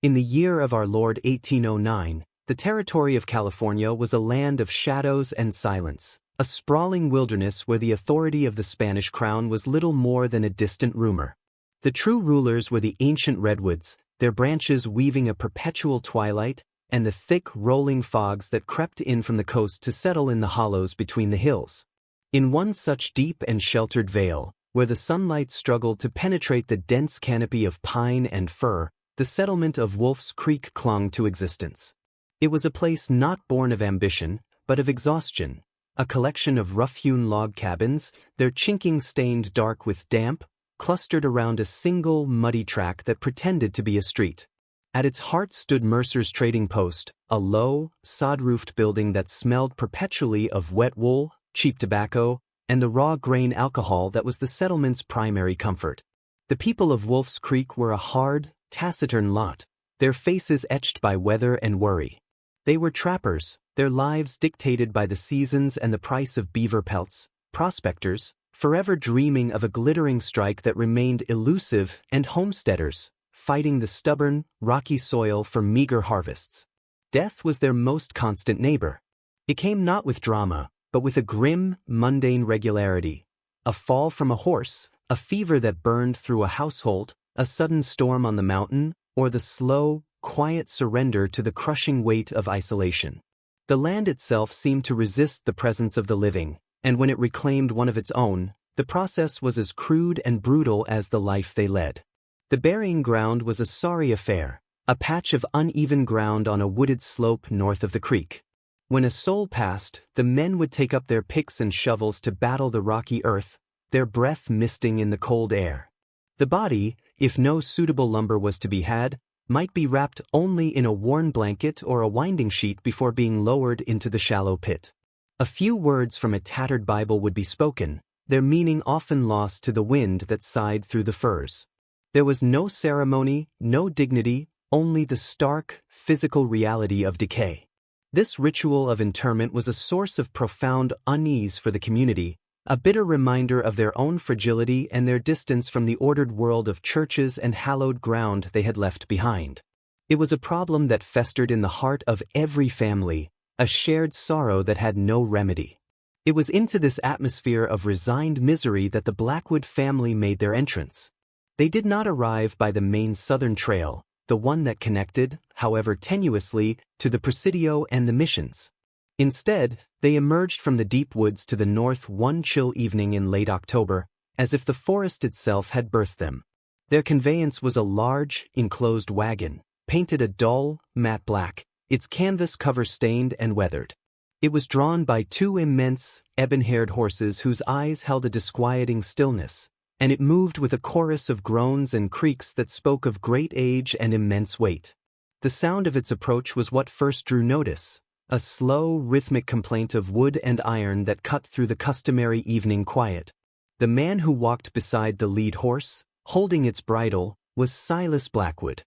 In the year of our Lord 1809, the territory of California was a land of shadows and silence, a sprawling wilderness where the authority of the Spanish crown was little more than a distant rumor. The true rulers were the ancient redwoods, their branches weaving a perpetual twilight, and the thick, rolling fogs that crept in from the coast to settle in the hollows between the hills. In one such deep and sheltered vale, where the sunlight struggled to penetrate the dense canopy of pine and fir, the settlement of Wolf's Creek clung to existence. It was a place not born of ambition, but of exhaustion, a collection of rough-hewn log cabins, their chinking stained dark with damp, clustered around a single muddy track that pretended to be a street. At its heart stood Mercer's trading post, a low, sod-roofed building that smelled perpetually of wet wool, cheap tobacco, and the raw grain alcohol that was the settlement's primary comfort. The people of Wolf's Creek were a hard, taciturn lot, their faces etched by weather and worry. They were trappers, their lives dictated by the seasons and the price of beaver pelts, prospectors, forever dreaming of a glittering strike that remained elusive, and homesteaders, fighting the stubborn, rocky soil for meager harvests. Death was their most constant neighbor. It came not with drama, but with a grim, mundane regularity. A fall from a horse, a fever that burned through a household, a sudden storm on the mountain, or the slow, quiet surrender to the crushing weight of isolation. The land itself seemed to resist the presence of the living, and when it reclaimed one of its own, the process was as crude and brutal as the life they led. The burying ground was a sorry affair, a patch of uneven ground on a wooded slope north of the creek. When a soul passed, the men would take up their picks and shovels to battle the rocky earth, their breath misting in the cold air. The body, if no suitable lumber was to be had, might be wrapped only in a worn blanket or a winding sheet before being lowered into the shallow pit. A few words from a tattered Bible would be spoken, their meaning often lost to the wind that sighed through the firs. There was no ceremony, no dignity, only the stark, physical reality of decay. This ritual of interment was a source of profound unease for the community, a bitter reminder of their own fragility and their distance from the ordered world of churches and hallowed ground they had left behind. It was a problem that festered in the heart of every family, a shared sorrow that had no remedy. It was into this atmosphere of resigned misery that the Blackwood family made their entrance. They did not arrive by the main southern trail, the one that connected, however tenuously, to the Presidio and the missions. Instead, they emerged from the deep woods to the north one chill evening in late October, as if the forest itself had birthed them. Their conveyance was a large, enclosed wagon, painted a dull, matte black, its canvas cover stained and weathered. It was drawn by two immense, ebon-haired horses whose eyes held a disquieting stillness, and it moved with a chorus of groans and creaks that spoke of great age and immense weight. The sound of its approach was what first drew notice, a slow, rhythmic complaint of wood and iron that cut through the customary evening quiet. The man who walked beside the lead horse, holding its bridle, was Silas Blackwood.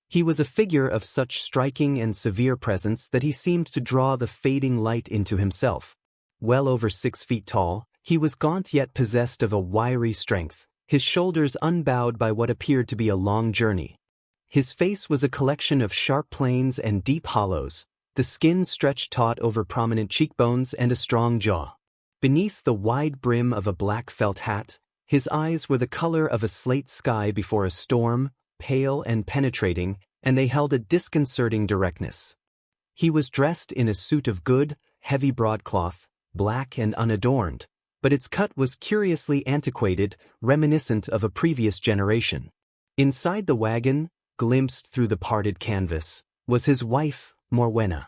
He was a figure of such striking and severe presence that he seemed to draw the fading light into himself. Well over 6 feet tall, he was gaunt yet possessed of a wiry strength, his shoulders unbowed by what appeared to be a long journey. His face was a collection of sharp planes and deep hollows, the skin stretched taut over prominent cheekbones and a strong jaw. Beneath the wide brim of a black felt hat, his eyes were the color of a slate sky before a storm, pale and penetrating, and they held a disconcerting directness. He was dressed in a suit of good, heavy broadcloth, black and unadorned, but its cut was curiously antiquated, reminiscent of a previous generation. Inside the wagon, glimpsed through the parted canvas, was his wife, Morwenna.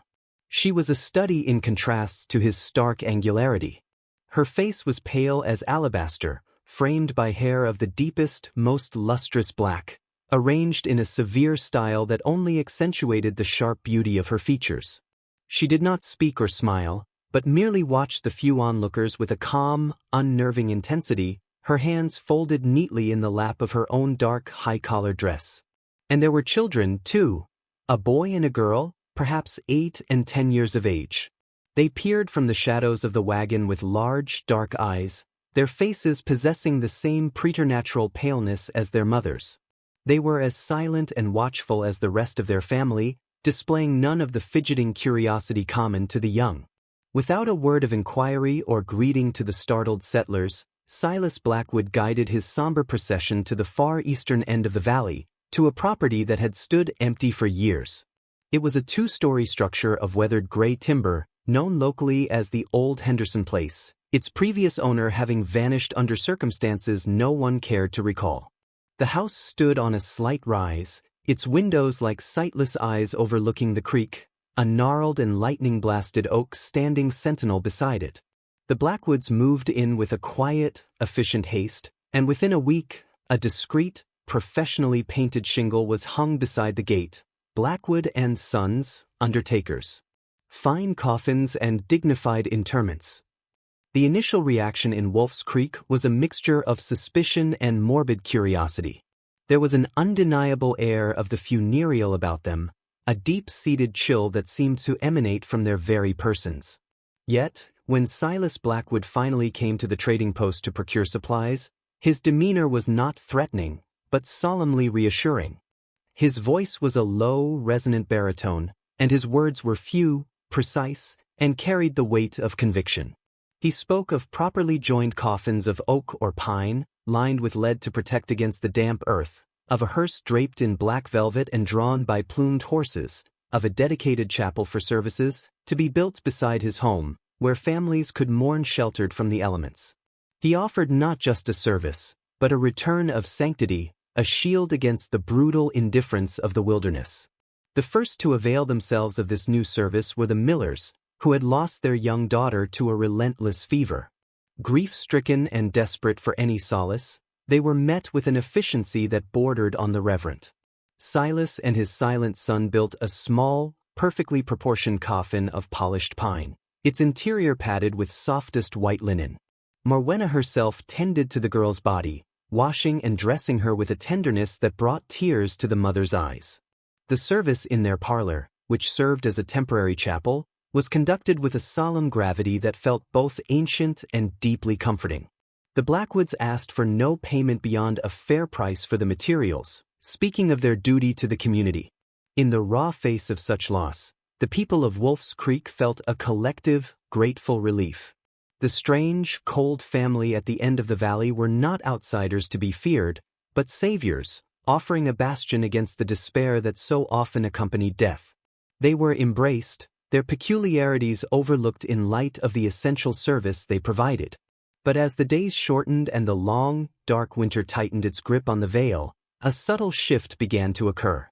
She was a study in contrasts to his stark angularity. Her face was pale as alabaster, framed by hair of the deepest, most lustrous black, arranged in a severe style that only accentuated the sharp beauty of her features. She did not speak or smile, but merely watched the few onlookers with a calm, unnerving intensity, her hands folded neatly in the lap of her own dark, high-collar dress. And there were children, too, a boy and a girl, perhaps 8 and 10 years of age. They peered from the shadows of the wagon with large, dark eyes, their faces possessing the same preternatural paleness as their mother's. They were as silent and watchful as the rest of their family, displaying none of the fidgeting curiosity common to the young. Without a word of inquiry or greeting to the startled settlers, Silas Blackwood guided his somber procession to the far eastern end of the valley, to a property that had stood empty for years. It was a two-story structure of weathered gray timber, known locally as the Old Henderson Place, its previous owner having vanished under circumstances no one cared to recall. The house stood on a slight rise, its windows like sightless eyes overlooking the creek, a gnarled and lightning-blasted oak standing sentinel beside it. The Blackwoods moved in with a quiet, efficient haste, and within a week, a discreet, professionally painted shingle was hung beside the gate. Blackwood and Sons, undertakers. Fine coffins and dignified interments. The initial reaction in Wolf's Creek was a mixture of suspicion and morbid curiosity. There was an undeniable air of the funereal about them, a deep-seated chill that seemed to emanate from their very persons. Yet, when Silas Blackwood finally came to the trading post to procure supplies, his demeanor was not threatening, but solemnly reassuring. His voice was a low, resonant baritone, and his words were few, precise, and carried the weight of conviction. He spoke of properly joined coffins of oak or pine, lined with lead to protect against the damp earth, of a hearse draped in black velvet and drawn by plumed horses, of a dedicated chapel for services, to be built beside his home, where families could mourn sheltered from the elements. He offered not just a service, but a return of sanctity, a shield against the brutal indifference of the wilderness. The first to avail themselves of this new service were the Millers, who had lost their young daughter to a relentless fever. Grief-stricken and desperate for any solace, they were met with an efficiency that bordered on the reverent. Silas and his silent son built a small, perfectly proportioned coffin of polished pine, its interior padded with softest white linen. Morwenna herself tended to the girl's body, washing and dressing her with a tenderness that brought tears to the mother's eyes. The service in their parlor, which served as a temporary chapel, was conducted with a solemn gravity that felt both ancient and deeply comforting. The Blackwoods asked for no payment beyond a fair price for the materials, speaking of their duty to the community. In the raw face of such loss, the people of Wolf's Creek felt a collective, grateful relief. The strange, cold family at the end of the valley were not outsiders to be feared, but saviors, offering a bastion against the despair that so often accompanied death. They were embraced, their peculiarities overlooked in light of the essential service they provided. But as the days shortened and the long, dark winter tightened its grip on the vale, a subtle shift began to occur.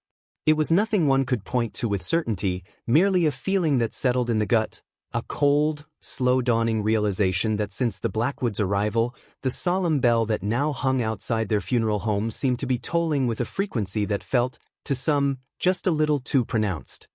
It was nothing one could point to with certainty, merely a feeling that settled in the gut, a cold, slow-dawning realization that since the Blackwoods' arrival, the solemn bell that now hung outside their funeral home seemed to be tolling with a frequency that felt, to some, just a little too pronounced.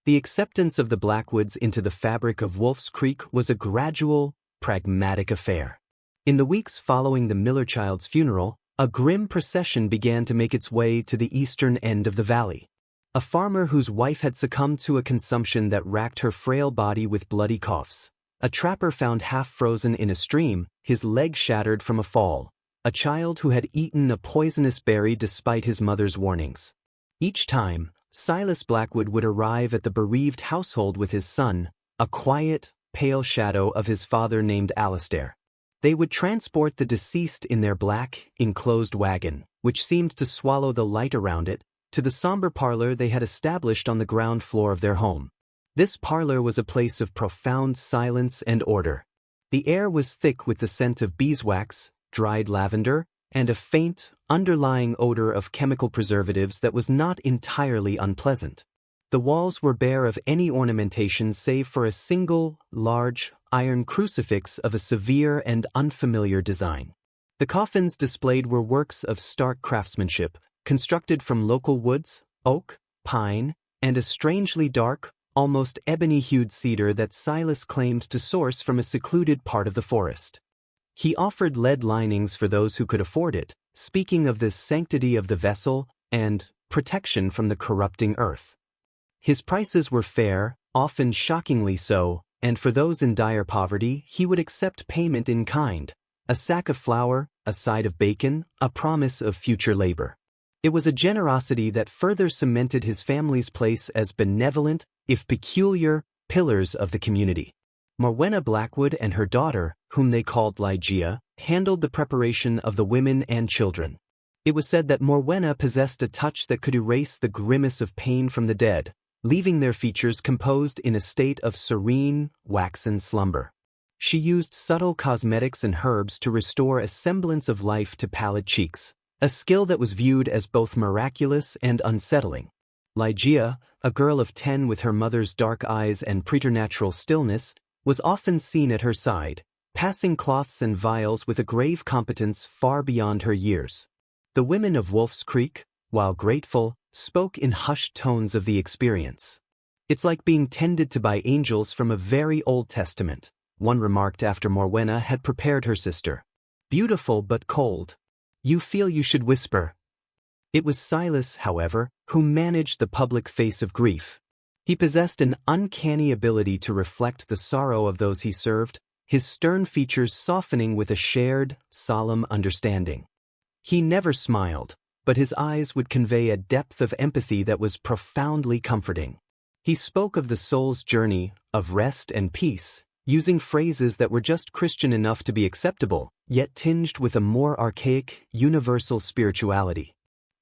The acceptance of the Blackwoods into the fabric of Wolf's Creek was a gradual, pragmatic affair. In the weeks following the Miller child's funeral, a grim procession began to make its way to the eastern end of the valley. A farmer whose wife had succumbed to a consumption that racked her frail body with bloody coughs. A trapper found half frozen in a stream, his leg shattered from a fall. A child who had eaten a poisonous berry despite his mother's warnings. Each time, Silas Blackwood would arrive at the bereaved household with his son, a quiet, pale shadow of his father named Alistair. They would transport the deceased in their black, enclosed wagon, which seemed to swallow the light around it, to the somber parlor they had established on the ground floor of their home. This parlor was a place of profound silence and order. The air was thick with the scent of beeswax, dried lavender, and a faint, underlying odor of chemical preservatives that was not entirely unpleasant. The walls were bare of any ornamentation save for a single, large, iron crucifix of a severe and unfamiliar design. The coffins displayed were works of stark craftsmanship, constructed from local woods, oak, pine, and a strangely dark, almost ebony-hued cedar that Silas claimed to source from a secluded part of the forest. He offered lead linings for those who could afford it, speaking of the sanctity of the vessel and protection from the corrupting earth. His prices were fair, often shockingly so, and for those in dire poverty he would accept payment in kind, a sack of flour, a side of bacon, a promise of future labor. It was a generosity that further cemented his family's place as benevolent, if peculiar, pillars of the community. Morwenna Blackwood and her daughter, whom they called Ligeia, handled the preparation of the women and children. It was said that Morwenna possessed a touch that could erase the grimace of pain from the dead, leaving their features composed in a state of serene, waxen slumber. She used subtle cosmetics and herbs to restore a semblance of life to pallid cheeks, a skill that was viewed as both miraculous and unsettling. Ligeia, a girl of 10 with her mother's dark eyes and preternatural stillness, was often seen at her side, passing cloths and vials with a grave competence far beyond her years. The women of Wolf's Creek, while grateful, spoke in hushed tones of the experience. "It's like being tended to by angels from a very Old Testament," one remarked after Morwenna had prepared her sister. "Beautiful but cold. You feel you should whisper." It was Silas, however, who managed the public face of grief. He possessed an uncanny ability to reflect the sorrow of those he served, his stern features softening with a shared, solemn understanding. He never smiled, but his eyes would convey a depth of empathy that was profoundly comforting. He spoke of the soul's journey, of rest and peace, using phrases that were just Christian enough to be acceptable, yet tinged with a more archaic, universal spirituality.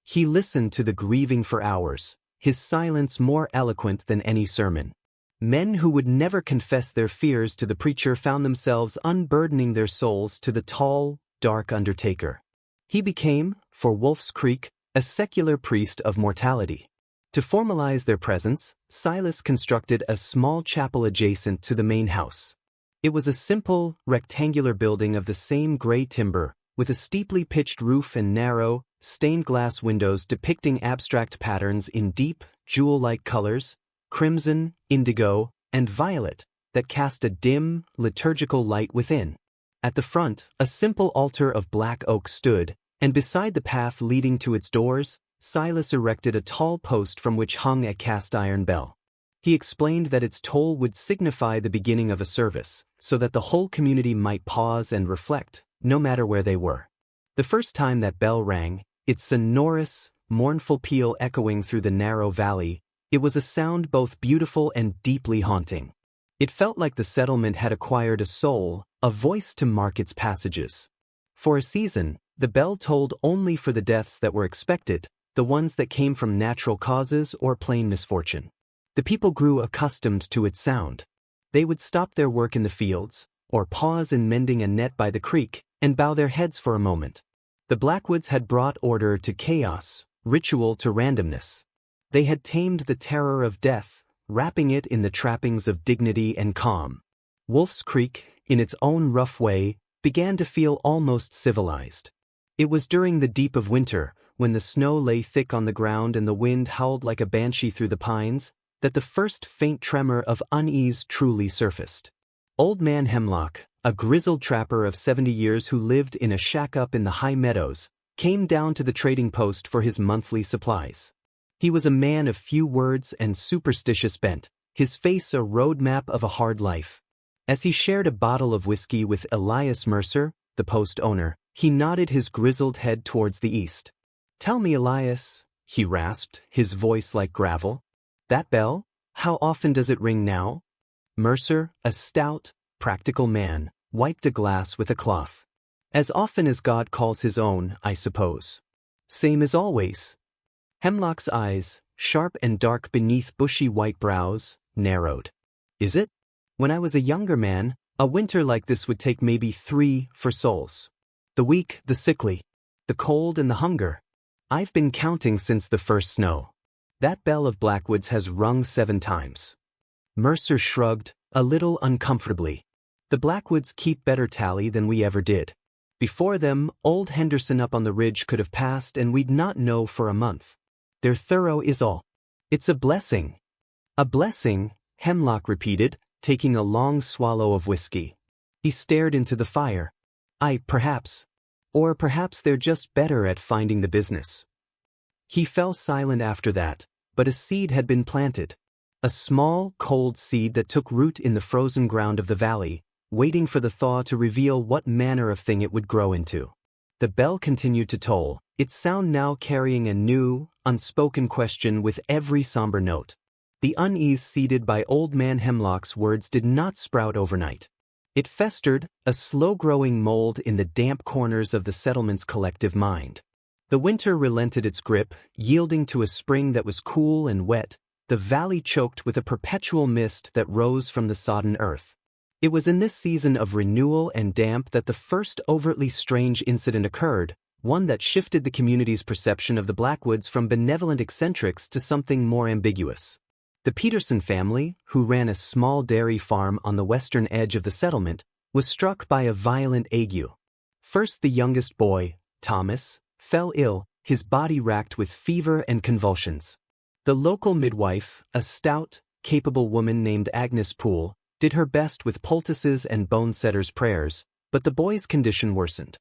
He listened to the grieving for hours, his silence more eloquent than any sermon. Men who would never confess their fears to the preacher found themselves unburdening their souls to the tall, dark undertaker. He became, for Wolf's Creek, a secular priest of mortality. To formalize their presence, Silas constructed a small chapel adjacent to the main house. It was a simple, rectangular building of the same gray timber, with a steeply pitched roof and narrow, stained glass windows depicting abstract patterns in deep, jewel-like colors, crimson, indigo, and violet, that cast a dim, liturgical light within. At the front, a simple altar of black oak stood, and beside the path leading to its doors, Silas erected a tall post from which hung a cast-iron bell. He explained that its toll would signify the beginning of a service, so that the whole community might pause and reflect, no matter where they were. The first time that bell rang, its sonorous, mournful peal echoing through the narrow valley, it was a sound both beautiful and deeply haunting. It felt like the settlement had acquired a soul, a voice to mark its passages. For a season, the bell tolled only for the deaths that were expected, the ones that came from natural causes or plain misfortune. The people grew accustomed to its sound. They would stop their work in the fields, or pause in mending a net by the creek, and bow their heads for a moment. The Blackwoods had brought order to chaos, ritual to randomness. They had tamed the terror of death, wrapping it in the trappings of dignity and calm. Wolf's Creek, in its own rough way, began to feel almost civilized. It was during the deep of winter, when the snow lay thick on the ground and the wind howled like a banshee through the pines, that the first faint tremor of unease truly surfaced. Old Man Hemlock, a grizzled trapper of 70 years who lived in a shack up in the high meadows, came down to the trading post for his monthly supplies. He was a man of few words and superstitious bent, his face a roadmap of a hard life. As he shared a bottle of whiskey with Elias Mercer, the post owner, he nodded his grizzled head towards the east. "Tell me, Elias," he rasped, his voice like gravel. "That bell? How often does it ring now?" Mercer, a stout, practical man, wiped a glass with a cloth. "As often as God calls his own, I suppose." "Same as always." Hemlock's eyes, sharp and dark beneath bushy white brows, narrowed. "Is it? When I was a younger man, a winter like this would take maybe 3 for souls. The weak, the sickly, the cold and the hunger. I've been counting since the first snow. That bell of Blackwoods has rung 7 times. Mercer shrugged, a little uncomfortably. "The Blackwoods keep better tally than we ever did. Before them, old Henderson up on the ridge could have passed and we'd not know for a month. They're thorough is all. It's a blessing." "A blessing," Hemlock repeated, taking a long swallow of whiskey. He stared into the fire. Perhaps. Or perhaps they're just better at finding the business." He fell silent after that, but a seed had been planted. A small, cold seed that took root in the frozen ground of the valley, waiting for the thaw to reveal what manner of thing it would grow into. The bell continued to toll, its sound now carrying a new, unspoken question with every somber note. The unease seeded by Old Man Hemlock's words did not sprout overnight. It festered, a slow-growing mold in the damp corners of the settlement's collective mind. The winter relented its grip, yielding to a spring that was cool and wet, the valley choked with a perpetual mist that rose from the sodden earth. It was in this season of renewal and damp that the first overtly strange incident occurred, one that shifted the community's perception of the Blackwoods from benevolent eccentrics to something more ambiguous. The Peterson family, who ran a small dairy farm on the western edge of the settlement, was struck by a violent ague. First the youngest boy, Thomas, fell ill, his body racked with fever and convulsions. The local midwife, a stout, capable woman named Agnes Poole, did her best with poultices and bone-setters' prayers, but the boy's condition worsened.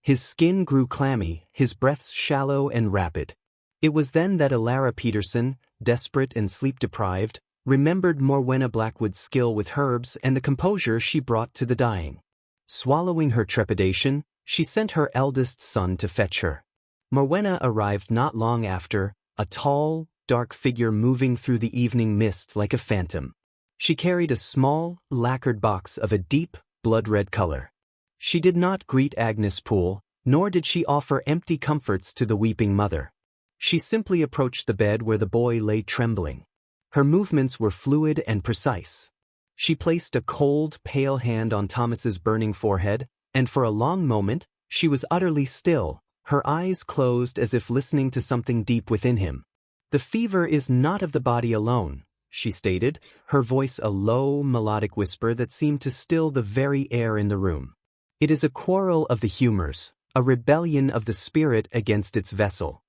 His skin grew clammy, his breaths shallow and rapid. It was then that Alara Peterson, desperate and sleep-deprived, remembered Morwenna Blackwood's skill with herbs and the composure she brought to the dying. Swallowing her trepidation, she sent her eldest son to fetch her. Morwenna arrived not long after, a tall, dark figure moving through the evening mist like a phantom. She carried a small, lacquered box of a deep, blood-red color. She did not greet Agnes Poole, nor did she offer empty comforts to the weeping mother. She simply approached the bed where the boy lay trembling. Her movements were fluid and precise. She placed a cold, pale hand on Thomas's burning forehead, and for a long moment, she was utterly still, her eyes closed as if listening to something deep within him. "The fever is not of the body alone," she stated, her voice a low, melodic whisper that seemed to still the very air in the room. "It is a quarrel of the humors, a rebellion of the spirit against its vessel."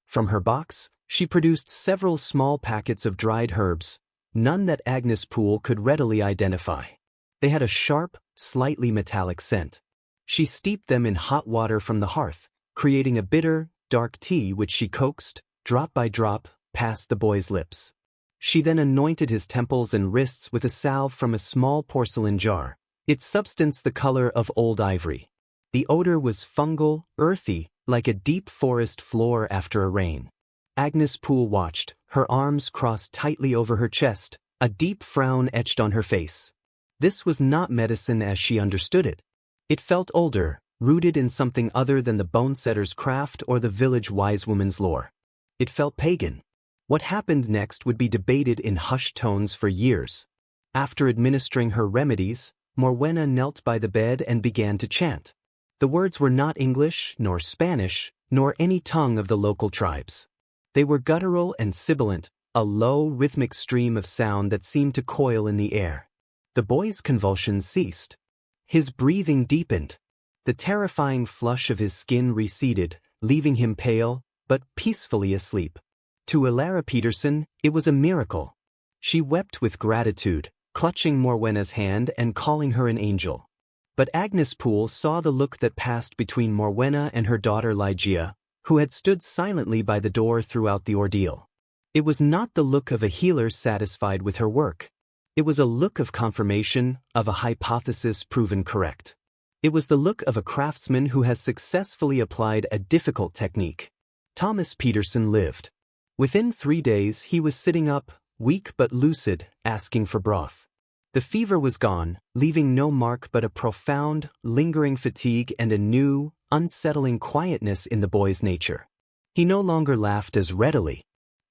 From her box, she produced several small packets of dried herbs, none that Agnes Poole could readily identify. They had a sharp, slightly metallic scent. She steeped them in hot water from the hearth, creating a bitter, dark tea which she coaxed, drop by drop, past the boy's lips. She then anointed his temples and wrists with a salve from a small porcelain jar, its substance the color of old ivory. The odor was fungal, earthy, like a deep forest floor after a rain. Agnes Poole watched, her arms crossed tightly over her chest, a deep frown etched on her face. This was not medicine as she understood it. It felt older, rooted in something other than the bone-setter's craft or the village wisewoman's lore. It felt pagan. What happened next would be debated in hushed tones for years. After administering her remedies, Morwenna knelt by the bed and began to chant. The words were not English, nor Spanish, nor any tongue of the local tribes. They were guttural and sibilant, a low, rhythmic stream of sound that seemed to coil in the air. The boy's convulsions ceased. His breathing deepened. The terrifying flush of his skin receded, leaving him pale, but peacefully asleep. To Alara Peterson, it was a miracle. She wept with gratitude, clutching Morwenna's hand and calling her an angel. But Agnes Poole saw the look that passed between Morwenna and her daughter Ligeia, who had stood silently by the door throughout the ordeal. It was not the look of a healer satisfied with her work. It was a look of confirmation, of a hypothesis proven correct. It was the look of a craftsman who has successfully applied a difficult technique. Thomas Peterson lived. Within 3 days he was sitting up, weak but lucid, asking for broth. The fever was gone, leaving no mark but a profound, lingering fatigue and a new, unsettling quietness in the boy's nature. He no longer laughed as readily.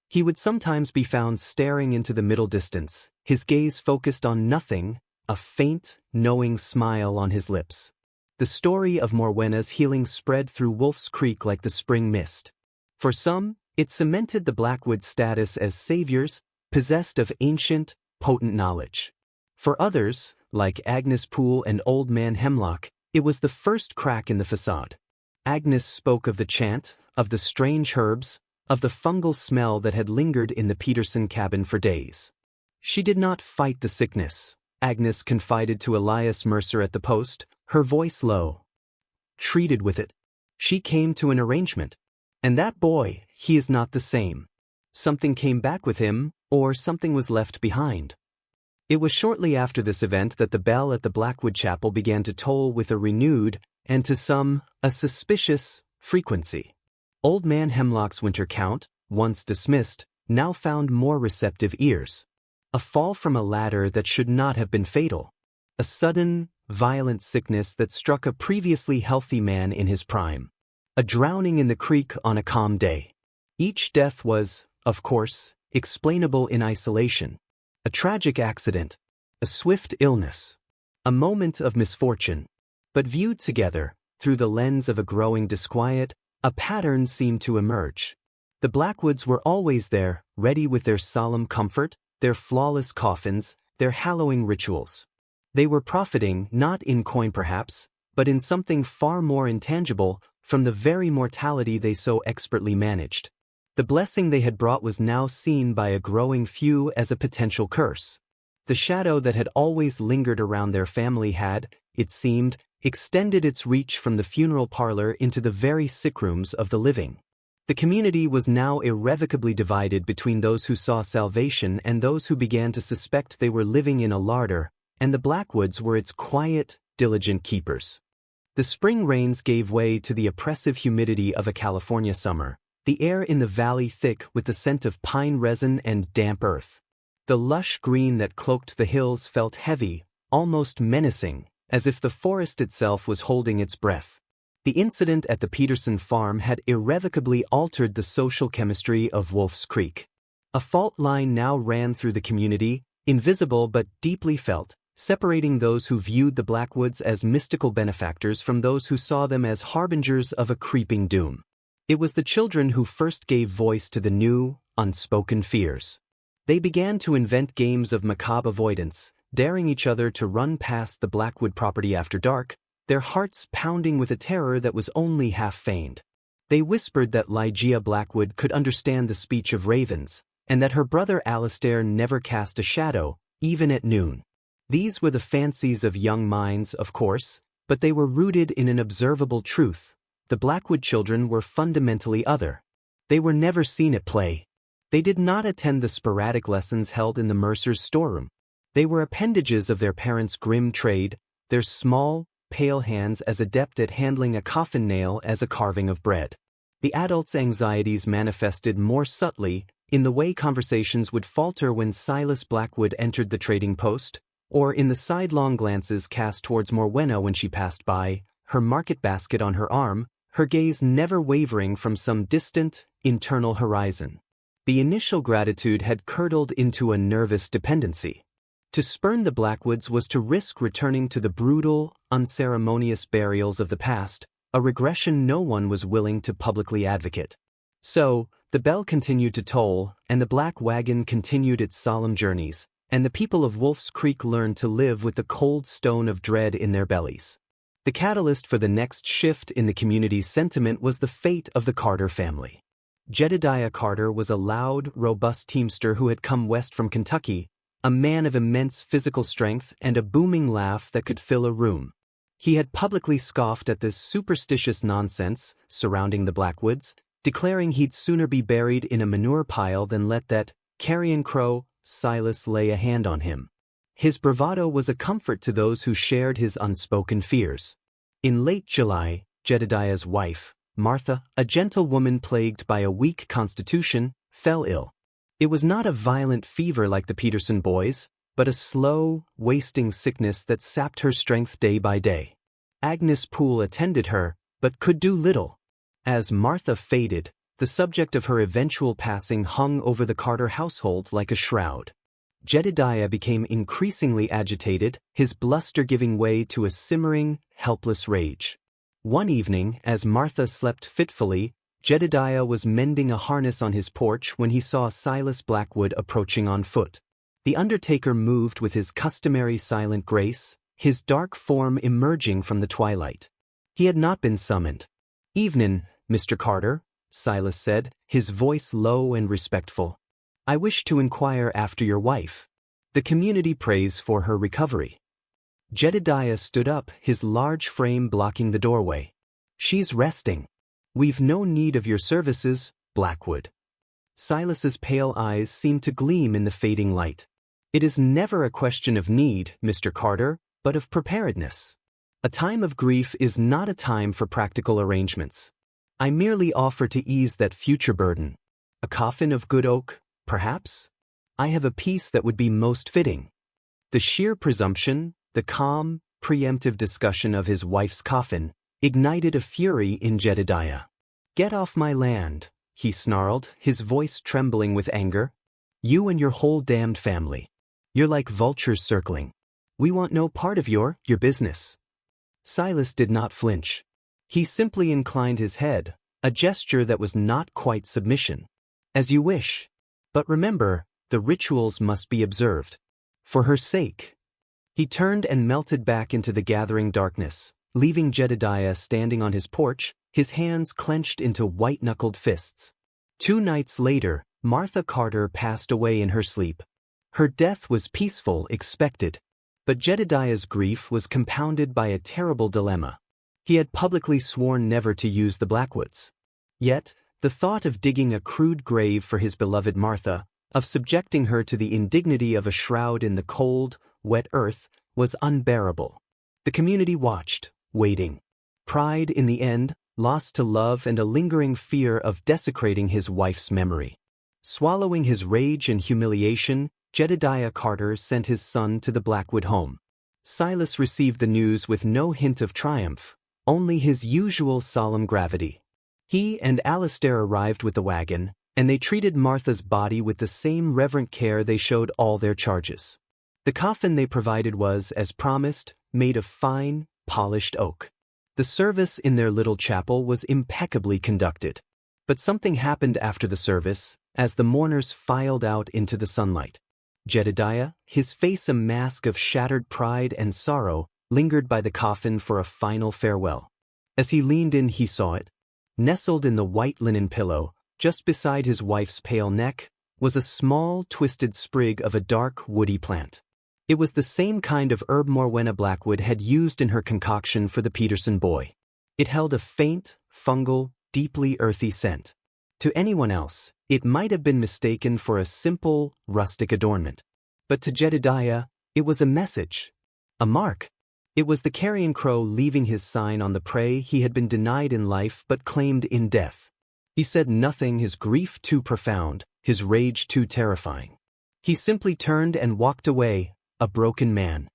He would sometimes be found staring into the middle distance, his gaze focused on nothing, a faint, knowing smile on his lips. The story of Morwenna's healing spread through Wolf's Creek like the spring mist. For some, it cemented the Blackwoods' status as saviors, possessed of ancient, potent knowledge. For others, like Agnes Poole and Old Man Hemlock, it was the first crack in the facade. Agnes spoke of the chant, of the strange herbs, of the fungal smell that had lingered in the Peterson cabin for days. She did not fight the sickness, Agnes confided to Elias Mercer at the post, her voice low. Treated with it. She came to an arrangement. And that boy, he is not the same. Something came back with him, or something was left behind. It was shortly after this event that the bell at the Blackwood chapel began to toll with a renewed, and to some, a suspicious frequency. Old Man Hemlock's winter count, once dismissed, now found more receptive ears. A fall from a ladder that should not have been fatal. A sudden, violent sickness that struck a previously healthy man in his prime. A drowning in the creek on a calm day. Each death was, of course, explainable in isolation. A tragic accident. A swift illness. A moment of misfortune. But viewed together, through the lens of a growing disquiet, a pattern seemed to emerge. The Blackwoods were always there, ready with their solemn comfort, their flawless coffins, their hallowing rituals. They were profiting, not in coin perhaps, but in something far more intangible, from the very mortality they so expertly managed. The blessing they had brought was now seen by a growing few as a potential curse. The shadow that had always lingered around their family had, it seemed, extended its reach from the funeral parlor into the very sick rooms of the living. The community was now irrevocably divided between those who saw salvation and those who began to suspect they were living in a larder, and the Blackwoods were its quiet, diligent keepers. The spring rains gave way to the oppressive humidity of a California summer, the air in the valley thick with the scent of pine resin and damp earth. The lush green that cloaked the hills felt heavy, almost menacing, as if the forest itself was holding its breath. The incident at the Peterson farm had irrevocably altered the social chemistry of Wolf's Creek. A fault line now ran through the community, invisible but deeply felt, separating those who viewed the Blackwoods as mystical benefactors from those who saw them as harbingers of a creeping doom. It was the children who first gave voice to the new, unspoken fears. They began to invent games of macabre avoidance, daring each other to run past the Blackwood property after dark, their hearts pounding with a terror that was only half feigned. They whispered that Lygia Blackwood could understand the speech of ravens, and that her brother Alistair never cast a shadow, even at noon. These were the fancies of young minds, of course, but they were rooted in an observable truth. The Blackwood children were fundamentally other. They were never seen at play. They did not attend the sporadic lessons held in the mercer's storeroom. They were appendages of their parents' grim trade, their small, pale hands as adept at handling a coffin nail as a carving of bread. The adults' anxieties manifested more subtly in the way conversations would falter when Silas Blackwood entered the trading post, or in the sidelong glances cast towards Morwenna when she passed by, her market basket on her arm, her gaze never wavering from some distant, internal horizon. The initial gratitude had curdled into a nervous dependency. To spurn the Blackwoods was to risk returning to the brutal, unceremonious burials of the past, a regression no one was willing to publicly advocate. So, the bell continued to toll, and the black wagon continued its solemn journeys, and the people of Wolf's Creek learned to live with the cold stone of dread in their bellies. The catalyst for the next shift in the community's sentiment was the fate of the Carter family. Jedediah Carter was a loud, robust teamster who had come west from Kentucky, a man of immense physical strength and a booming laugh that could fill a room. He had publicly scoffed at this superstitious nonsense surrounding the Blackwoods, declaring he'd sooner be buried in a manure pile than let that carrion crow, Silas, lay a hand on him. His bravado was a comfort to those who shared his unspoken fears. In late July, Jedediah's wife, Martha, a gentle woman plagued by a weak constitution, fell ill. It was not a violent fever like the Peterson boys, but a slow, wasting sickness that sapped her strength day by day. Agnes Poole attended her, but could do little. As Martha faded, the subject of her eventual passing hung over the Carter household like a shroud. Jedediah became increasingly agitated, his bluster giving way to a simmering, helpless rage. One evening, as Martha slept fitfully, Jedediah was mending a harness on his porch when he saw Silas Blackwood approaching on foot. The undertaker moved with his customary silent grace, his dark form emerging from the twilight. He had not been summoned. "Evenin', Mr. Carter," Silas said, his voice low and respectful. "I wish to inquire after your wife. The community prays for her recovery." Jedediah stood up, his large frame blocking the doorway. "She's resting. We've no need of your services, Blackwood." Silas's pale eyes seemed to gleam in the fading light. "It is never a question of need, Mr. Carter, but of preparedness." A time of grief is not a time for practical arrangements. I merely offer to ease that future burden. A coffin of good oak, perhaps? I have a piece that would be most fitting. The sheer presumption, the calm, preemptive discussion of his wife's coffin, ignited a fury in Jedediah. "Get off my land," he snarled, his voice trembling with anger. "You and your whole damned family. You're like vultures circling. We want no part of your business." Silas did not flinch. He simply inclined his head, a gesture that was not quite submission. "As you wish. But remember, the rituals must be observed. For her sake." He turned and melted back into the gathering darkness, leaving Jedediah standing on his porch, his hands clenched into white-knuckled fists. 2 nights later, Martha Carter passed away in her sleep. Her death was peaceful, expected. But Jedediah's grief was compounded by a terrible dilemma. He had publicly sworn never to use the Blackwoods. Yet, the thought of digging a crude grave for his beloved Martha, of subjecting her to the indignity of a shroud in the cold, wet earth, was unbearable. The community watched, waiting. Pride, in the end, lost to love and a lingering fear of desecrating his wife's memory. Swallowing his rage and humiliation, Jedediah Carter sent his son to the Blackwood home. Silas received the news with no hint of triumph, only his usual solemn gravity. He and Alistair arrived with the wagon, and they treated Martha's body with the same reverent care they showed all their charges. The coffin they provided was, as promised, made of fine, polished oak. The service in their little chapel was impeccably conducted. But something happened after the service, as the mourners filed out into the sunlight. Jedediah, his face a mask of shattered pride and sorrow, lingered by the coffin for a final farewell. As he leaned in, he saw it. Nestled in the white linen pillow, just beside his wife's pale neck, was a small, twisted sprig of a dark, woody plant. It was the same kind of herb Morwenna Blackwood had used in her concoction for the Peterson boy. It held a faint, fungal, deeply earthy scent. To anyone else, it might have been mistaken for a simple, rustic adornment. But to Jedediah, it was a message. A mark. It was the carrion crow leaving his sign on the prey he had been denied in life but claimed in death. He said nothing, his grief too profound, his rage too terrifying. He simply turned and walked away, a broken man.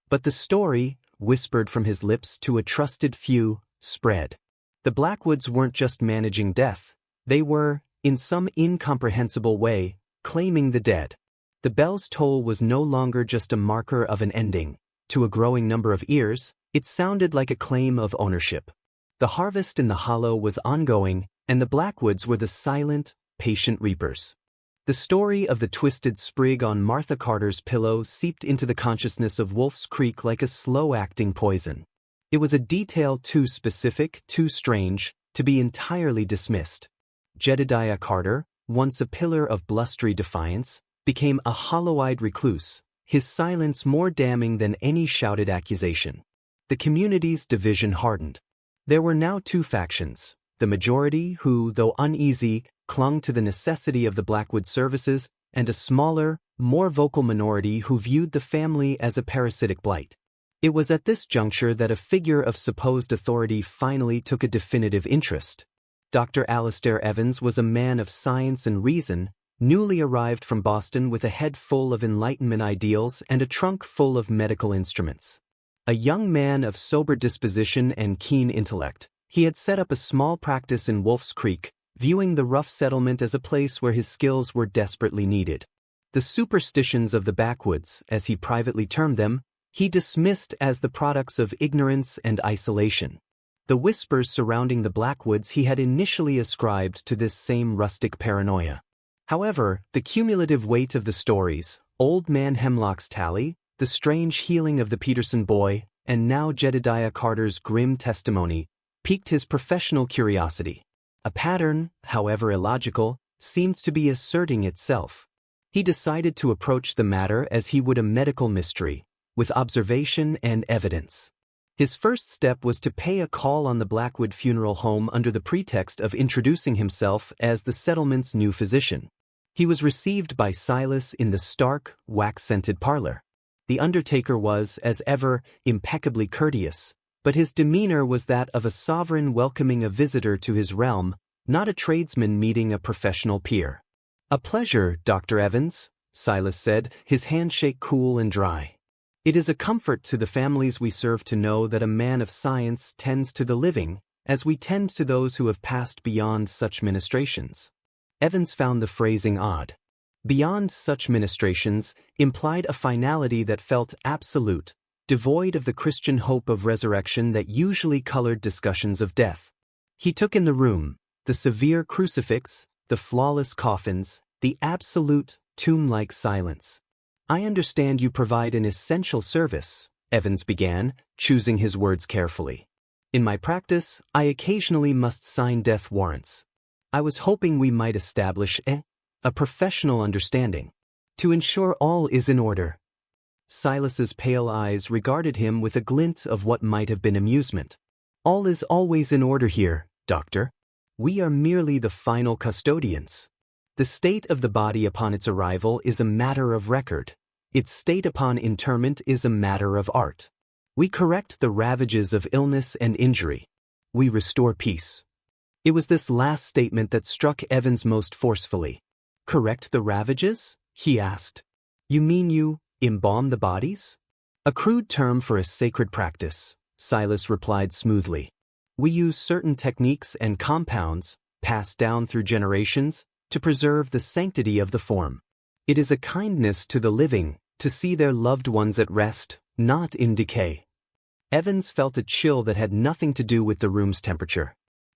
But the story, whispered from his lips to a trusted few, spread. The Blackwoods weren't just managing death. They were, in some incomprehensible way, claiming the dead. The bell's toll was no longer just a marker of an ending. To a growing number of ears, it sounded like a claim of ownership. The harvest in the hollow was ongoing, and the Blackwoods were the silent, patient reapers. The story of the twisted sprig on Martha Carter's pillow seeped into the consciousness of Wolf's Creek like a slow-acting poison. It was a detail too specific, too strange, to be entirely dismissed. Jedediah Carter, once a pillar of blustery defiance, became a hollow-eyed recluse, his silence more damning than any shouted accusation. The community's division hardened. There were now 2 factions, the majority who, though uneasy, clung to the necessity of the Blackwood services, and a smaller, more vocal minority who viewed the family as a parasitic blight. It was at this juncture that a figure of supposed authority finally took a definitive interest. Dr. Alistair Evans was a man of science and reason, newly arrived from Boston with a head full of Enlightenment ideals and a trunk full of medical instruments. A young man of sober disposition and keen intellect, he had set up a small practice in Wolf's Creek, viewing the rough settlement as a place where his skills were desperately needed. The superstitions of the backwoods, as he privately termed them, he dismissed as the products of ignorance and isolation. The whispers surrounding the Blackwoods he had initially ascribed to this same rustic paranoia. However, the cumulative weight of the stories, Old Man Hemlock's tally, the strange healing of the Peterson boy, and now Jedediah Carter's grim testimony, piqued his professional curiosity. A pattern, however illogical, seemed to be asserting itself. He decided to approach the matter as he would a medical mystery, with observation and evidence. His first step was to pay a call on the Blackwood funeral home under the pretext of introducing himself as the settlement's new physician. He was received by Silas in the stark, wax-scented parlor. The undertaker was, as ever, impeccably courteous, but his demeanor was that of a sovereign welcoming a visitor to his realm, not a tradesman meeting a professional peer. "A pleasure, Dr. Evans," Silas said, his handshake cool and dry. "It is a comfort to the families we serve to know that a man of science tends to the living, as we tend to those who have passed beyond such ministrations." Evans found the phrasing odd. Beyond such ministrations implied a finality that felt absolute, devoid of the Christian hope of resurrection that usually colored discussions of death. He took in the room, the severe crucifix, the flawless coffins, the absolute, tomb-like silence. "I understand you provide an essential service," Evans began, choosing his words carefully. "In my practice, I occasionally must sign death warrants. I was hoping we might establish a professional understanding, to ensure all is in order." Silas's pale eyes regarded him with a glint of what might have been amusement. "All is always in order here, Doctor. We are merely the final custodians. The state of the body upon its arrival is a matter of record. Its state upon interment is a matter of art. We correct the ravages of illness and injury. We restore peace." It was this last statement that struck Evans most forcefully. "Correct the ravages?" he asked. "You mean you embalm the bodies?" "A crude term for a sacred practice," Silas replied smoothly. "We use certain techniques and compounds, passed down through generations, to preserve the sanctity of the form. It is a kindness to the living to see their loved ones at rest, not in decay." Evans felt a chill that had nothing to do with the room's temperature.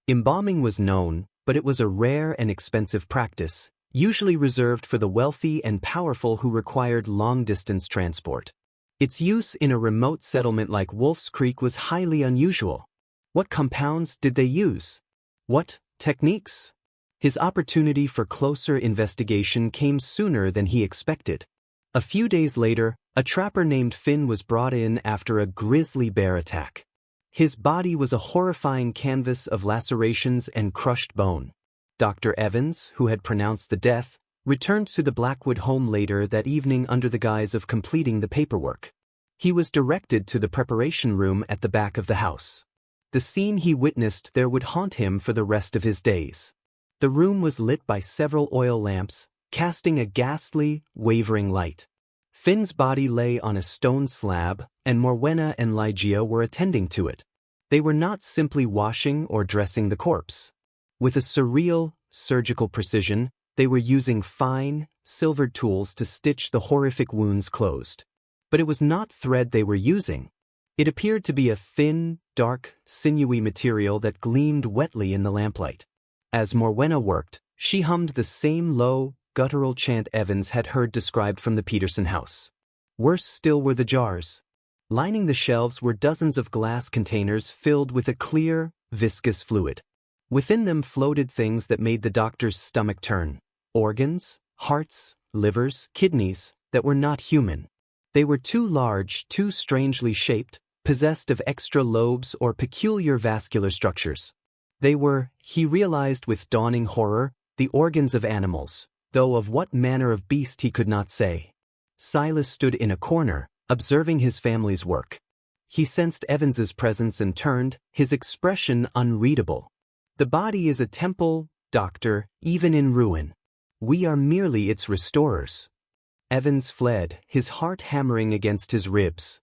Embalming was known, but it was a rare and expensive practice, usually reserved for the wealthy and powerful who required long-distance transport. Its use in a remote settlement like Wolf's Creek was highly unusual. What compounds did they use? What techniques? His opportunity for closer investigation came sooner than he expected. A few days later, a trapper named Finn was brought in after a grizzly bear attack. His body was a horrifying canvas of lacerations and crushed bone. Dr. Evans, who had pronounced the death, returned to the Blackwood home later that evening under the guise of completing the paperwork. He was directed to the preparation room at the back of the house. The scene he witnessed there would haunt him for the rest of his days. The room was lit by several oil lamps, casting a ghastly, wavering light. Finn's body lay on a stone slab, and Morwenna and Ligeia were attending to it. They were not simply washing or dressing the corpse. With a surreal, surgical precision, they were using fine, silvered tools to stitch the horrific wounds closed. But it was not thread they were using. It appeared to be a thin, dark, sinewy material that gleamed wetly in the lamplight. As Morwenna worked, she hummed the same low, guttural chant Evans had heard described from the Peterson house. Worse still were the jars. Lining the shelves were dozens of glass containers filled with a clear, viscous fluid. Within them floated things that made the doctor's stomach turn. Organs, hearts, livers, kidneys, that were not human. They were too large, too strangely shaped, possessed of extra lobes or peculiar vascular structures. They were, he realized with dawning horror, the organs of animals, though of what manner of beast he could not say. Silas stood in a corner, observing his family's work. He sensed Evans's presence and turned, his expression unreadable. "The body is a temple, Doctor, even in ruin. We are merely its restorers." Evans fled, his heart hammering against his ribs.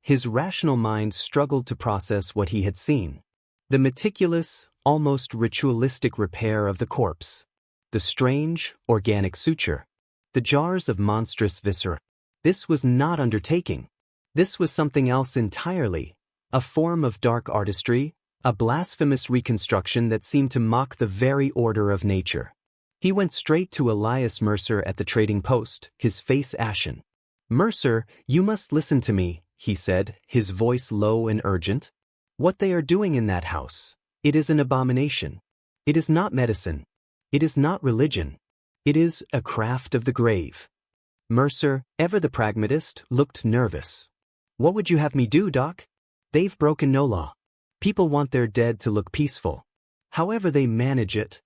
His rational mind struggled to process what he had seen. The meticulous, almost ritualistic repair of the corpse. The strange, organic suture. The jars of monstrous viscera. This was not undertaking. This was something else entirely. A form of dark artistry, a blasphemous reconstruction that seemed to mock the very order of nature. He went straight to Elias Mercer at the trading post, his face ashen. "Mercer, you must listen to me," he said, his voice low and urgent. "What they are doing in that house, it is an abomination. It is not medicine. It is not religion. It is a craft of the grave." Mercer, ever the pragmatist, looked nervous. "What would you have me do, Doc? They've broken no law. People want their dead to look peaceful. However they manage it."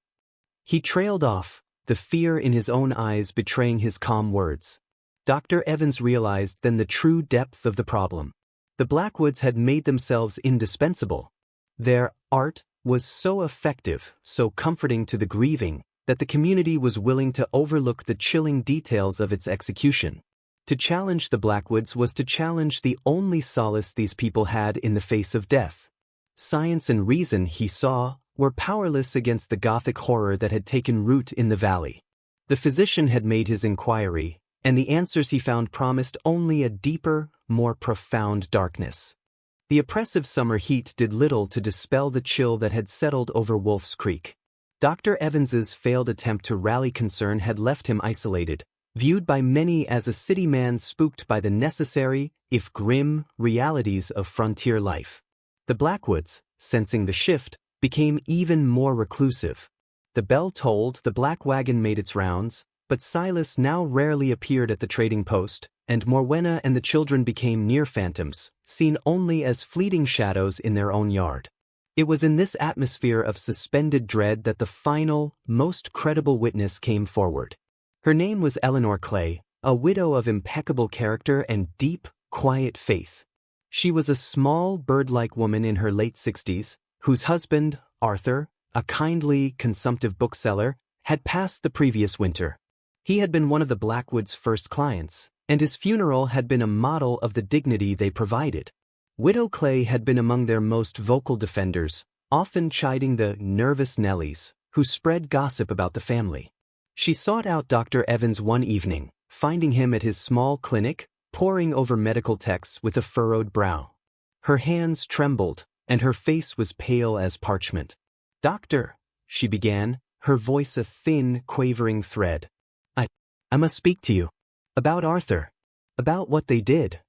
He trailed off, the fear in his own eyes betraying his calm words. Dr. Evans realized then the true depth of the problem. The Blackwoods had made themselves indispensable. Their art was so effective, so comforting to the grieving, that the community was willing to overlook the chilling details of its execution. To challenge the Blackwoods was to challenge the only solace these people had in the face of death. Science and reason, he saw, were powerless against the Gothic horror that had taken root in the valley. The physician had made his inquiry, and the answers he found promised only a deeper, more profound darkness. The oppressive summer heat did little to dispel the chill that had settled over Wolf's Creek. Dr. Evans's failed attempt to rally concern had left him isolated, viewed by many as a city man spooked by the necessary, if grim, realities of frontier life. The Blackwoods, sensing the shift, became even more reclusive. The bell tolled, the black wagon made its rounds, but Silas now rarely appeared at the trading post, and Morwenna and the children became near phantoms, seen only as fleeting shadows in their own yard. It was in this atmosphere of suspended dread that the final, most credible witness came forward. Her name was Eleanor Clay, a widow of impeccable character and deep, quiet faith. She was a small, bird-like woman in her late 60s, whose husband, Arthur, a kindly, consumptive bookseller, had passed the previous winter. He had been one of the Blackwoods' first clients, and his funeral had been a model of the dignity they provided. Widow Clay had been among their most vocal defenders, often chiding the nervous Nellies, who spread gossip about the family. She sought out Dr. Evans one evening, finding him at his small clinic, poring over medical texts with a furrowed brow. Her hands trembled, and her face was pale as parchment. "Doctor," she began, her voice a thin, quavering thread. I must speak to you. About Arthur. About what they did."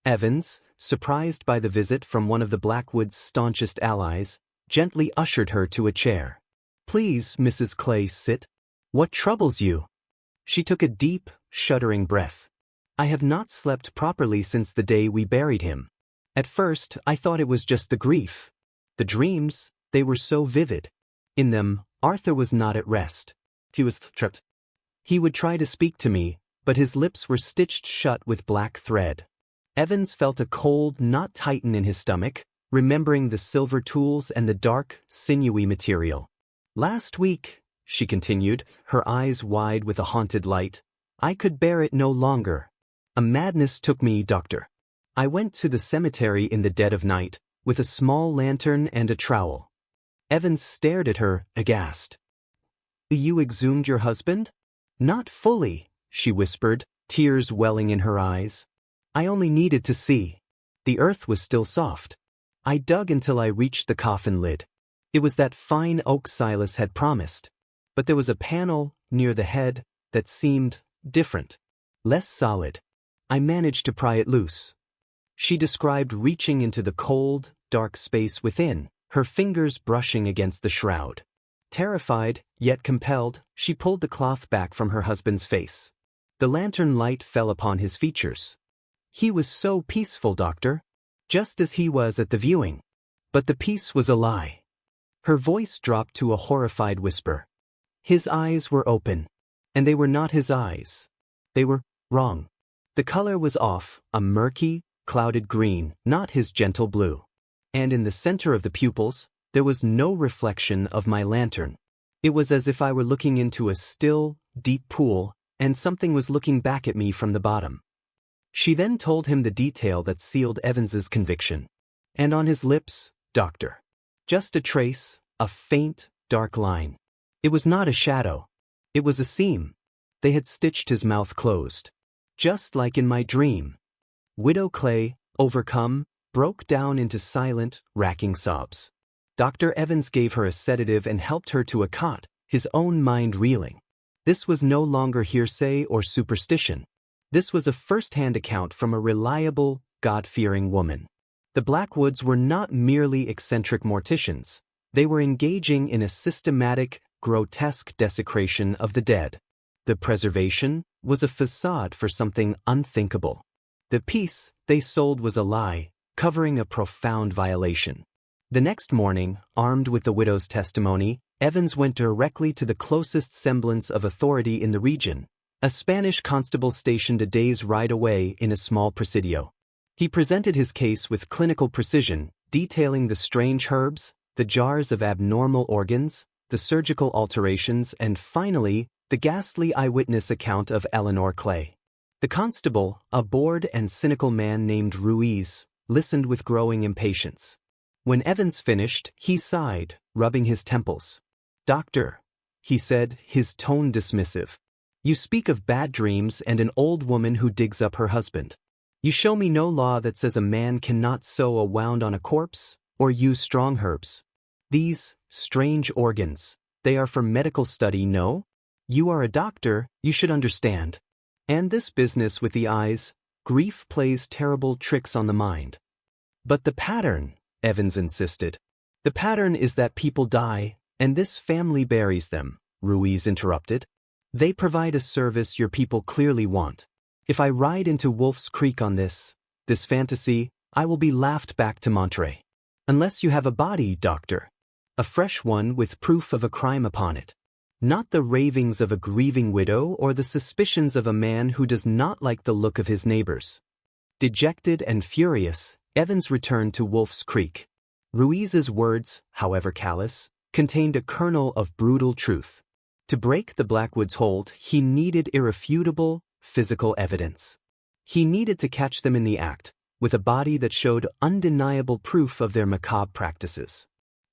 Evans, surprised by the visit from one of the Blackwoods' staunchest allies, gently ushered her to a chair. "Please, Mrs. Clay, sit. What troubles you?" She took a deep, shuddering breath. "I have not slept properly since the day we buried him. At first, I thought it was just the grief. The dreams, they were so vivid. In them, Arthur was not at rest. He was trapped. He would try to speak to me, but his lips were stitched shut with black thread." Evans felt a cold knot tighten in his stomach, remembering the silver tools and the dark, sinewy material. "Last week," she continued, her eyes wide with a haunted light, "I could bear it no longer. A madness took me, doctor. I went to the cemetery in the dead of night, with a small lantern and a trowel." Evans stared at her, aghast. "You exhumed your husband?" "Not fully," she whispered, tears welling in her eyes. "I only needed to see. The earth was still soft. I dug until I reached the coffin lid. It was that fine oak Silas had promised. But there was a panel, near the head, that seemed different. Less solid. I managed to pry it loose." She described reaching into the cold, dark space within, her fingers brushing against the shroud. Terrified, yet compelled, she pulled the cloth back from her husband's face. The lantern light fell upon his features. "He was so peaceful, doctor. Just as he was at the viewing. But the peace was a lie." Her voice dropped to a horrified whisper. "His eyes were open. And they were not his eyes. They were wrong. The color was off, a murky, clouded green, not his gentle blue. And in the center of the pupils, there was no reflection of my lantern. It was as if I were looking into a still, deep pool, and something was looking back at me from the bottom." She then told him the detail that sealed Evans's conviction. "And on his lips, doctor. Just a trace, a faint, dark line. It was not a shadow. It was a seam. They had stitched his mouth closed. Just like in my dream." Widow Clay, overcome, broke down into silent, racking sobs. Dr. Evans gave her a sedative and helped her to a cot, his own mind reeling. This was no longer hearsay or superstition. This was a first-hand account from a reliable, God-fearing woman. The Blackwoods were not merely eccentric morticians. They were engaging in a systematic, grotesque desecration of the dead. The preservation was a facade for something unthinkable. The peace they sold was a lie, covering a profound violation. The next morning, armed with the widow's testimony, Evans went directly to the closest semblance of authority in the region, a Spanish constable stationed a day's ride away in a small presidio. He presented his case with clinical precision, detailing the strange herbs, the jars of abnormal organs, the surgical alterations, and finally, the ghastly eyewitness account of Eleanor Clay. The constable, a bored and cynical man named Ruiz, listened with growing impatience. When Evans finished, he sighed, rubbing his temples. "Doctor," he said, his tone dismissive, "you speak of bad dreams and an old woman who digs up her husband. You show me no law that says a man cannot sew a wound on a corpse or use strong herbs. These strange organs, they are for medical study, no? You are a doctor, you should understand. And this business with the eyes, grief plays terrible tricks on the mind." "But the pattern," Evans insisted. "The pattern is that people die, and this family buries them," Ruiz interrupted. "They provide a service your people clearly want. If I ride into Wolf's Creek on this fantasy, I will be laughed back to Monterey. Unless you have a body, doctor. A fresh one with proof of a crime upon it. Not the ravings of a grieving widow or the suspicions of a man who does not like the look of his neighbors." Dejected and furious, Evans returned to Wolf's Creek. Ruiz's words, however callous, contained a kernel of brutal truth. To break the Blackwoods' hold, he needed irrefutable, physical evidence. He needed to catch them in the act, with a body that showed undeniable proof of their macabre practices.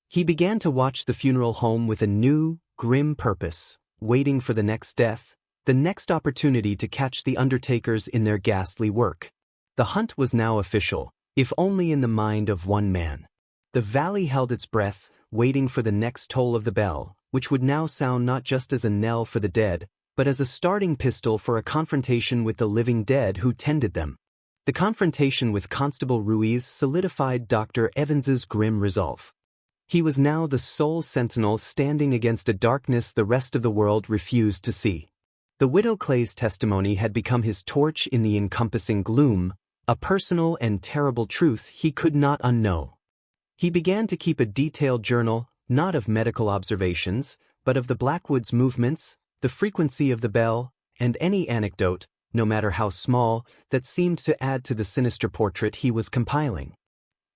He began to watch the funeral home with a new, grim purpose, waiting for the next death, the next opportunity to catch the undertakers in their ghastly work. The hunt was now official, if only in the mind of one man. The valley held its breath, waiting for the next toll of the bell, which would now sound not just as a knell for the dead, but as a starting pistol for a confrontation with the living dead who tended them. The confrontation with Constable Ruiz solidified Dr. Evans's grim resolve. He was now the sole sentinel standing against a darkness the rest of the world refused to see. The widow Clay's testimony had become his torch in the encompassing gloom, a personal and terrible truth he could not unknow. He began to keep a detailed journal, not of medical observations, but of the Blackwoods' movements, the frequency of the bell, and any anecdote, no matter how small, that seemed to add to the sinister portrait he was compiling.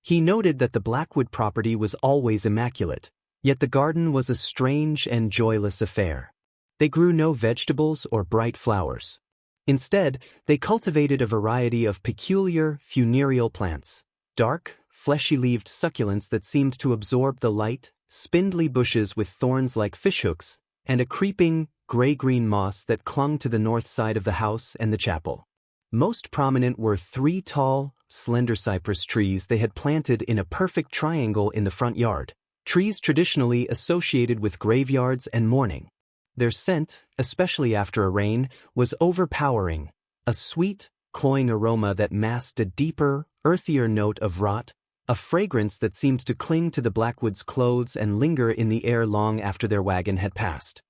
He noted that the Blackwood property was always immaculate, yet the garden was a strange and joyless affair. They grew no vegetables or bright flowers. Instead, they cultivated a variety of peculiar, funereal plants, dark, fleshy-leaved succulents that seemed to absorb the light, spindly bushes with thorns like fishhooks, and a creeping, gray-green moss that clung to the north side of the house and the chapel. Most prominent were 3 tall, slender cypress trees they had planted in a perfect triangle in the front yard, trees traditionally associated with graveyards and mourning. Their scent, especially after a rain, was overpowering, a sweet, cloying aroma that masked a deeper, earthier note of rot, a fragrance that seemed to cling to the Blackwoods' clothes and linger in the air long after their wagon had passed.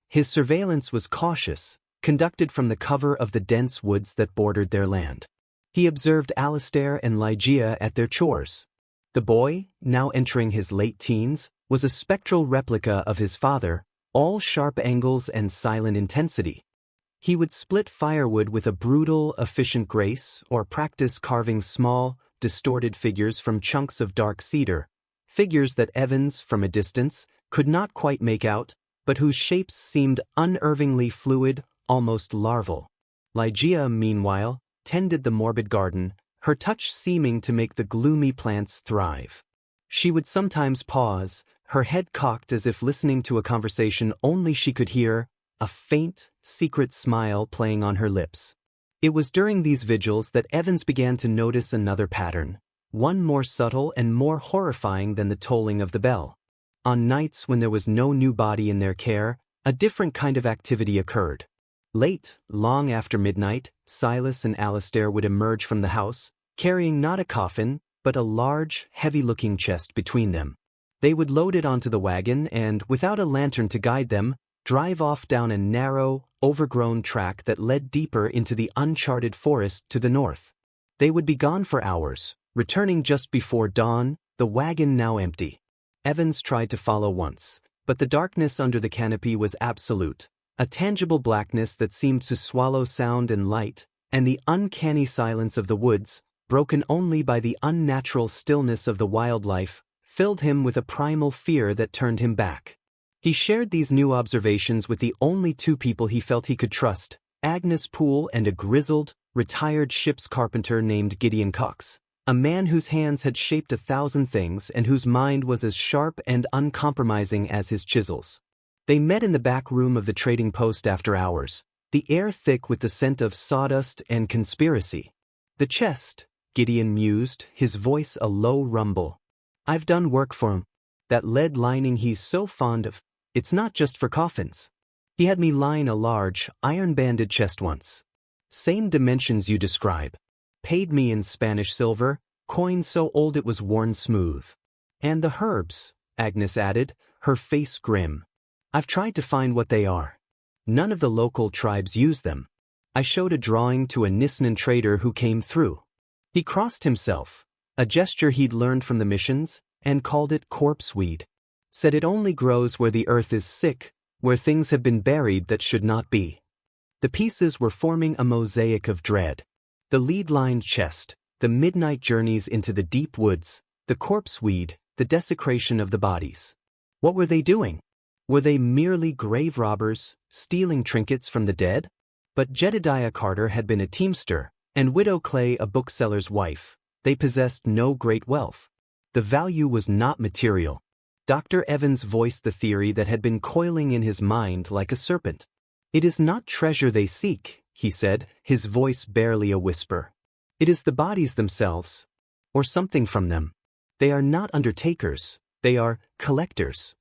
His surveillance was cautious, conducted from the cover of the dense woods that bordered their land. He observed Alistair and Ligeia at their chores. The boy, now entering his late teens, was a spectral replica of his father, all sharp angles and silent intensity. He would split firewood with a brutal, efficient grace or practice carving small, distorted figures from chunks of dark cedar, figures that Evans, from a distance, could not quite make out, but whose shapes seemed unervingly fluid, almost larval. Ligeia, meanwhile, tended the morbid garden, her touch seeming to make the gloomy plants thrive. She would sometimes pause, her head cocked as if listening to a conversation only she could hear, a faint, secret smile playing on her lips. It was during these vigils that Evans began to notice another pattern, one more subtle and more horrifying than the tolling of the bell. On nights when there was no new body in their care, a different kind of activity occurred. Late, long after midnight, Silas and Alistair would emerge from the house, carrying not a coffin, but a large, heavy-looking chest between them. They would load it onto the wagon and, without a lantern to guide them, drive off down a narrow, overgrown track that led deeper into the uncharted forest to the north. They would be gone for hours, returning just before dawn, the wagon now empty. Evans tried to follow once, but the darkness under the canopy was absolute, a tangible blackness that seemed to swallow sound and light, and the uncanny silence of the woods, broken only by the unnatural stillness of the wildlife, filled him with a primal fear that turned him back. He shared these new observations with the only two people he felt he could trust, Agnes Poole and a grizzled, retired ship's carpenter named Gideon Cox, a man whose hands had shaped 1,000 things and whose mind was as sharp and uncompromising as his chisels. They met in the back room of the trading post after hours, the air thick with the scent of sawdust and conspiracy. "The chest," Gideon mused, his voice a low rumble. "I've done work for him. That lead lining he's so fond of, it's not just for coffins. He had me line a large, iron-banded chest once. Same dimensions you describe. Paid me in Spanish silver, coin so old it was worn smooth. And the herbs," Agnes added, her face grim. "I've tried to find what they are. None of the local tribes use them. I showed a drawing to a Nisanan trader who came through. He crossed himself, a gesture he'd learned from the missions, and called it corpse weed. Said it only grows where the earth is sick, where things have been buried that should not be." The pieces were forming a mosaic of dread. The lead-lined chest, the midnight journeys into the deep woods, the corpse weed, the desecration of the bodies. What were they doing? Were they merely grave robbers, stealing trinkets from the dead? But Jedediah Carter had been a teamster, and Widow Clay a bookseller's wife. They possessed no great wealth. The value was not material. Dr. Evans voiced the theory that had been coiling in his mind like a serpent. "It is not treasure they seek," he said, his voice barely a whisper. "It is the bodies themselves, or something from them. They are not undertakers, they are collectors."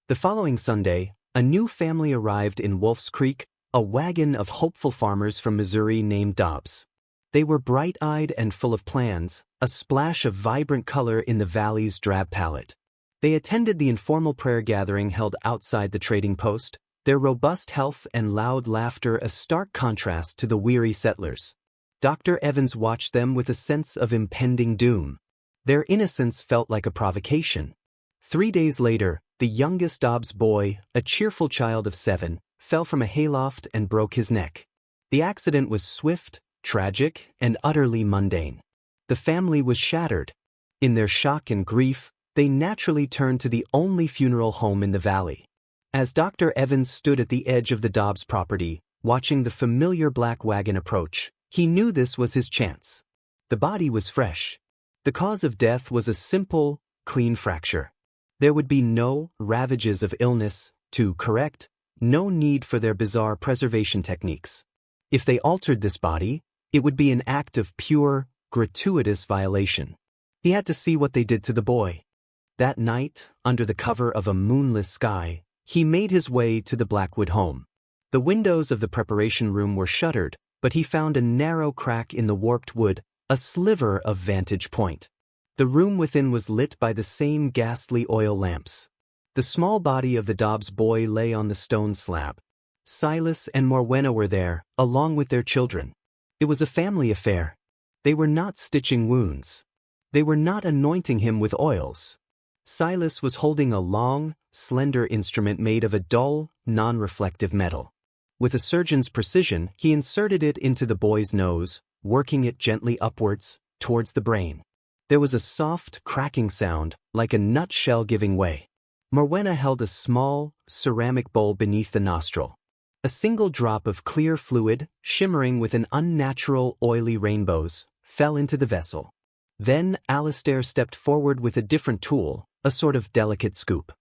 The following Sunday, a new family arrived in Wolf's Creek, a wagon of hopeful farmers from Missouri named Dobbs. They were bright-eyed and full of plans, a splash of vibrant color in the valley's drab palette. They attended the informal prayer gathering held outside the trading post, their robust health and loud laughter a stark contrast to the weary settlers. Dr. Evans watched them with a sense of impending doom. Their innocence felt like a provocation. 3 days later, the youngest Dobbs boy, a cheerful child of 7, fell from a hayloft and broke his neck. The accident was swift, tragic, and utterly mundane. The family was shattered. In their shock and grief, they naturally turned to the only funeral home in the valley. As Dr. Evans stood at the edge of the Dobbs property, watching the familiar black wagon approach, he knew this was his chance. The body was fresh. The cause of death was a simple, clean fracture. There would be no ravages of illness to correct, no need for their bizarre preservation techniques. If they altered this body, it would be an act of pure, gratuitous violation. He had to see what they did to the boy. That night, under the cover of a moonless sky, he made his way to the Blackwood home. The windows of the preparation room were shuttered, but he found a narrow crack in the warped wood, a sliver of vantage point. The room within was lit by the same ghastly oil lamps. The small body of the Dobbs boy lay on the stone slab. Silas and Morwenna were there, along with their children. It was a family affair. They were not stitching wounds. They were not anointing him with oils. Silas was holding a long, slender instrument made of a dull, non-reflective metal. With a surgeon's precision, he inserted it into the boy's nose, working it gently upwards, towards the brain. There was a soft, cracking sound, like a nutshell giving way. Morwenna held a small, ceramic bowl beneath the nostril. A single drop of clear fluid, shimmering with an unnatural, oily rainbows, fell into the vessel. Then Alistair stepped forward with a different tool, a sort of delicate scoop.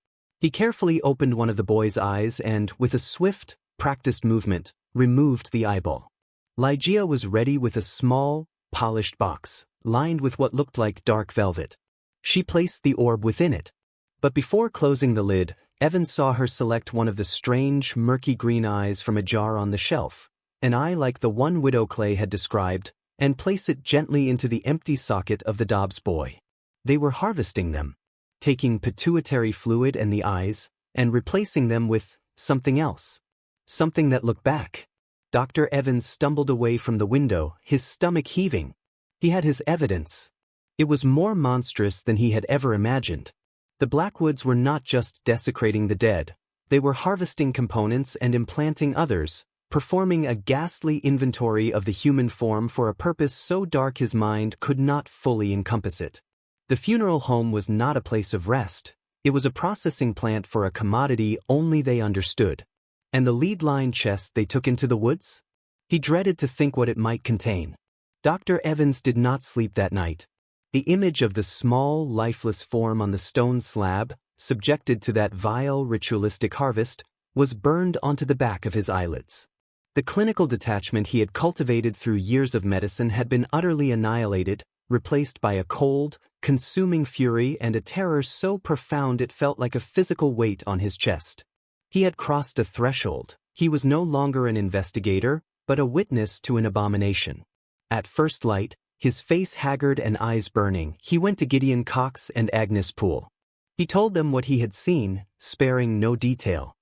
He carefully opened one of the boy's eyes and, with a swift, practiced movement, removed the eyeball. Ligeia was ready with a small, polished box, lined with what looked like dark velvet. She placed the orb within it. But before closing the lid, Evans saw her select one of the strange, murky green eyes from a jar on the shelf, an eye like the one Widow Clay had described, and place it gently into the empty socket of the Dobbs boy. They were harvesting them, taking pituitary fluid and the eyes, and replacing them with something else. Something that looked back. Dr. Evans stumbled away from the window, his stomach heaving. He had his evidence. It was more monstrous than he had ever imagined. The Blackwoods were not just desecrating the dead, they were harvesting components and implanting others, performing a ghastly inventory of the human form for a purpose so dark his mind could not fully encompass it. The funeral home was not a place of rest, it was a processing plant for a commodity only they understood. And the lead-lined chest they took into the woods? He dreaded to think what it might contain. Dr. Evans did not sleep that night. The image of the small, lifeless form on the stone slab, subjected to that vile ritualistic harvest, was burned onto the back of his eyelids. The clinical detachment he had cultivated through years of medicine had been utterly annihilated, replaced by a cold, consuming fury and a terror so profound it felt like a physical weight on his chest. He had crossed a threshold. He was no longer an investigator, but a witness to an abomination. At first light, his face haggard and eyes burning, he went to Gideon Cox and Agnes Poole. He told them what he had seen, sparing no detail.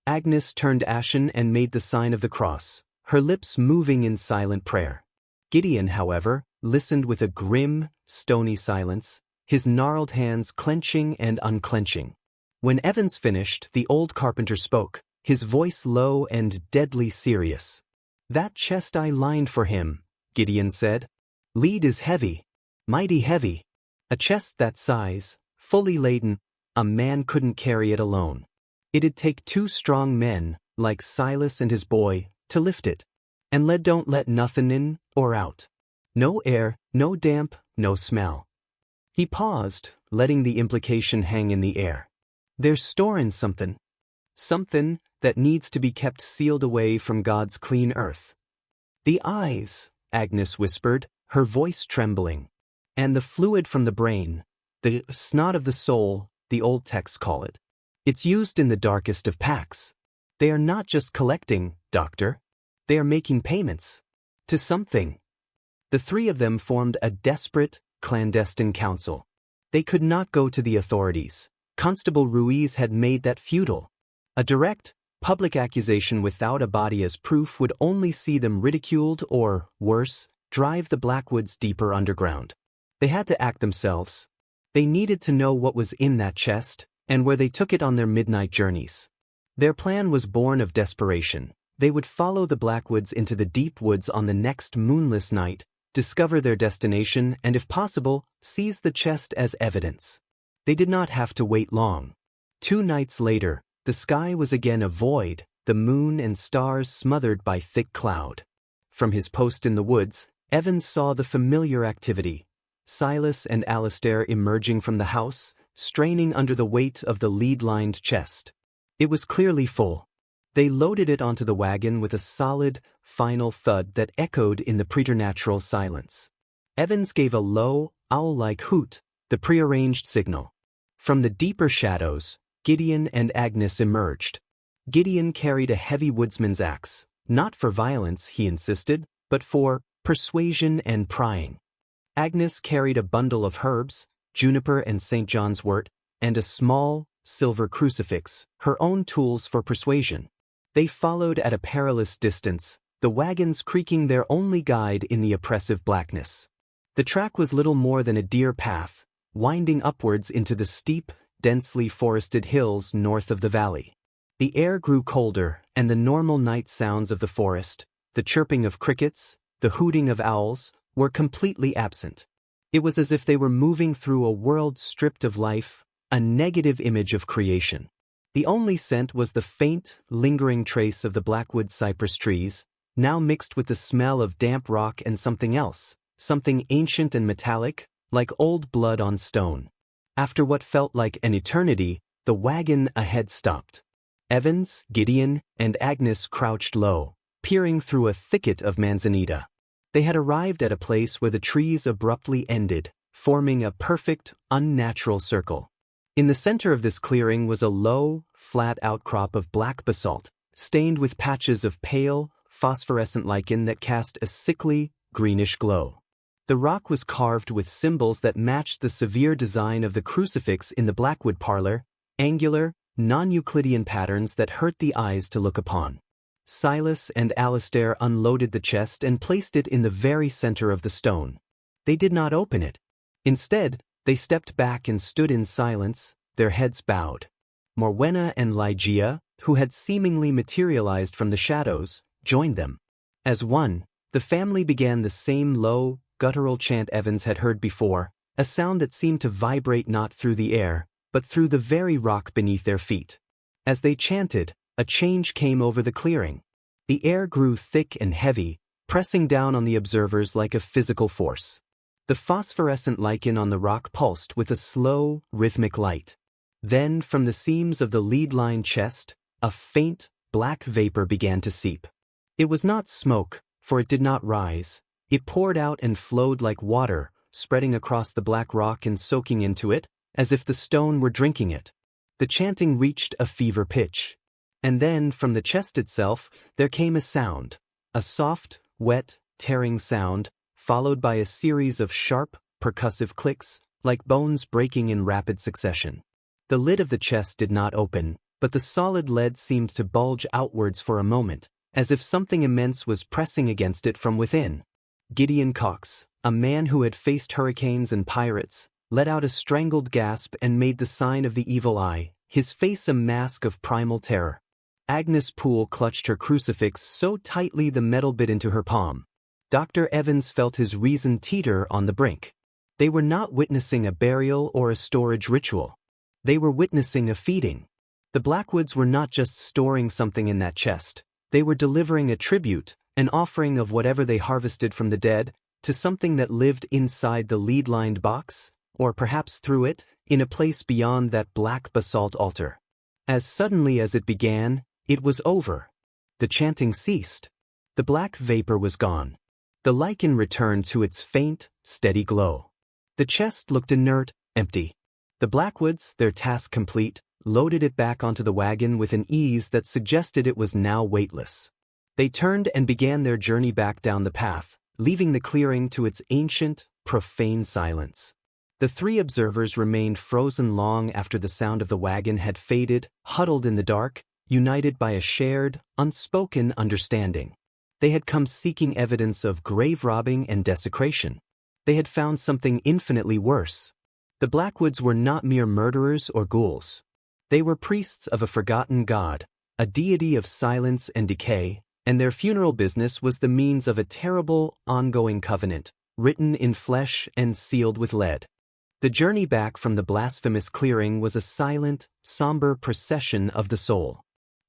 Agnes turned ashen and made the sign of the cross, her lips moving in silent prayer. Gideon, however, listened with a grim, stony silence, his gnarled hands clenching and unclenching. When Evans finished, the old carpenter spoke, his voice low and deadly serious. "That chest I lined for him," Gideon said. "Lead is heavy, mighty heavy. A chest that size, fully laden, a man couldn't carry it alone. It'd take two strong men, like Silas and his boy, to lift it. And lead don't let nothin' in or out. No air, no damp, no smell." He paused, letting the implication hang in the air. "There's storin' somethin'. Somethin' that needs to be kept sealed away from God's clean earth." "The eyes," Agnes whispered, her voice trembling. "And the fluid from the brain, the snot of the soul, the old texts call it. It's used in the darkest of pacts. They are not just collecting, Doctor. They are making payments. To something." The three of them formed a desperate, clandestine council. They could not go to the authorities. Constable Ruiz had made that futile. A direct, public accusation without a body as proof would only see them ridiculed or, worse, drive the Blackwoods deeper underground. They had to act themselves. They needed to know what was in that chest, and where they took it on their midnight journeys. Their plan was born of desperation. They would follow the Blackwoods into the deep woods on the next moonless night, discover their destination, and if possible, seize the chest as evidence. They did not have to wait long. 2 nights later, the sky was again a void, the moon and stars smothered by thick cloud. From his post in the woods, Evans saw the familiar activity. Silas and Alistair emerging from the house, straining under the weight of the lead-lined chest. It was clearly full. They loaded it onto the wagon with a solid, final thud that echoed in the preternatural silence. Evans gave a low, owl-like hoot, the prearranged signal. From the deeper shadows, Gideon and Agnes emerged. Gideon carried a heavy woodsman's axe, not for violence, he insisted, but for persuasion and prying. Agnes carried a bundle of herbs, juniper and St. John's wort, and a small, silver crucifix, her own tools for persuasion. They followed at a perilous distance, the wagons creaking their only guide in the oppressive blackness. The track was little more than a deer path, winding upwards into the steep, densely forested hills north of the valley. The air grew colder, and the normal night sounds of the forest, the chirping of crickets, the hooting of owls, were completely absent. It was as if they were moving through a world stripped of life, a negative image of creation. The only scent was the faint, lingering trace of the Blackwood cypress trees, now mixed with the smell of damp rock and something else, something ancient and metallic, like old blood on stone. After what felt like an eternity, the wagon ahead stopped. Evans, Gideon, and Agnes crouched low, peering through a thicket of manzanita. They had arrived at a place where the trees abruptly ended, forming a perfect, unnatural circle. In the center of this clearing was a low, flat outcrop of black basalt, stained with patches of pale, phosphorescent lichen that cast a sickly, greenish glow. The rock was carved with symbols that matched the severe design of the crucifix in the Blackwood parlor, angular, non-Euclidean patterns that hurt the eyes to look upon. Silas and Alistair unloaded the chest and placed it in the very center of the stone. They did not open it. Instead, they stepped back and stood in silence, their heads bowed. Morwenna and Ligeia, who had seemingly materialized from the shadows, joined them. As one, the family began the same low, guttural chant Evans had heard before, a sound that seemed to vibrate not through the air, but through the very rock beneath their feet. As they chanted, a change came over the clearing. The air grew thick and heavy, pressing down on the observers like a physical force. The phosphorescent lichen on the rock pulsed with a slow, rhythmic light. Then, from the seams of the lead-lined chest, a faint, black vapor began to seep. It was not smoke, for it did not rise. It poured out and flowed like water, spreading across the black rock and soaking into it, as if the stone were drinking it. The chanting reached a fever pitch. And then, from the chest itself, there came a sound, a soft, wet, tearing sound, followed by a series of sharp, percussive clicks, like bones breaking in rapid succession. The lid of the chest did not open, but the solid lead seemed to bulge outwards for a moment, as if something immense was pressing against it from within. Gideon Cox, a man who had faced hurricanes and pirates, let out a strangled gasp and made the sign of the evil eye, his face a mask of primal terror. Agnes Poole clutched her crucifix so tightly the metal bit into her palm. Dr. Evans felt his reason teeter on the brink. They were not witnessing a burial or a storage ritual. They were witnessing a feeding. The Blackwoods were not just storing something in that chest. They were delivering a tribute, an offering of whatever they harvested from the dead, to something that lived inside the lead-lined box, or perhaps through it, in a place beyond that black basalt altar. As suddenly as it began, it was over. The chanting ceased. The black vapor was gone. The lichen returned to its faint, steady glow. The chest looked inert, empty. The Blackwoods, their task complete, loaded it back onto the wagon with an ease that suggested it was now weightless. They turned and began their journey back down the path, leaving the clearing to its ancient, profane silence. The three observers remained frozen long after the sound of the wagon had faded, huddled in the dark, united by a shared, unspoken understanding. They had come seeking evidence of grave robbing and desecration. They had found something infinitely worse. The Blackwoods were not mere murderers or ghouls. They were priests of a forgotten god, a deity of silence and decay, and their funeral business was the means of a terrible, ongoing covenant, written in flesh and sealed with lead. The journey back from the blasphemous clearing was a silent, somber procession of the soul.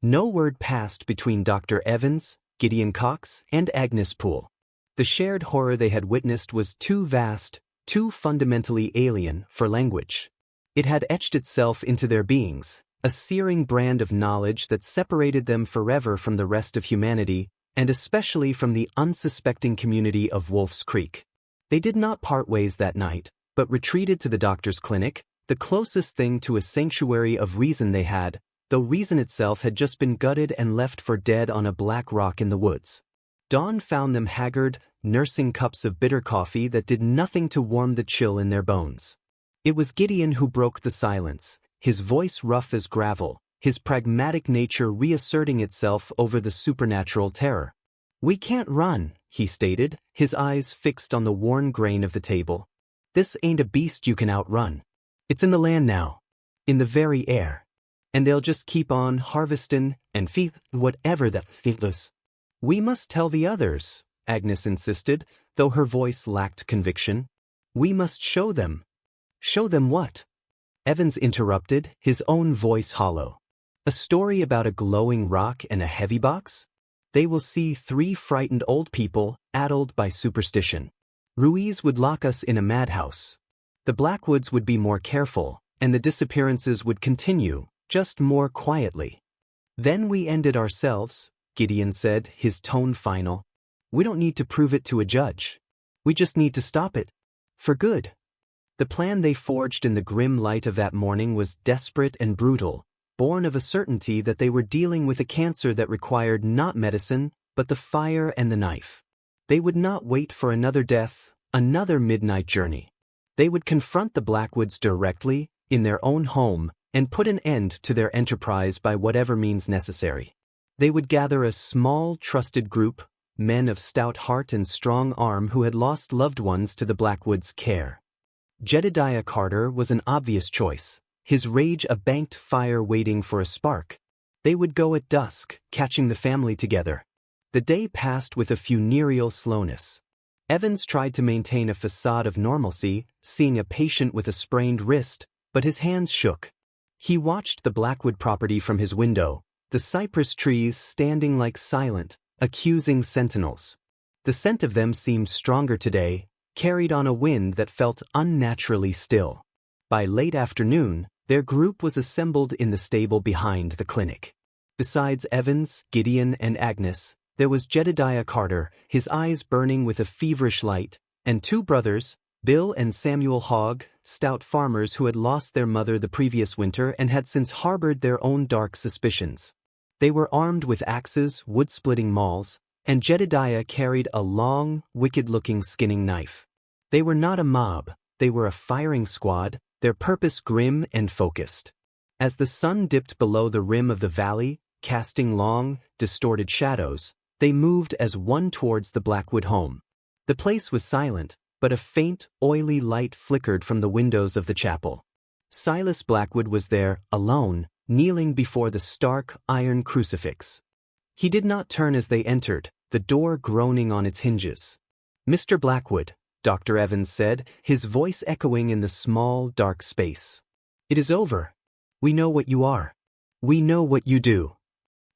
No word passed between Dr. Evans, Gideon Cox, and Agnes Poole. The shared horror they had witnessed was too vast, too fundamentally alien for language. It had etched itself into their beings, a searing brand of knowledge that separated them forever from the rest of humanity, and especially from the unsuspecting community of Wolf's Creek. They did not part ways that night, but retreated to the doctor's clinic, the closest thing to a sanctuary of reason they had, though reason itself had just been gutted and left for dead on a black rock in the woods. Dawn found them haggard, nursing cups of bitter coffee that did nothing to warm the chill in their bones. It was Gideon who broke the silence, his voice rough as gravel, his pragmatic nature reasserting itself over the supernatural terror. "We can't run," he stated, his eyes fixed on the worn grain of the table. "This ain't a beast you can outrun. It's in the land now, in the very air. And they'll just keep on harvestin' and feed whatever that feedless." "We must tell the others," Agnes insisted, though her voice lacked conviction. "We must show them." "Show them what?" Evans interrupted, his own voice hollow. "A story about a glowing rock and a heavy box? They will see three frightened old people, addled by superstition. Ruiz would lock us in a madhouse. The Blackwoods would be more careful, and the disappearances would continue, just more quietly. Then we end it ourselves," Gideon said, his tone final. "We don't need to prove it to a judge. We just need to stop it. For good." The plan they forged in the grim light of that morning was desperate and brutal, born of a certainty that they were dealing with a cancer that required not medicine, but the fire and the knife. They would not wait for another death, another midnight journey. They would confront the Blackwoods directly, in their own home, and put an end to their enterprise by whatever means necessary. They would gather a small, trusted group, men of stout heart and strong arm who had lost loved ones to the Blackwoods' care. Jedediah Carter was an obvious choice, his rage a banked fire waiting for a spark. They would go at dusk, catching the family together. The day passed with a funereal slowness. Evans tried to maintain a facade of normalcy, seeing a patient with a sprained wrist, but his hands shook. He watched the Blackwood property from his window, the cypress trees standing like silent, accusing sentinels. The scent of them seemed stronger today, carried on a wind that felt unnaturally still. By late afternoon, their group was assembled in the stable behind the clinic. Besides Evans, Gideon, and Agnes, there was Jedediah Carter, his eyes burning with a feverish light, and two brothers, Bill and Samuel Hogg, stout farmers who had lost their mother the previous winter and had since harbored their own dark suspicions. They were armed with axes, wood-splitting mauls, and Jedediah carried a long, wicked-looking skinning knife. They were not a mob, they were a firing squad, their purpose grim and focused. As the sun dipped below the rim of the valley, casting long, distorted shadows, they moved as one towards the Blackwood home. The place was silent, but a faint, oily light flickered from the windows of the chapel. Silas Blackwood was there, alone, kneeling before the stark, iron crucifix. He did not turn as they entered, the door groaning on its hinges. "Mr. Blackwood," Dr. Evans said, his voice echoing in the small, dark space. "It is over. We know what you are. We know what you do."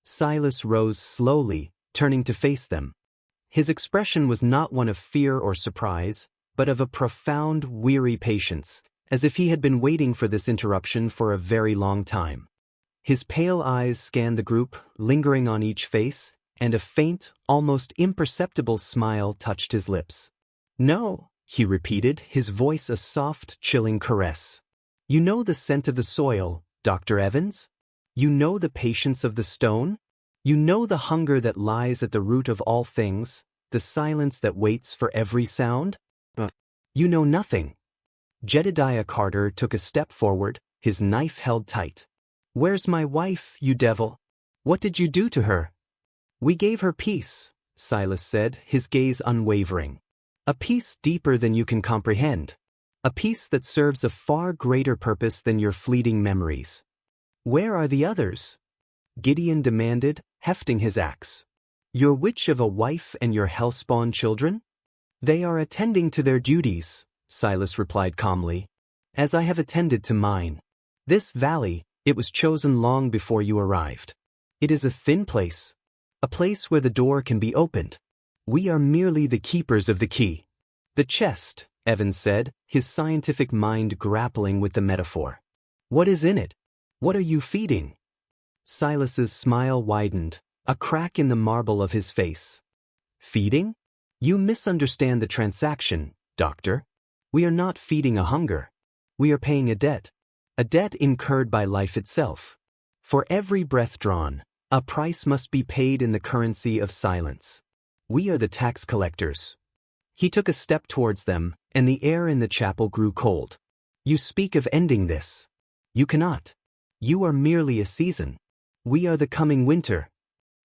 Silas rose slowly, turning to face them. His expression was not one of fear or surprise, but of a profound, weary patience, as if he had been waiting for this interruption for a very long time. His pale eyes scanned the group, lingering on each face, and a faint, almost imperceptible smile touched his lips. "No," he repeated, his voice a soft, chilling caress. "You know the scent of the soil, Dr. Evans? You know the patience of the stone? You know the hunger that lies at the root of all things, the silence that waits for every sound? You know nothing." Jedediah Carter took a step forward, his knife held tight. "Where's my wife, you devil? What did you do to her?" "We gave her peace," Silas said, his gaze unwavering. "A peace deeper than you can comprehend. A peace that serves a far greater purpose than your fleeting memories." "Where are the others?" Gideon demanded, hefting his axe. "Your witch of a wife and your hellspawn children?" "They are attending to their duties," Silas replied calmly, "as I have attended to mine. This valley, it was chosen long before you arrived. It is a thin place, a place where the door can be opened. We are merely the keepers of the key." "The chest," Evans said, his scientific mind grappling with the metaphor. "What is in it? What are you feeding?" Silas's smile widened, a crack in the marble of his face. "Feeding? You misunderstand the transaction, Doctor. We are not feeding a hunger. We are paying a debt incurred by life itself. For every breath drawn, a price must be paid in the currency of silence. We are the tax collectors." He took a step towards them, and the air in the chapel grew cold. "You speak of ending this. You cannot. You are merely a season. We are the coming winter."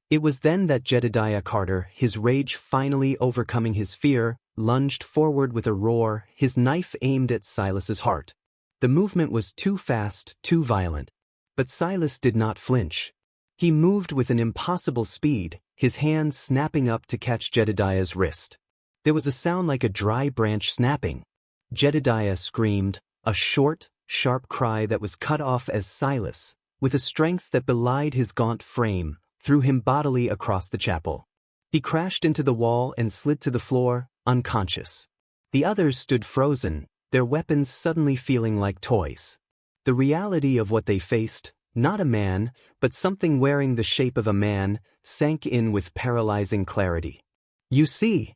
It was then that Jedediah Carter, his rage finally overcoming his fear, lunged forward with a roar, his knife aimed at Silas's heart. The movement was too fast, too violent. But Silas did not flinch. He moved with an impossible speed, his hand snapping up to catch Jedediah's wrist. There was a sound like a dry branch snapping. Jedediah screamed, a short, sharp cry that was cut off as Silas, with a strength that belied his gaunt frame, threw him bodily across the chapel. He crashed into the wall and slid to the floor, unconscious. The others stood frozen, their weapons suddenly feeling like toys. The reality of what they faced, not a man, but something wearing the shape of a man, sank in with paralyzing clarity. "You see,"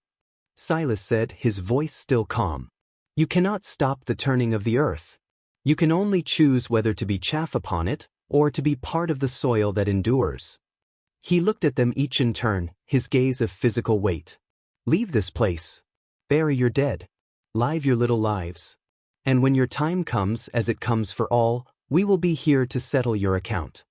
Silas said, his voice still calm, "you cannot stop the turning of the earth. You can only choose whether to be chaff upon it, or to be part of the soil that endures." He looked at them each in turn, his gaze of physical weight. "Leave this place. Bury your dead. Live your little lives. And when your time comes, as it comes for all, we will be here to settle your account."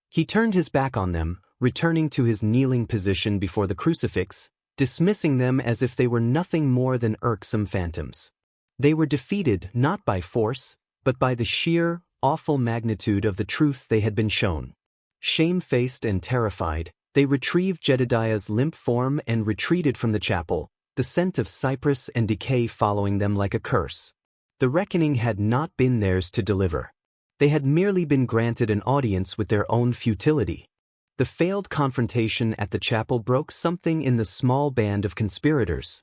He turned his back on them, returning to his kneeling position before the crucifix, dismissing them as if they were nothing more than irksome phantoms. They were defeated not by force, but by the sheer, awful magnitude of the truth they had been shown. Shamefaced and terrified, They retrieved Jedediah's limp form and retreated from the chapel, the scent of cypress and decay following them like a curse. The reckoning had not been theirs to deliver. They had merely been granted an audience with their own futility. The failed confrontation at the chapel broke something in the small band of conspirators.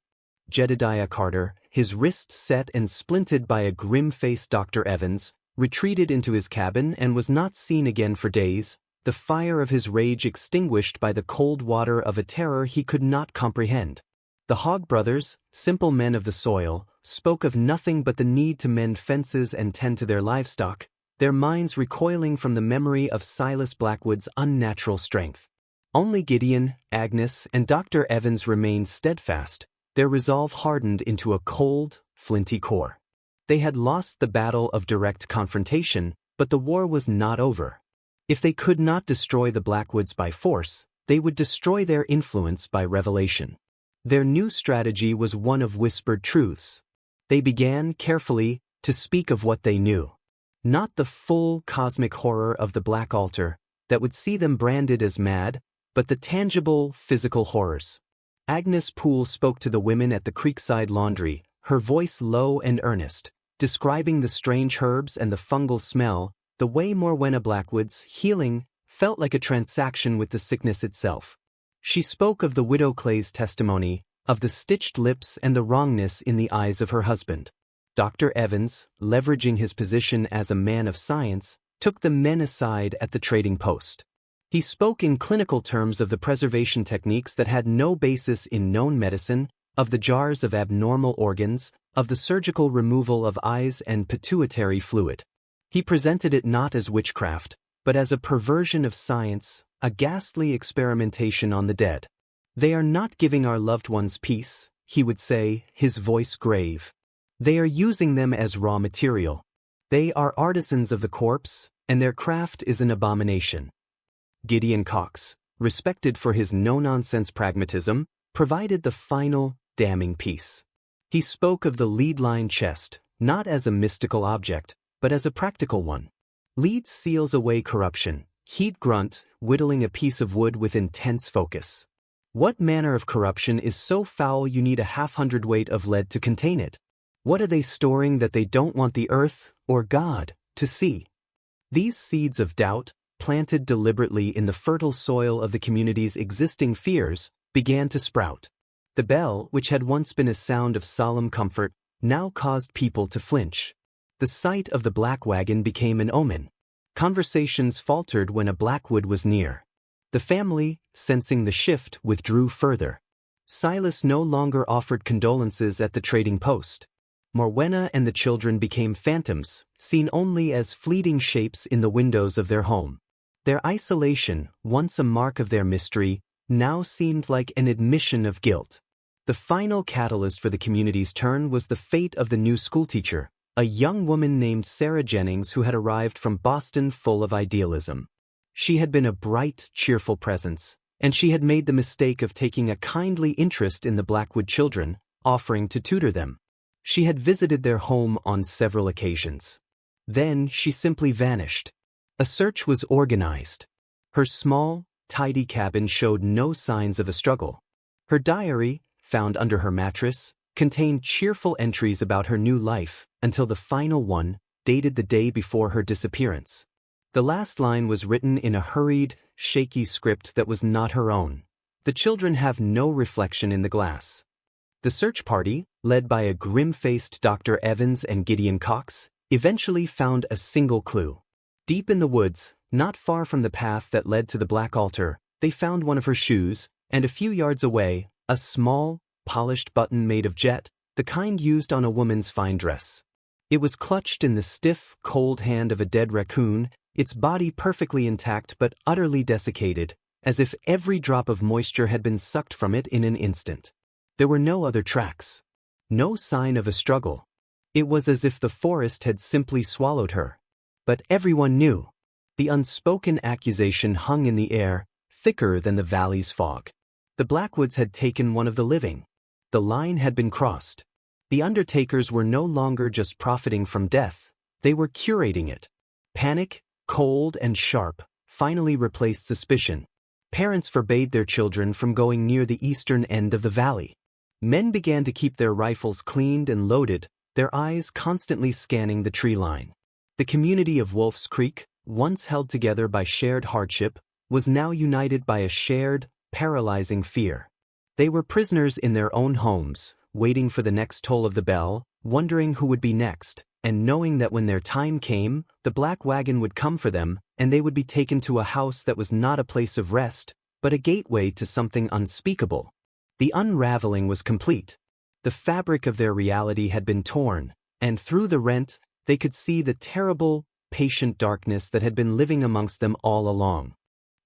Jedediah Carter, his wrist set and splinted by a grim-faced Dr. Evans, retreated into his cabin and was not seen again for days, the fire of his rage extinguished by the cold water of a terror he could not comprehend. The Hogg brothers, simple men of the soil, spoke of nothing but the need to mend fences and tend to their livestock, their minds recoiling from the memory of Silas Blackwood's unnatural strength. Only Gideon, Agnes, and Dr. Evans remained steadfast, their resolve hardened into a cold, flinty core. They had lost the battle of direct confrontation, but the war was not over. If they could not destroy the Blackwoods by force, they would destroy their influence by revelation. Their new strategy was one of whispered truths. They began, carefully, to speak of what they knew. Not the full cosmic horror of the Black Altar, that would see them branded as mad, but the tangible, physical horrors. Agnes Poole spoke to the women at the creekside laundry, her voice low and earnest, describing the strange herbs and the fungal smell, the way Morwenna Blackwood's healing felt like a transaction with the sickness itself. She spoke of the widow Clay's testimony, of the stitched lips and the wrongness in the eyes of her husband. Dr. Evans, leveraging his position as a man of science, took the men aside at the trading post. He spoke in clinical terms of the preservation techniques that had no basis in known medicine, of the jars of abnormal organs, of the surgical removal of eyes and pituitary fluid. He presented it not as witchcraft, but as a perversion of science, a ghastly experimentation on the dead. They are not giving our loved ones peace, he would say, his voice grave. They are using them as raw material. They are artisans of the corpse, and their craft is an abomination. Gideon Cox, respected for his no-nonsense pragmatism, provided the final, damning piece. He spoke of the lead-lined chest, not as a mystical object, but as a practical one. Lead seals away corruption, he'd grunt, whittling a piece of wood with intense focus. What manner of corruption is so foul you need a 1/2 weight of lead to contain it? What are they storing that they don't want the earth, or God, to see? These seeds of doubt, planted deliberately in the fertile soil of the community's existing fears, began to sprout. The bell, which had once been a sound of solemn comfort, now caused people to flinch. The sight of the black wagon became an omen. Conversations faltered when a Blackwood was near. The family, sensing the shift, withdrew further. Silas no longer offered condolences at the trading post. Morwenna and the children became phantoms, seen only as fleeting shapes in the windows of their home. Their isolation, once a mark of their mystery, now seemed like an admission of guilt. The final catalyst for the community's turn was the fate of the new schoolteacher, a young woman named Sarah Jennings who had arrived from Boston full of idealism. She had been a bright, cheerful presence, and she had made the mistake of taking a kindly interest in the Blackwood children, offering to tutor them. She had visited their home on several occasions. Then she simply vanished. A search was organized. Her small, tidy cabin showed no signs of a struggle. Her diary, found under her mattress, contained cheerful entries about her new life, until the final one, dated the day before her disappearance. The last line was written in a hurried, shaky script that was not her own. The children have no reflection in the glass. The search party, led by a grim-faced Dr. Evans and Gideon Cox, eventually found a single clue. Deep in the woods, not far from the path that led to the Black Altar, they found one of her shoes, and a few yards away, a small, polished button made of jet, the kind used on a woman's fine dress. It was clutched in the stiff, cold hand of a dead raccoon, its body perfectly intact but utterly desiccated, as if every drop of moisture had been sucked from it in an instant. There were no other tracks. No sign of a struggle. It was as if the forest had simply swallowed her. But everyone knew. The unspoken accusation hung in the air, thicker than the valley's fog. The Blackwoods had taken one of the living. The line had been crossed. The undertakers were no longer just profiting from death, they were curating it. Panic, cold and sharp, finally replaced suspicion. Parents forbade their children from going near the eastern end of the valley. Men began to keep their rifles cleaned and loaded, their eyes constantly scanning the tree line. The community of Wolf's Creek, once held together by shared hardship, was now united by a shared, paralyzing fear. They were prisoners in their own homes, waiting for the next toll of the bell, wondering who would be next, and knowing that when their time came, the black wagon would come for them, and they would be taken to a house that was not a place of rest, but a gateway to something unspeakable. The unraveling was complete. The fabric of their reality had been torn, and through the rent, they could see the terrible, patient darkness that had been living amongst them all along.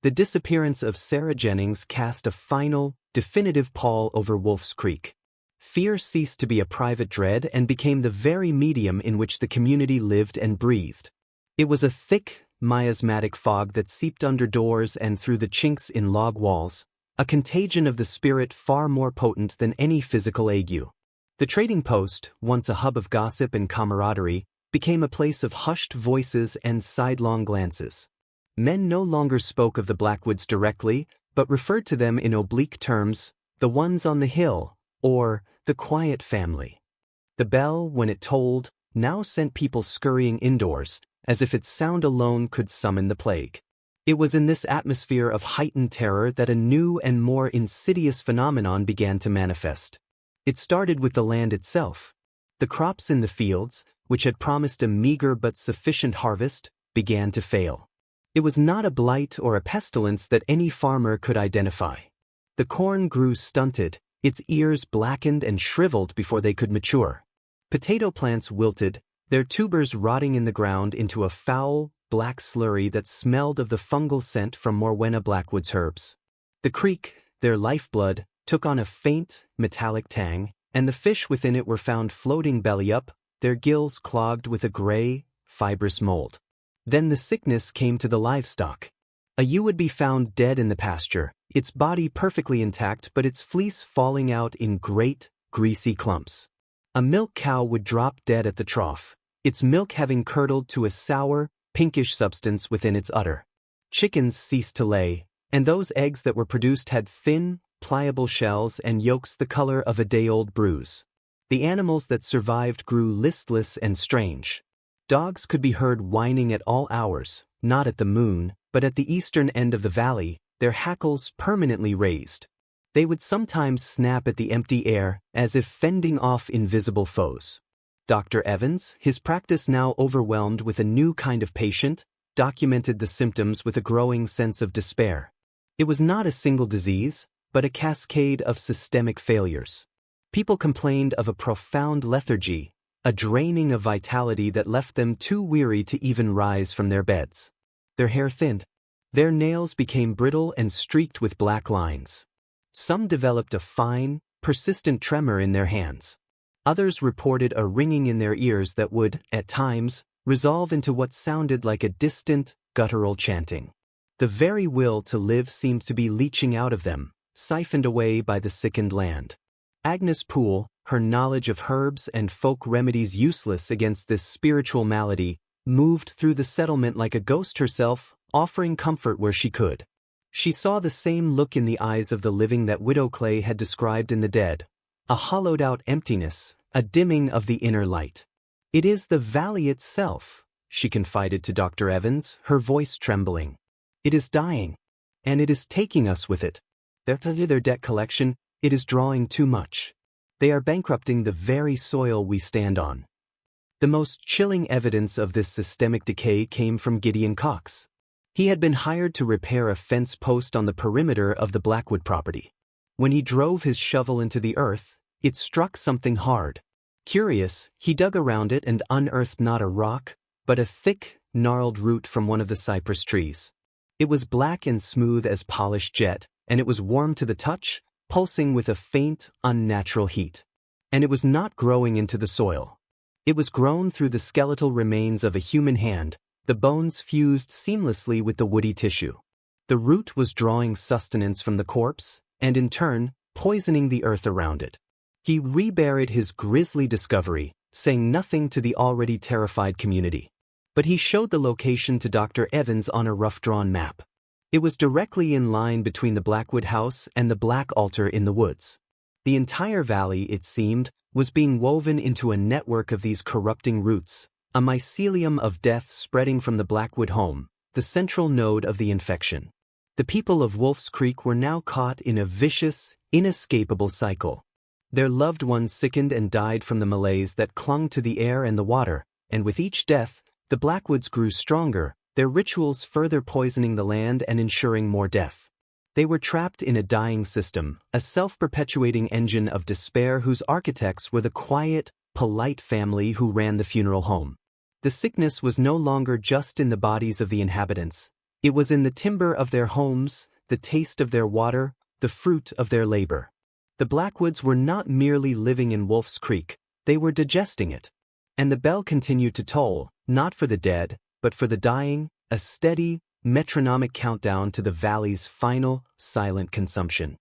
The disappearance of Sarah Jennings cast a final, definitive pall over Wolf's Creek. Fear ceased to be a private dread and became the very medium in which the community lived and breathed. It was a thick, miasmatic fog that seeped under doors and through the chinks in log walls, a contagion of the spirit far more potent than any physical ague. The trading post, once a hub of gossip and camaraderie, became a place of hushed voices and sidelong glances. Men no longer spoke of the Blackwoods directly, but referred to them in oblique terms, the ones on the hill, or the quiet family. The bell, when it tolled, now sent people scurrying indoors, as if its sound alone could summon the plague. It was in this atmosphere of heightened terror that a new and more insidious phenomenon began to manifest. It started with the land itself. The crops in the fields, which had promised a meager but sufficient harvest, began to fail. It was not a blight or a pestilence that any farmer could identify. The corn grew stunted, its ears blackened and shriveled before they could mature. Potato plants wilted, their tubers rotting in the ground into a foul, black slurry that smelled of the fungal scent from Morwenna Blackwood's herbs. The creek, their lifeblood, took on a faint, metallic tang, and the fish within it were found floating belly up, their gills clogged with a gray, fibrous mold. Then the sickness came to the livestock. A ewe would be found dead in the pasture, its body perfectly intact but its fleece falling out in great, greasy clumps. A milk cow would drop dead at the trough, its milk having curdled to a sour, pinkish substance within its udder. Chickens ceased to lay, and those eggs that were produced had thin, pliable shells and yolks the color of a day-old bruise. The animals that survived grew listless and strange. Dogs could be heard whining at all hours, not at the moon, but at the eastern end of the valley, their hackles permanently raised. They would sometimes snap at the empty air, as if fending off invisible foes. Dr. Evans, his practice now overwhelmed with a new kind of patient, documented the symptoms with a growing sense of despair. It was not a single disease, but a cascade of systemic failures. People complained of a profound lethargy, a draining of vitality that left them too weary to even rise from their beds. Their hair thinned. Their nails became brittle and streaked with black lines. Some developed a fine, persistent tremor in their hands. Others reported a ringing in their ears that would, at times, resolve into what sounded like a distant, guttural chanting. The very will to live seemed to be leaching out of them, siphoned away by the sickened land. Agnes Poole, her knowledge of herbs and folk remedies useless against this spiritual malady, moved through the settlement like a ghost herself, offering comfort where she could. She saw the same look in the eyes of the living that Widow Clay had described in the dead, a hollowed-out emptiness, a dimming of the inner light. "It is the valley itself," she confided to Dr. Evans, her voice trembling. "It is dying, and it is taking us with it. Their debt collection, it is drawing too much. They are bankrupting the very soil we stand on." The most chilling evidence of this systemic decay came from Gideon Cox. He had been hired to repair a fence post on the perimeter of the Blackwood property. When he drove his shovel into the earth, it struck something hard. Curious, he dug around it and unearthed not a rock, but a thick, gnarled root from one of the cypress trees. It was black and smooth as polished jet, and it was warm to the touch, pulsing with a faint, unnatural heat. And it was not growing into the soil. It was grown through the skeletal remains of a human hand, the bones fused seamlessly with the woody tissue. The root was drawing sustenance from the corpse, and in turn, poisoning the earth around it. He reburied his grisly discovery, saying nothing to the already terrified community. But he showed the location to Dr. Evans on a rough-drawn map. It was directly in line between the Blackwood house and the Black Altar in the woods. The entire valley, it seemed, was being woven into a network of these corrupting roots, a mycelium of death spreading from the Blackwood home, the central node of the infection. The people of Wolf's Creek were now caught in a vicious, inescapable cycle. Their loved ones sickened and died from the malaise that clung to the air and the water, and with each death, the Blackwoods grew stronger, their rituals further poisoning the land and ensuring more death. They were trapped in a dying system, a self-perpetuating engine of despair whose architects were the quiet, polite family who ran the funeral home. The sickness was no longer just in the bodies of the inhabitants. It was in the timber of their homes, the taste of their water, the fruit of their labor. The Blackwoods were not merely living in Wolf's Creek, they were digesting it. And the bell continued to toll, not for the dead, but for the dying, a steady, metronomic countdown to the valley's final, silent consumption.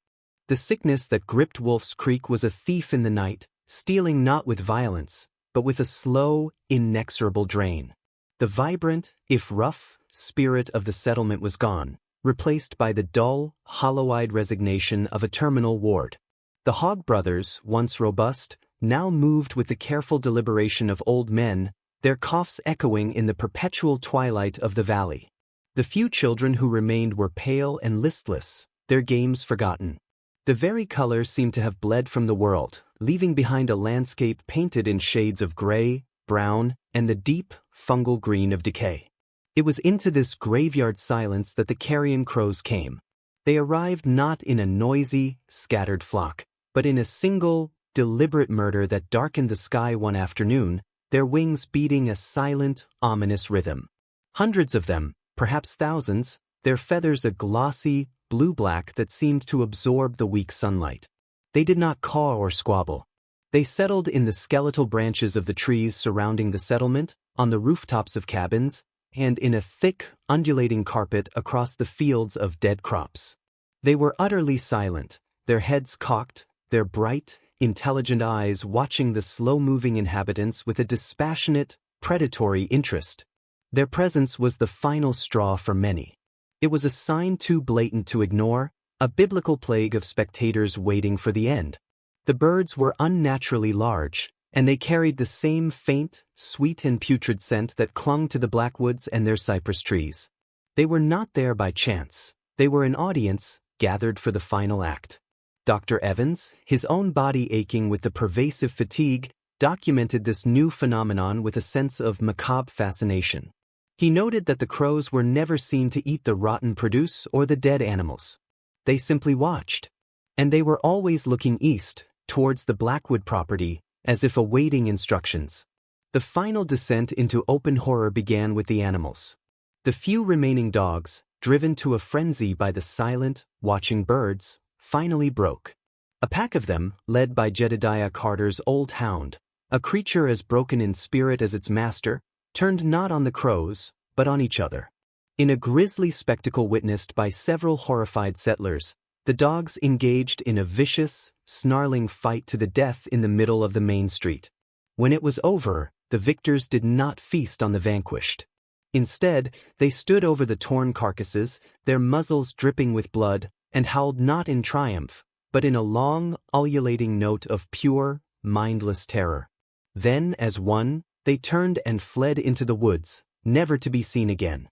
The sickness that gripped Wolf's Creek was a thief in the night, stealing not with violence, but with a slow, inexorable drain. The vibrant, if rough, spirit of the settlement was gone, replaced by the dull, hollow-eyed resignation of a terminal ward. The Hogg brothers, once robust, now moved with the careful deliberation of old men, their coughs echoing in the perpetual twilight of the valley. The few children who remained were pale and listless, their games forgotten. The very color seemed to have bled from the world, leaving behind a landscape painted in shades of gray, brown, and the deep, fungal green of decay. It was into this graveyard silence that the carrion crows came. They arrived not in a noisy, scattered flock, but in a single, deliberate murder that darkened the sky one afternoon, their wings beating a silent, ominous rhythm. Hundreds of them, perhaps thousands, their feathers a glossy, blue-black that seemed to absorb the weak sunlight. They did not caw or squabble. They settled in the skeletal branches of the trees surrounding the settlement, on the rooftops of cabins, and in a thick, undulating carpet across the fields of dead crops. They were utterly silent, their heads cocked, their bright, intelligent eyes watching the slow-moving inhabitants with a dispassionate, predatory interest. Their presence was the final straw for many. It was a sign too blatant to ignore, a biblical plague of spectators waiting for the end. The birds were unnaturally large, and they carried the same faint, sweet and putrid scent that clung to the Blackwoods and their cypress trees. They were not there by chance. They were an audience, gathered for the final act. Dr. Evans, his own body aching with the pervasive fatigue, documented this new phenomenon with a sense of macabre fascination. He noted that the crows were never seen to eat the rotten produce or the dead animals. They simply watched. And they were always looking east, towards the Blackwood property, as if awaiting instructions. The final descent into open horror began with the animals. The few remaining dogs, driven to a frenzy by the silent, watching birds, finally broke. A pack of them, led by Jedediah Carter's old hound, a creature as broken in spirit as its master, turned not on the crows, but on each other. In a grisly spectacle witnessed by several horrified settlers, the dogs engaged in a vicious, snarling fight to the death in the middle of the main street. When it was over, the victors did not feast on the vanquished. Instead, they stood over the torn carcasses, their muzzles dripping with blood, and howled not in triumph, but in a long, ululating note of pure, mindless terror. Then, as one, they turned and fled into the woods, never to be seen again.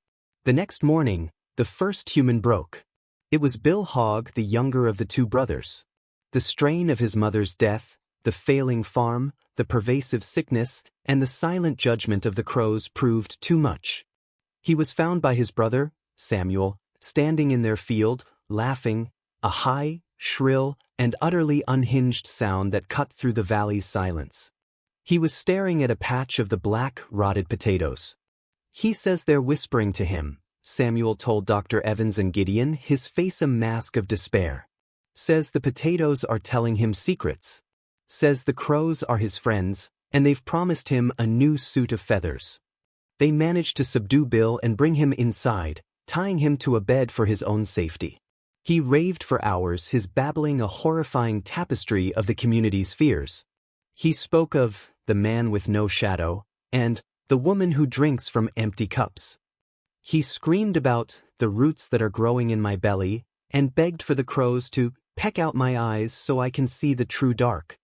The next morning, the first human broke. It was Bill Hogg, the younger of the two brothers. The strain of his mother's death, the failing farm, the pervasive sickness, and the silent judgment of the crows proved too much. He was found by his brother, Samuel, standing in their field, laughing, a high, shrill, and utterly unhinged sound that cut through the valley's silence. He was staring at a patch of the black, rotted potatoes. "He says they're whispering to him," Samuel told Dr. Evans and Gideon, his face a mask of despair. "Says the potatoes are telling him secrets. Says the crows are his friends, and they've promised him a new suit of feathers." They managed to subdue Bill and bring him inside, tying him to a bed for his own safety. He raved for hours, his babbling a horrifying tapestry of the community's fears. He spoke of the man with no shadow, and the woman who drinks from empty cups. He screamed about the roots that are growing in my belly, and begged for the crows to peck out my eyes so I can see the true dark.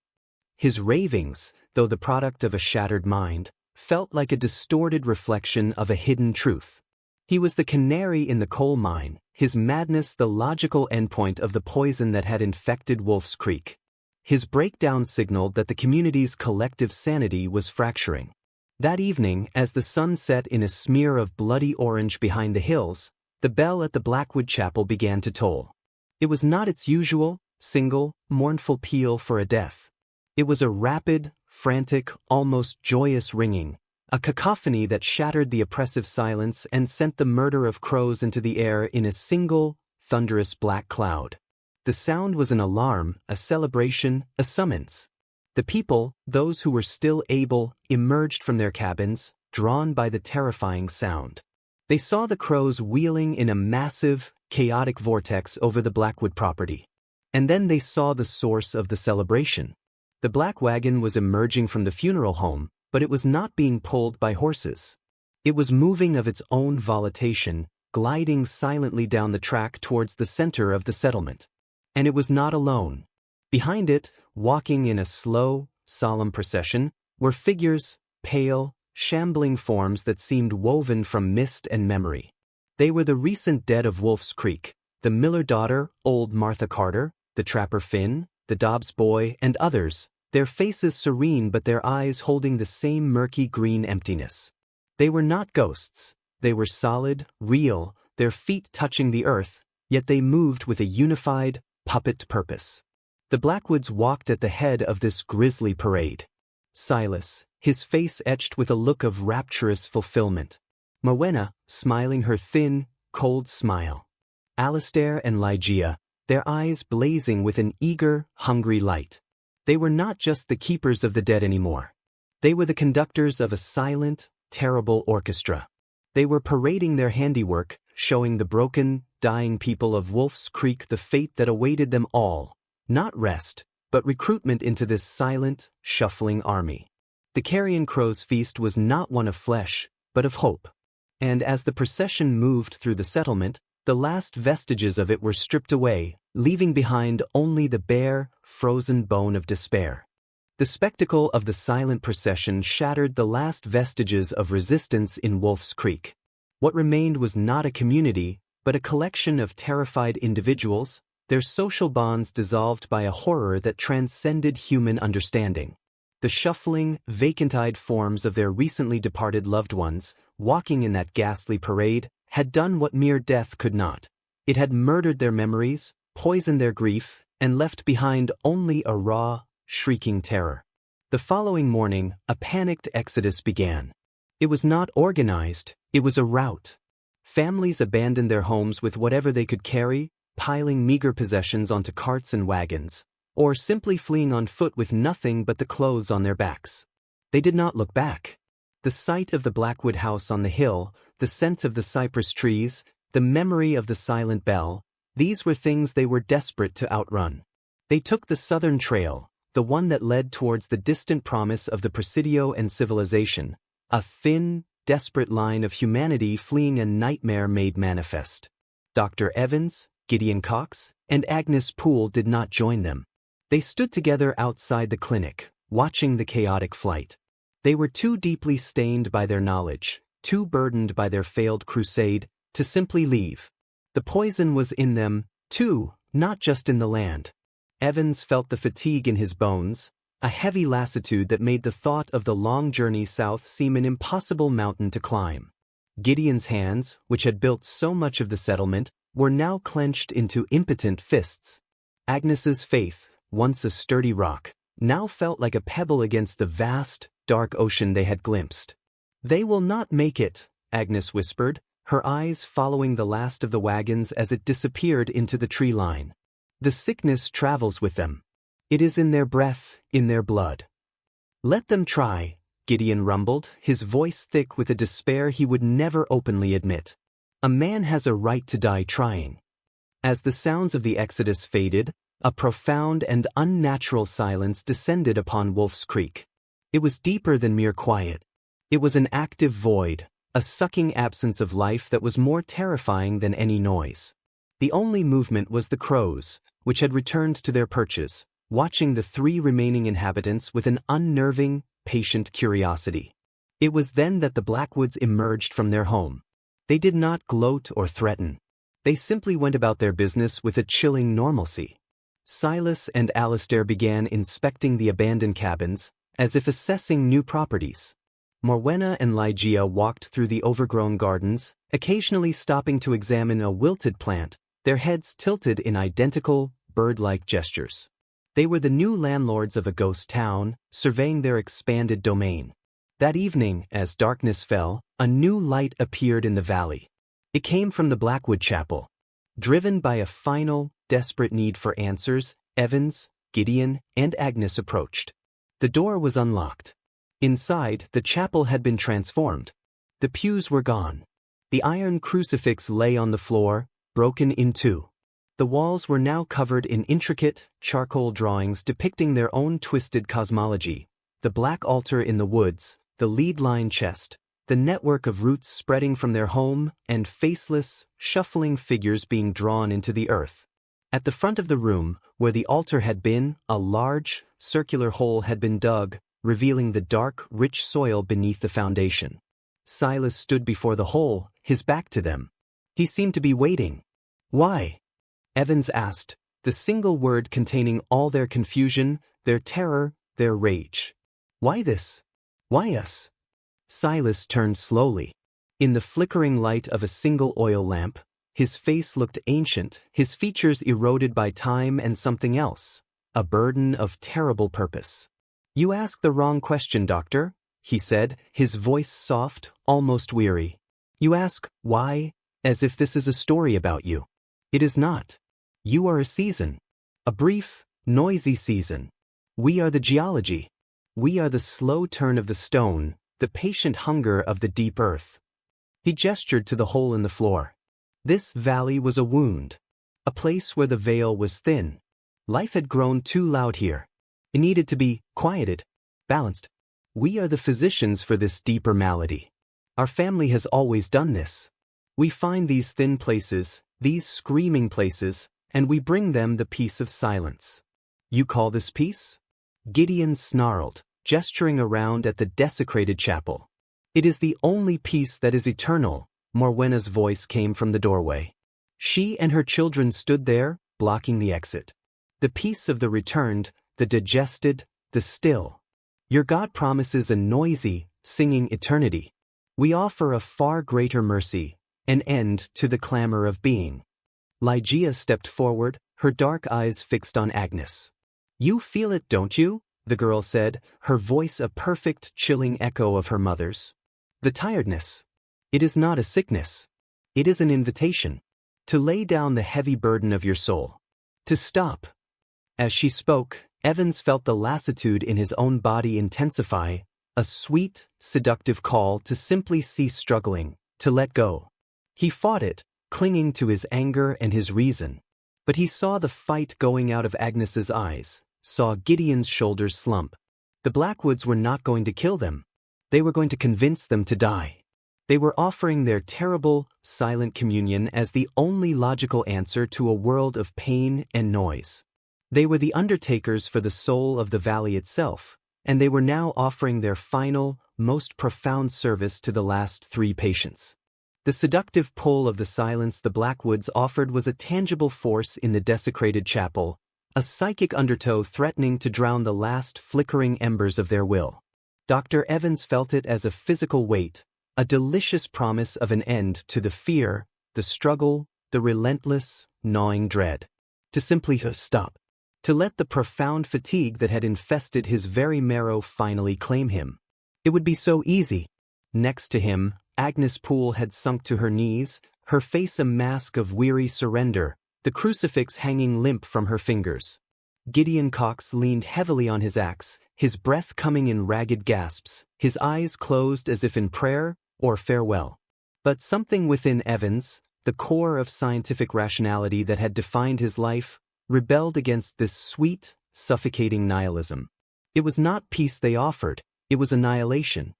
His ravings, though the product of a shattered mind, felt like a distorted reflection of a hidden truth. He was the canary in the coal mine, his madness the logical endpoint of the poison that had infected Wolf's Creek. His breakdown signaled that the community's collective sanity was fracturing. That evening, as the sun set in a smear of bloody orange behind the hills, the bell at the Blackwood chapel began to toll. It was not its usual, single, mournful peal for a death. It was a rapid, frantic, almost joyous ringing, a cacophony that shattered the oppressive silence and sent the murder of crows into the air in a single, thunderous black cloud. The sound was an alarm, a celebration, a summons. The people, those who were still able, emerged from their cabins, drawn by the terrifying sound. They saw the crows wheeling in a massive, chaotic vortex over the Blackwood property. And then they saw the source of the celebration. The black wagon was emerging from the funeral home, but it was not being pulled by horses. It was moving of its own volitation, gliding silently down the track towards the center of the settlement. And it was not alone. Behind it, walking in a slow, solemn procession, were figures, pale, shambling forms that seemed woven from mist and memory. They were the recent dead of Wolf's Creek, the miller daughter, old Martha Carter, the trapper Finn, the Dobbs boy, and others, their faces serene but their eyes holding the same murky green emptiness. They were not ghosts. They were solid, real, their feet touching the earth, yet they moved with a unified, puppet purpose. The Blackwoods walked at the head of this grisly parade. Silas, his face etched with a look of rapturous fulfillment. Morwenna, smiling her thin, cold smile. Alistair and Ligeia, their eyes blazing with an eager, hungry light. They were not just the keepers of the dead anymore. They were the conductors of a silent, terrible orchestra. They were parading their handiwork, showing the broken, dying people of Wolf's Creek the fate that awaited them all, not rest, but recruitment into this silent, shuffling army. The carrion crow's feast was not one of flesh, but of hope. And as the procession moved through the settlement, the last vestiges of it were stripped away, leaving behind only the bare, frozen bone of despair. The spectacle of the silent procession shattered the last vestiges of resistance in Wolf's Creek. What remained was not a community, but a collection of terrified individuals, their social bonds dissolved by a horror that transcended human understanding. The shuffling, vacant-eyed forms of their recently departed loved ones, walking in that ghastly parade, had done what mere death could not. It had murdered their memories, poisoned their grief, and left behind only a raw, shrieking terror. The following morning, a panicked exodus began. It was not organized, it was a rout. Families abandoned their homes with whatever they could carry, piling meager possessions onto carts and wagons, or simply fleeing on foot with nothing but the clothes on their backs. They did not look back. The sight of the Blackwood house on the hill, the scent of the cypress trees, the memory of the silent bell, these were things they were desperate to outrun. They took the southern trail, the one that led towards the distant promise of the Presidio and civilization, a thin, desperate line of humanity fleeing a nightmare made manifest. Dr. Evans, Gideon Cox, and Agnes Poole did not join them. They stood together outside the clinic, watching the chaotic flight. They were too deeply stained by their knowledge, too burdened by their failed crusade, to simply leave. The poison was in them, too, not just in the land. Evans felt the fatigue in his bones, a heavy lassitude that made the thought of the long journey south seem an impossible mountain to climb. Gideon's hands, which had built so much of the settlement, were now clenched into impotent fists. Agnes's faith, once a sturdy rock, now felt like a pebble against the vast, dark ocean they had glimpsed. "They will not make it," Agnes whispered, her eyes following the last of the wagons as it disappeared into the tree line. "The sickness travels with them. It is in their breath, in their blood." "Let them try," Gideon rumbled, his voice thick with a despair he would never openly admit. "A man has a right to die trying." As the sounds of the exodus faded, a profound and unnatural silence descended upon Wolf's Creek. It was deeper than mere quiet. It was an active void, a sucking absence of life that was more terrifying than any noise. The only movement was the crows, which had returned to their perches, watching the 3 remaining inhabitants with an unnerving, patient curiosity. It was then that the Blackwoods emerged from their home. They did not gloat or threaten. They simply went about their business with a chilling normalcy. Silas and Alistair began inspecting the abandoned cabins, as if assessing new properties. Morwenna and Ligeia walked through the overgrown gardens, occasionally stopping to examine a wilted plant, their heads tilted in identical, bird-like gestures. They were the new landlords of a ghost town, surveying their expanded domain. That evening, as darkness fell, a new light appeared in the valley. It came from the Blackwood chapel. Driven by a final, desperate need for answers, Evans, Gideon, and Agnes approached. The door was unlocked. Inside, the chapel had been transformed. The pews were gone. The iron crucifix lay on the floor, broken in 2. The walls were now covered in intricate, charcoal drawings depicting their own twisted cosmology. The black altar in the woods, the lead-lined chest, the network of roots spreading from their home, and faceless, shuffling figures being drawn into the earth. At the front of the room, where the altar had been, a large, circular hole had been dug, revealing the dark, rich soil beneath the foundation. Silas stood before the hole, his back to them. He seemed to be waiting. "Why?" Evans asked, the single word containing all their confusion, their terror, their rage. "Why this? Why us?" Silas turned slowly. In the flickering light of a single oil lamp, his face looked ancient, his features eroded by time and something else, a burden of terrible purpose. "You ask the wrong question, Doctor," he said, his voice soft, almost weary. "You ask, why, as if this is a story about you. It is not. You are a season. A brief, noisy season. We are the geology. We are the slow turn of the stone, the patient hunger of the deep earth." He gestured to the hole in the floor. This valley was a wound, a place where the veil was thin. Life had grown too loud here. It needed to be quieted, balanced. We are the physicians for this deeper malady. Our family has always done this. We find these thin places, these screaming places, and we bring them the peace of silence. "You call this peace?" Gideon snarled, gesturing around at the desecrated chapel. "It is the only peace that is eternal," Morwenna's voice came from the doorway. She and her children stood there, blocking the exit. "The peace of the returned, the digested, the still. Your God promises a noisy, singing eternity. We offer a far greater mercy, an end to the clamor of being." Ligeia stepped forward, her dark eyes fixed on Agnes. "You feel it, don't you?" the girl said, her voice a perfect, chilling echo of her mother's. "The tiredness. It is not a sickness. It is an invitation. To lay down the heavy burden of your soul. To stop." As she spoke, Evans felt the lassitude in his own body intensify, a sweet, seductive call to simply cease struggling, to let go. He fought it, clinging to his anger and his reason. But he saw the fight going out of Agnes's eyes, saw Gideon's shoulders slump. The Blackwoods were not going to kill them. They were going to convince them to die. They were offering their terrible, silent communion as the only logical answer to a world of pain and noise. They were the undertakers for the soul of the valley itself, and they were now offering their final, most profound service to the last 3 patients. The seductive pull of the silence the Blackwoods offered was a tangible force in the desecrated chapel, a psychic undertow threatening to drown the last flickering embers of their will. Dr. Evans felt it as a physical weight, a delicious promise of an end to the fear, the struggle, the relentless, gnawing dread. To simply stop. To let the profound fatigue that had infested his very marrow finally claim him. It would be so easy. Next to him, Agnes Poole had sunk to her knees, her face a mask of weary surrender, the crucifix hanging limp from her fingers. Gideon Cox leaned heavily on his axe, his breath coming in ragged gasps, his eyes closed as if in prayer or farewell. But something within Evans, the core of scientific rationality that had defined his life, rebelled against this sweet, suffocating nihilism. It was not peace they offered, it was annihilation.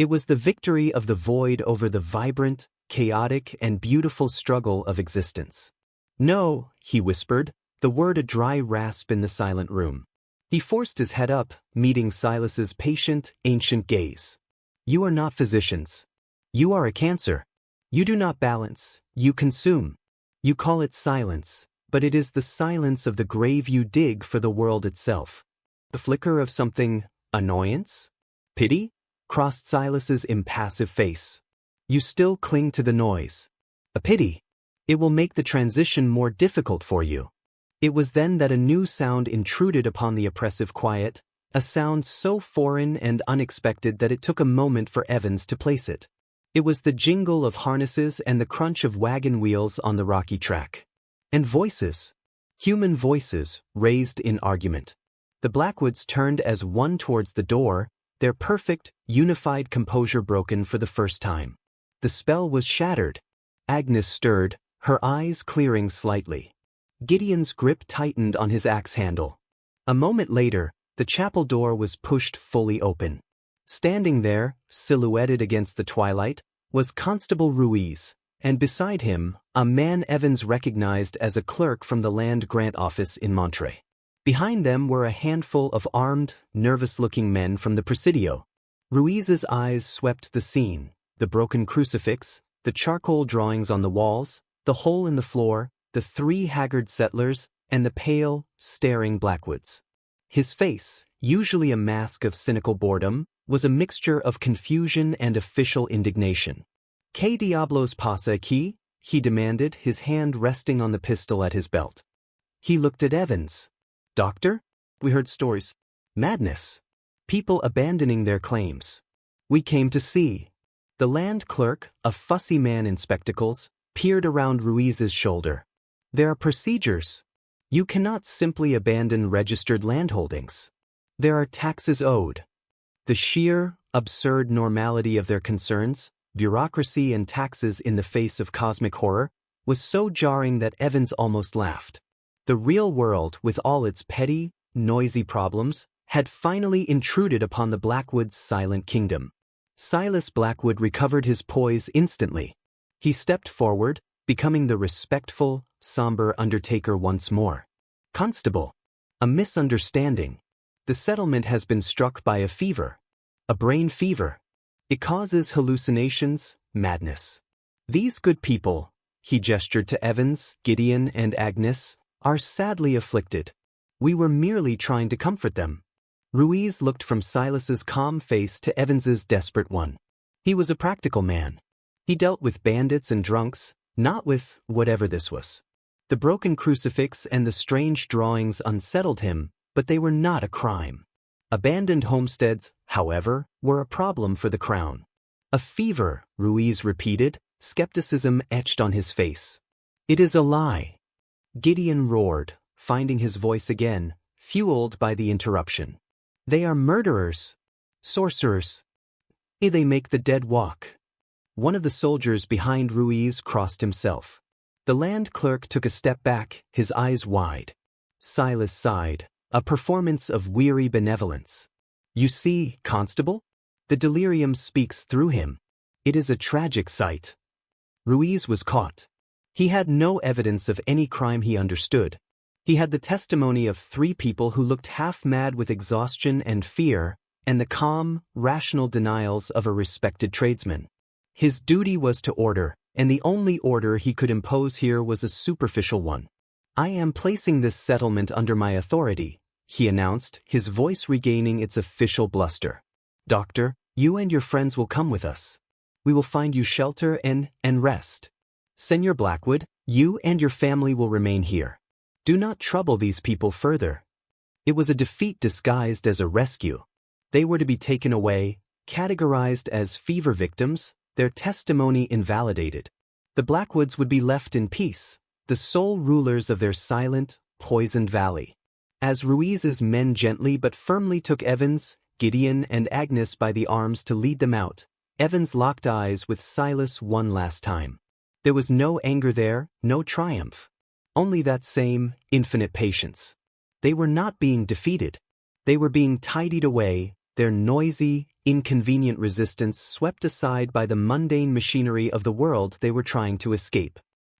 It was the victory of the void over the vibrant, chaotic, and beautiful struggle of existence. "No," he whispered, the word a dry rasp in the silent room. He forced his head up, meeting Silas's patient, ancient gaze. "You are not physicians. You are a cancer. You do not balance, you consume. You call it silence, but it is the silence of the grave you dig for the world itself." The flicker of something, annoyance? Pity? Crossed Silas's impassive face. "You still cling to the noise. A pity. It will make the transition more difficult for you." It was then that a new sound intruded upon the oppressive quiet, a sound so foreign and unexpected that it took a moment for Evans to place it. It was the jingle of harnesses and the crunch of wagon wheels on the rocky track. And voices. Human voices, raised in argument. The Blackwoods turned as one towards the door, their perfect, unified composure broken for the first time. The spell was shattered. Agnes stirred, her eyes clearing slightly. Gideon's grip tightened on his axe handle. A moment later, the chapel door was pushed fully open. Standing there, silhouetted against the twilight, was Constable Ruiz, and beside him, a man Evans recognized as a clerk from the Land Grant Office in Monterey. Behind them were a handful of armed, nervous-looking men from the Presidio. Ruiz's eyes swept the scene, the broken crucifix, the charcoal drawings on the walls, the hole in the floor, the three haggard settlers, and the pale, staring Blackwoods. His face, usually a mask of cynical boredom, was a mixture of confusion and official indignation. "¿Qué diablos pasa aquí?" he demanded, his hand resting on the pistol at his belt. He looked at Evans. "Doctor? We heard stories. Madness. People abandoning their claims. We came to see." The land clerk, a fussy man in spectacles, peered around Ruiz's shoulder. "There are procedures. You cannot simply abandon registered landholdings. There are taxes owed." The sheer, absurd normality of their concerns, bureaucracy and taxes in the face of cosmic horror, was so jarring that Evans almost laughed. The real world, with all its petty, noisy problems, had finally intruded upon the Blackwoods' silent kingdom. Silas Blackwood recovered his poise instantly. He stepped forward, becoming the respectful, somber undertaker once more. "Constable. A misunderstanding. The settlement has been struck by a fever. A brain fever. It causes hallucinations, madness. These good people," he gestured to Evans, Gideon, and Agnes, "are sadly afflicted. We were merely trying to comfort them." Ruiz looked from Silas's calm face to Evans's desperate one. He was a practical man. He dealt with bandits and drunks, not with whatever this was. The broken crucifix and the strange drawings unsettled him, but they were not a crime. Abandoned homesteads, however, were a problem for the crown. "A fever," Ruiz repeated, skepticism etched on his face. "It is a lie." Gideon roared, finding his voice again, fueled by the interruption. "They are murderers. Sorcerers. They make the dead walk." One of the soldiers behind Ruiz crossed himself. The land clerk took a step back, his eyes wide. Silas sighed, a performance of weary benevolence. "You see, Constable? The delirium speaks through him. It is a tragic sight." Ruiz was caught. He had no evidence of any crime he understood. He had the testimony of three people who looked half-mad with exhaustion and fear, and the calm, rational denials of a respected tradesman. His duty was to order, and the only order he could impose here was a superficial one. "I am placing this settlement under my authority," he announced, his voice regaining its official bluster. "Doctor, you and your friends will come with us. We will find you shelter and rest. Senor Blackwood, you and your family will remain here. Do not trouble these people further." It was a defeat disguised as a rescue. They were to be taken away, categorized as fever victims, their testimony invalidated. The Blackwoods would be left in peace, the sole rulers of their silent, poisoned valley. As Ruiz's men gently but firmly took Evans, Gideon, and Agnes by the arms to lead them out, Evans locked eyes with Silas one last time. There was no anger there, no triumph. Only that same, infinite patience. They were not being defeated. They were being tidied away, their noisy, inconvenient resistance swept aside by the mundane machinery of the world they were trying to escape.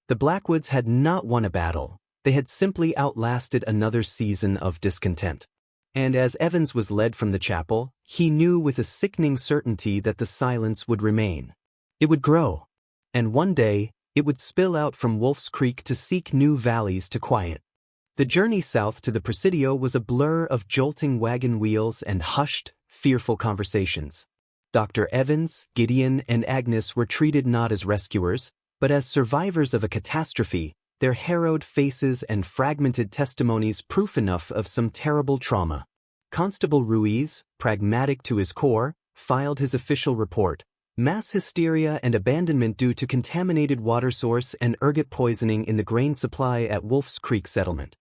The Blackwoods had not won a battle, they had simply outlasted another season of discontent. And as Evans was led from the chapel, he knew with a sickening certainty that the silence would remain. It would grow. And one day, it would spill out from Wolf's Creek to seek new valleys to quiet. The journey south to the Presidio was a blur of jolting wagon wheels and hushed, fearful conversations. Dr. Evans, Gideon, and Agnes were treated not as rescuers, but as survivors of a catastrophe, their harrowed faces and fragmented testimonies proof enough of some terrible trauma. Constable Ruiz, pragmatic to his core, filed his official report: mass hysteria and abandonment due to contaminated water source and ergot poisoning in the grain supply at Wolf's Creek settlement.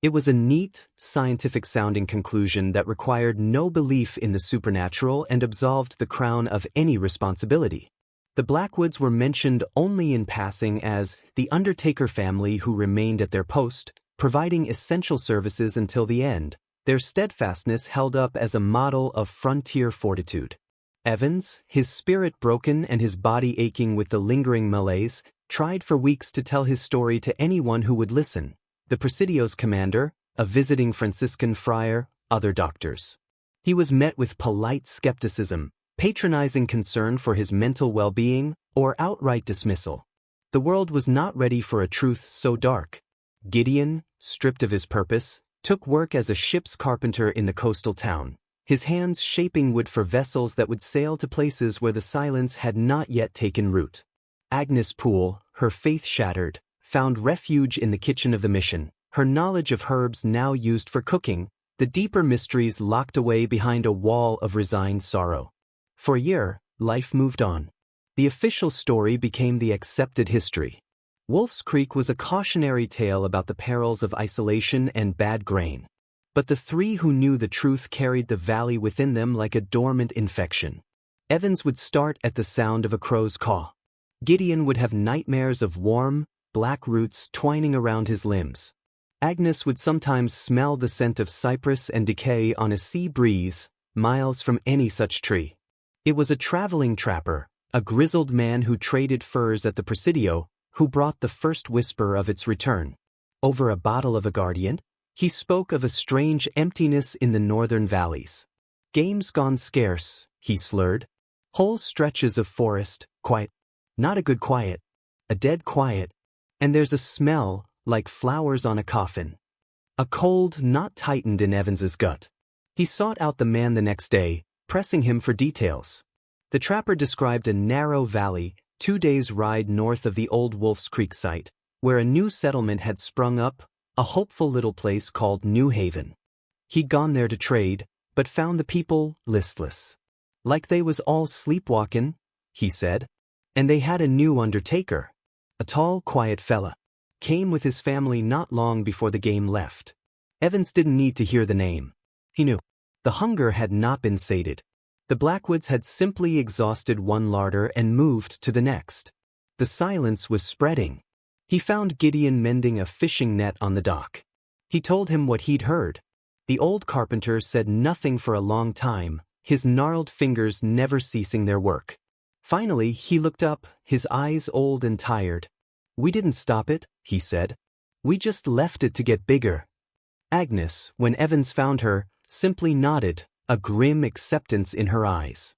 It was a neat, scientific-sounding conclusion that required no belief in the supernatural and absolved the Crown of any responsibility. The Blackwoods were mentioned only in passing as the undertaker family who remained at their post, providing essential services until the end, their steadfastness held up as a model of frontier fortitude. Evans, his spirit broken and his body aching with the lingering malaise, tried for weeks to tell his story to anyone who would listen: the Presidio's commander, a visiting Franciscan friar, other doctors. He was met with polite skepticism, patronizing concern for his mental well-being, or outright dismissal. The world was not ready for a truth so dark. Gideon, stripped of his purpose, took work as a ship's carpenter in the coastal town, his hands shaping wood for vessels that would sail to places where the silence had not yet taken root. Agnes Poole, her faith shattered, found refuge in the kitchen of the mission, her knowledge of herbs now used for cooking, the deeper mysteries locked away behind a wall of resigned sorrow. For a year, life moved on. The official story became the accepted history. Wolf's Creek was a cautionary tale about the perils of isolation and bad grain. But the three who knew the truth carried the valley within them like a dormant infection. Evans would start at the sound of a crow's caw. Gideon would have nightmares of warm, black roots twining around his limbs. Agnes would sometimes smell the scent of cypress and decay on a sea breeze, miles from any such tree. It was a traveling trapper, a grizzled man who traded furs at the Presidio, who brought the first whisper of its return. Over a bottle of aguardiente, he spoke of a strange emptiness in the northern valleys. Game's gone scarce, he slurred. Whole stretches of forest, quiet. Not a good quiet. A dead quiet. And there's a smell, like flowers on a coffin. A cold not tightened in Evans's gut. He sought out the man the next day, pressing him for details. The trapper described a narrow valley, 2 days' ride north of the old Wolf's Creek site, where a new settlement had sprung up, a hopeful little place called New Haven. He'd gone there to trade, but found the people listless. Like they was all sleepwalkin', he said. And they had a new undertaker. A tall, quiet fella. Came with his family not long before the game left. Evans didn't need to hear the name. He knew. The hunger had not been sated. The Blackwoods had simply exhausted one larder and moved to the next. The silence was spreading. He found Gideon mending a fishing net on the dock. He told him what he'd heard. The old carpenter said nothing for a long time, his gnarled fingers never ceasing their work. Finally, he looked up, his eyes old and tired. "We didn't stop it," he said. "We just left it to get bigger." Agnes, when Evans found her, simply nodded, a grim acceptance in her eyes.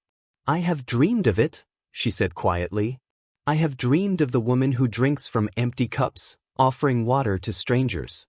"I have dreamed of it," she said quietly. "I have dreamed of the woman who drinks from empty cups, offering water to strangers."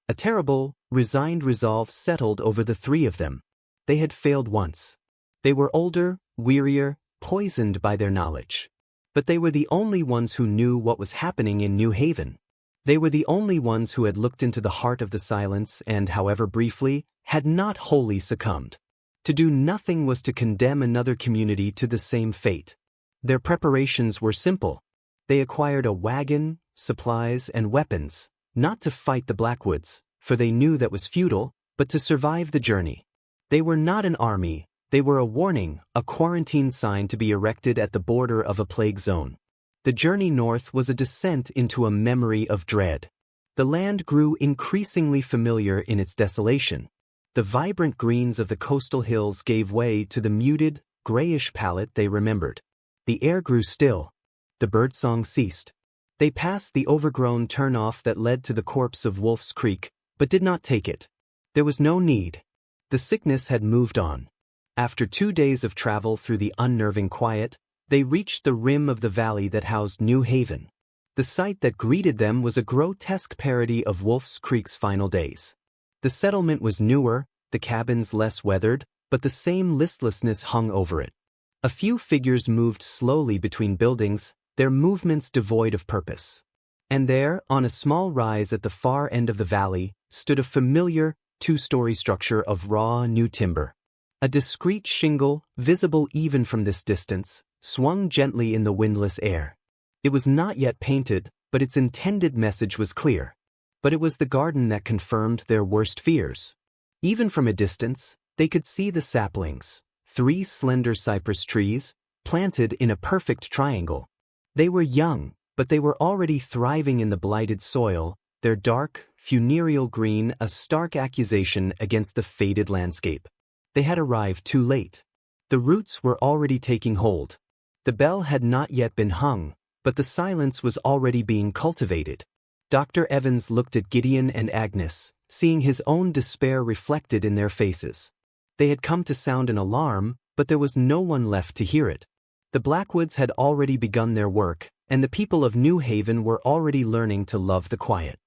A terrible, resigned resolve settled over the three of them. They had failed once. They were older, wearier, poisoned by their knowledge. But they were the only ones who knew what was happening in New Haven. They were the only ones who had looked into the heart of the silence and, however briefly, had not wholly succumbed. To do nothing was to condemn another community to the same fate. Their preparations were simple. They acquired a wagon, supplies, and weapons, not to fight the Blackwoods, for they knew that was futile, but to survive the journey. They were not an army, they were a warning, a quarantine sign to be erected at the border of a plague zone. The journey north was a descent into a memory of dread. The land grew increasingly familiar in its desolation. The vibrant greens of the coastal hills gave way to the muted, grayish palette they remembered. The air grew still. The birdsong ceased. They passed the overgrown turnoff that led to the corpse of Wolf's Creek, but did not take it. There was no need. The sickness had moved on. After 2 days of travel through the unnerving quiet, they reached the rim of the valley that housed New Haven. The sight that greeted them was a grotesque parody of Wolf's Creek's final days. The settlement was newer, the cabins less weathered, but the same listlessness hung over it. A few figures moved slowly between buildings, their movements devoid of purpose. And there, on a small rise at the far end of the valley, stood a familiar, 2-story structure of raw, new timber. A discreet shingle, visible even from this distance, swung gently in the windless air. It was not yet painted, but its intended message was clear. But it was the garden that confirmed their worst fears. Even from a distance, they could see the saplings, 3 slender cypress trees, planted in a perfect triangle. They were young, but they were already thriving in the blighted soil, their dark, funereal green a stark accusation against the faded landscape. They had arrived too late. The roots were already taking hold. The bell had not yet been hung, but the silence was already being cultivated. Dr. Evans looked at Gideon and Agnes, seeing his own despair reflected in their faces. They had come to sound an alarm, but there was no one left to hear it. The Blackwoods had already begun their work, and the people of New Haven were already learning to love the quiet.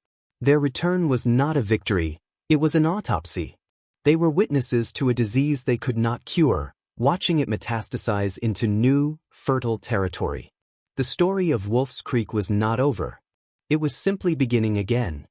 Their return was not a victory, it was an autopsy. They were witnesses to a disease they could not cure, watching it metastasize into new, fertile territory. The story of Wolf's Creek was not over. It was simply beginning again.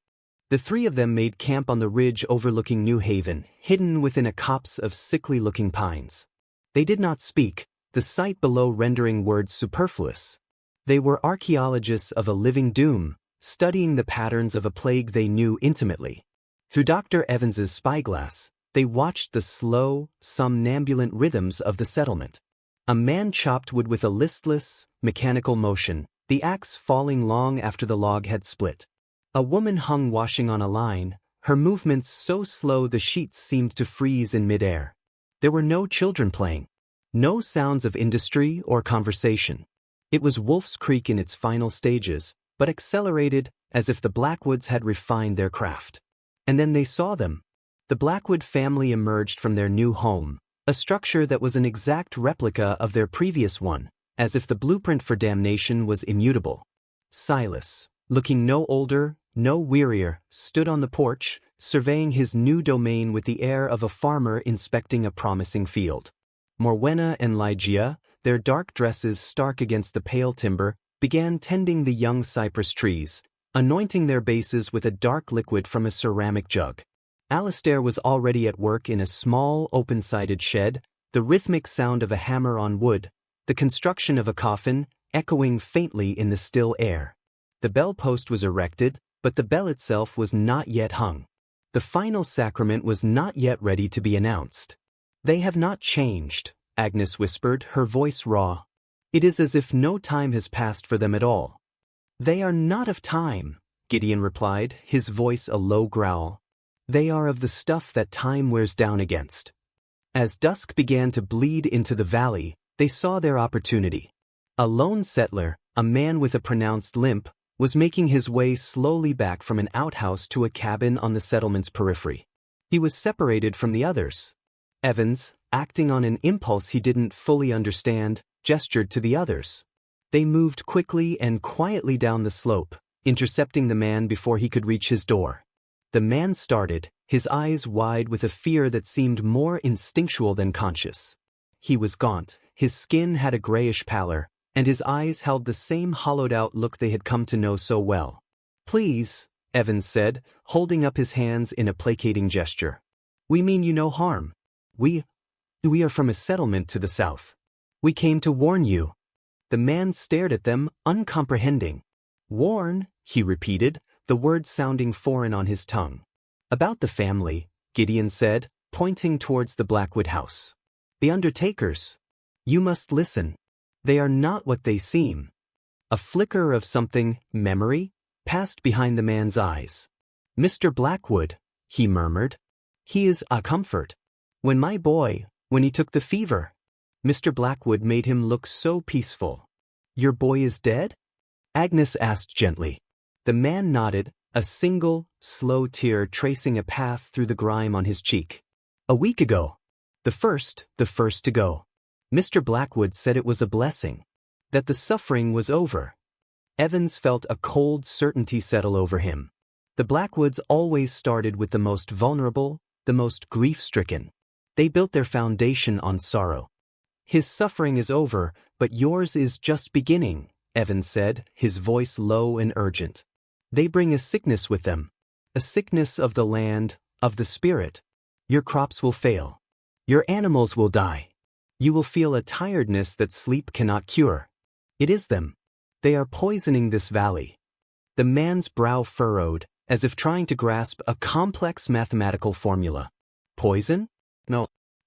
The 3 of them made camp on the ridge overlooking New Haven, hidden within a copse of sickly-looking pines. They did not speak, the sight below rendering words superfluous. They were archaeologists of a living doom, studying the patterns of a plague they knew intimately. Through Dr. Evans's spyglass, they watched the slow, somnambulant rhythms of the settlement. A man chopped wood with a listless, mechanical motion, the axe falling long after the log had split. A woman hung washing on a line, her movements so slow the sheets seemed to freeze in midair. There were no children playing. No sounds of industry or conversation. It was Wolf's Creek in its final stages, but accelerated as if the Blackwoods had refined their craft. And then they saw them. The Blackwood family emerged from their new home, a structure that was an exact replica of their previous one, as if the blueprint for damnation was immutable. Silas, looking no older, no wearier, stood on the porch, surveying his new domain with the air of a farmer inspecting a promising field. Morwenna and Ligeia, their dark dresses stark against the pale timber, began tending the young cypress trees, anointing their bases with a dark liquid from a ceramic jug. Alistair was already at work in a small, open-sided shed, the rhythmic sound of a hammer on wood, the construction of a coffin, echoing faintly in the still air. The bell post was erected, but the bell itself was not yet hung. The final sacrament was not yet ready to be announced. "They have not changed," Agnes whispered, her voice raw. "It is as if no time has passed for them at all." "They are not of time," Gideon replied, his voice a low growl. "They are of the stuff that time wears down against." As dusk began to bleed into the valley, they saw their opportunity. A lone settler, a man with a pronounced limp, was making his way slowly back from an outhouse to a cabin on the settlement's periphery. He was separated from the others. Evans, acting on an impulse he didn't fully understand, gestured to the others. They moved quickly and quietly down the slope, intercepting the man before he could reach his door. The man started, his eyes wide with a fear that seemed more instinctual than conscious. He was gaunt, his skin had a grayish pallor, and his eyes held the same hollowed-out look they had come to know so well. "Please," Evans said, holding up his hands in a placating gesture. "We mean you no harm. We are from a settlement to the south. We came to warn you." The man stared at them, uncomprehending. "Warn," he repeated, the word sounding foreign on his tongue. "About the family," Gideon said, pointing towards the Blackwood house. "The undertakers. You must listen. They are not what they seem." A flicker of something, memory, passed behind the man's eyes. "Mr. Blackwood," he murmured. He is a comfort. When he took the fever, Mr. Blackwood made him look so peaceful. Your boy is dead? Agnes asked gently. The man nodded, a single, slow tear tracing a path through the grime on his cheek. A week ago. The first to go. Mr. Blackwood said it was a blessing. That the suffering was over. Evans felt a cold certainty settle over him. The Blackwoods always started with the most vulnerable, the most grief-stricken. They built their foundation on sorrow. His suffering is over, but yours is just beginning, Evans said, his voice low and urgent. They bring a sickness with them. A sickness of the land, of the spirit. Your crops will fail. Your animals will die. You will feel a tiredness that sleep cannot cure. It is them. They are poisoning this valley. The man's brow furrowed, as if trying to grasp a complex mathematical formula. Poison?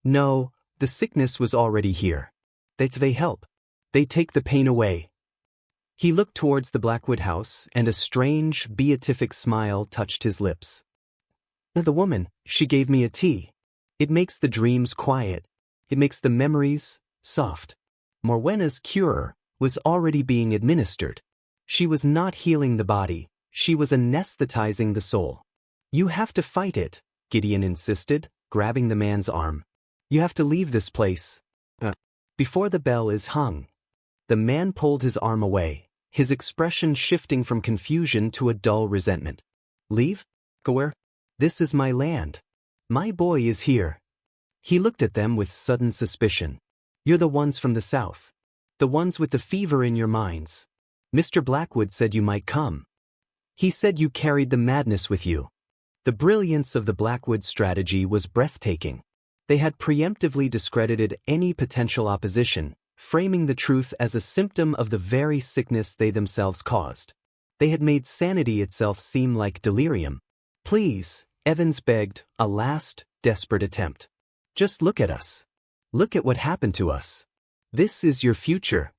No, the sickness was already here. They help. They take the pain away. He looked towards the Blackwood house, and a strange, beatific smile touched his lips. The woman, she gave me a tea. It makes the dreams quiet. It makes the memories soft. Morwenna's cure was already being administered. She was not healing the body, she was anesthetizing the soul. You have to fight it, Gideon insisted, grabbing the man's arm. You have to leave this place. Before the bell is hung. The man pulled his arm away, his expression shifting from confusion to a dull resentment. Leave? Go where? This is my land. My boy is here. He looked at them with sudden suspicion. You're the ones from the south. The ones with the fever in your minds. Mr. Blackwood said you might come. He said you carried the madness with you. The brilliance of the Blackwood strategy was breathtaking. They had preemptively discredited any potential opposition, framing the truth as a symptom of the very sickness they themselves caused. They had made sanity itself seem like delirium. Please, Evans begged, a last, desperate attempt. Just look at us. Look at what happened to us. This is your future.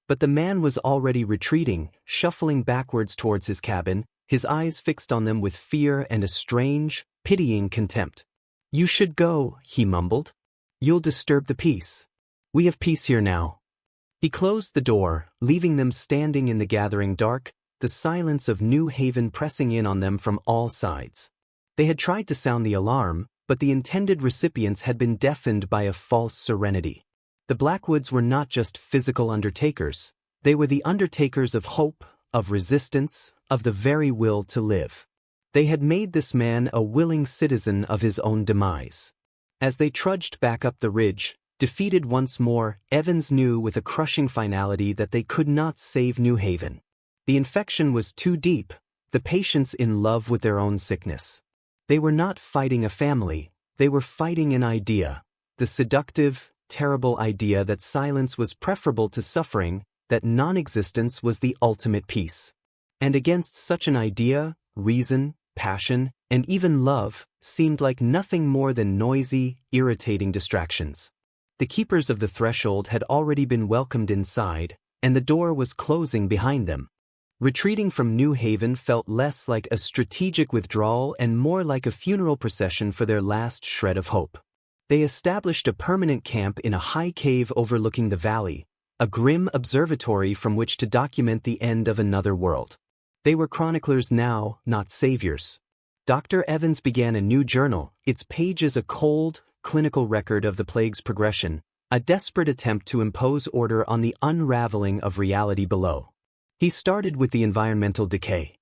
But the man was already retreating, shuffling backwards towards his cabin, his eyes fixed on them with fear and a strange, pitying contempt. You should go, he mumbled. You'll disturb the peace. We have peace here now. He closed the door, leaving them standing in the gathering dark, the silence of New Haven pressing in on them from all sides. They had tried to sound the alarm, but the intended recipients had been deafened by a false serenity. The Blackwoods were not just physical undertakers, they were the undertakers of hope, of resistance, of the very will to live. They had made this man a willing citizen of his own demise. As they trudged back up the ridge, defeated once more, Evans knew with a crushing finality that they could not save New Haven. The infection was too deep, the patients in love with their own sickness. They were not fighting a family, they were fighting an idea, the seductive, terrible idea that silence was preferable to suffering, that non-existence was the ultimate peace. And against such an idea, reason, passion, and even love seemed like nothing more than noisy, irritating distractions. The keepers of the threshold had already been welcomed inside, and the door was closing behind them. Retreating from New Haven felt less like a strategic withdrawal and more like a funeral procession for their last shred of hope. They established a permanent camp in a high cave overlooking the valley, a grim observatory from which to document the end of another world. They were chroniclers now, not saviors. Dr. Evans began a new journal, its pages a cold, clinical record of the plague's progression, a desperate attempt to impose order on the unraveling of reality below. He started with the environmental decay.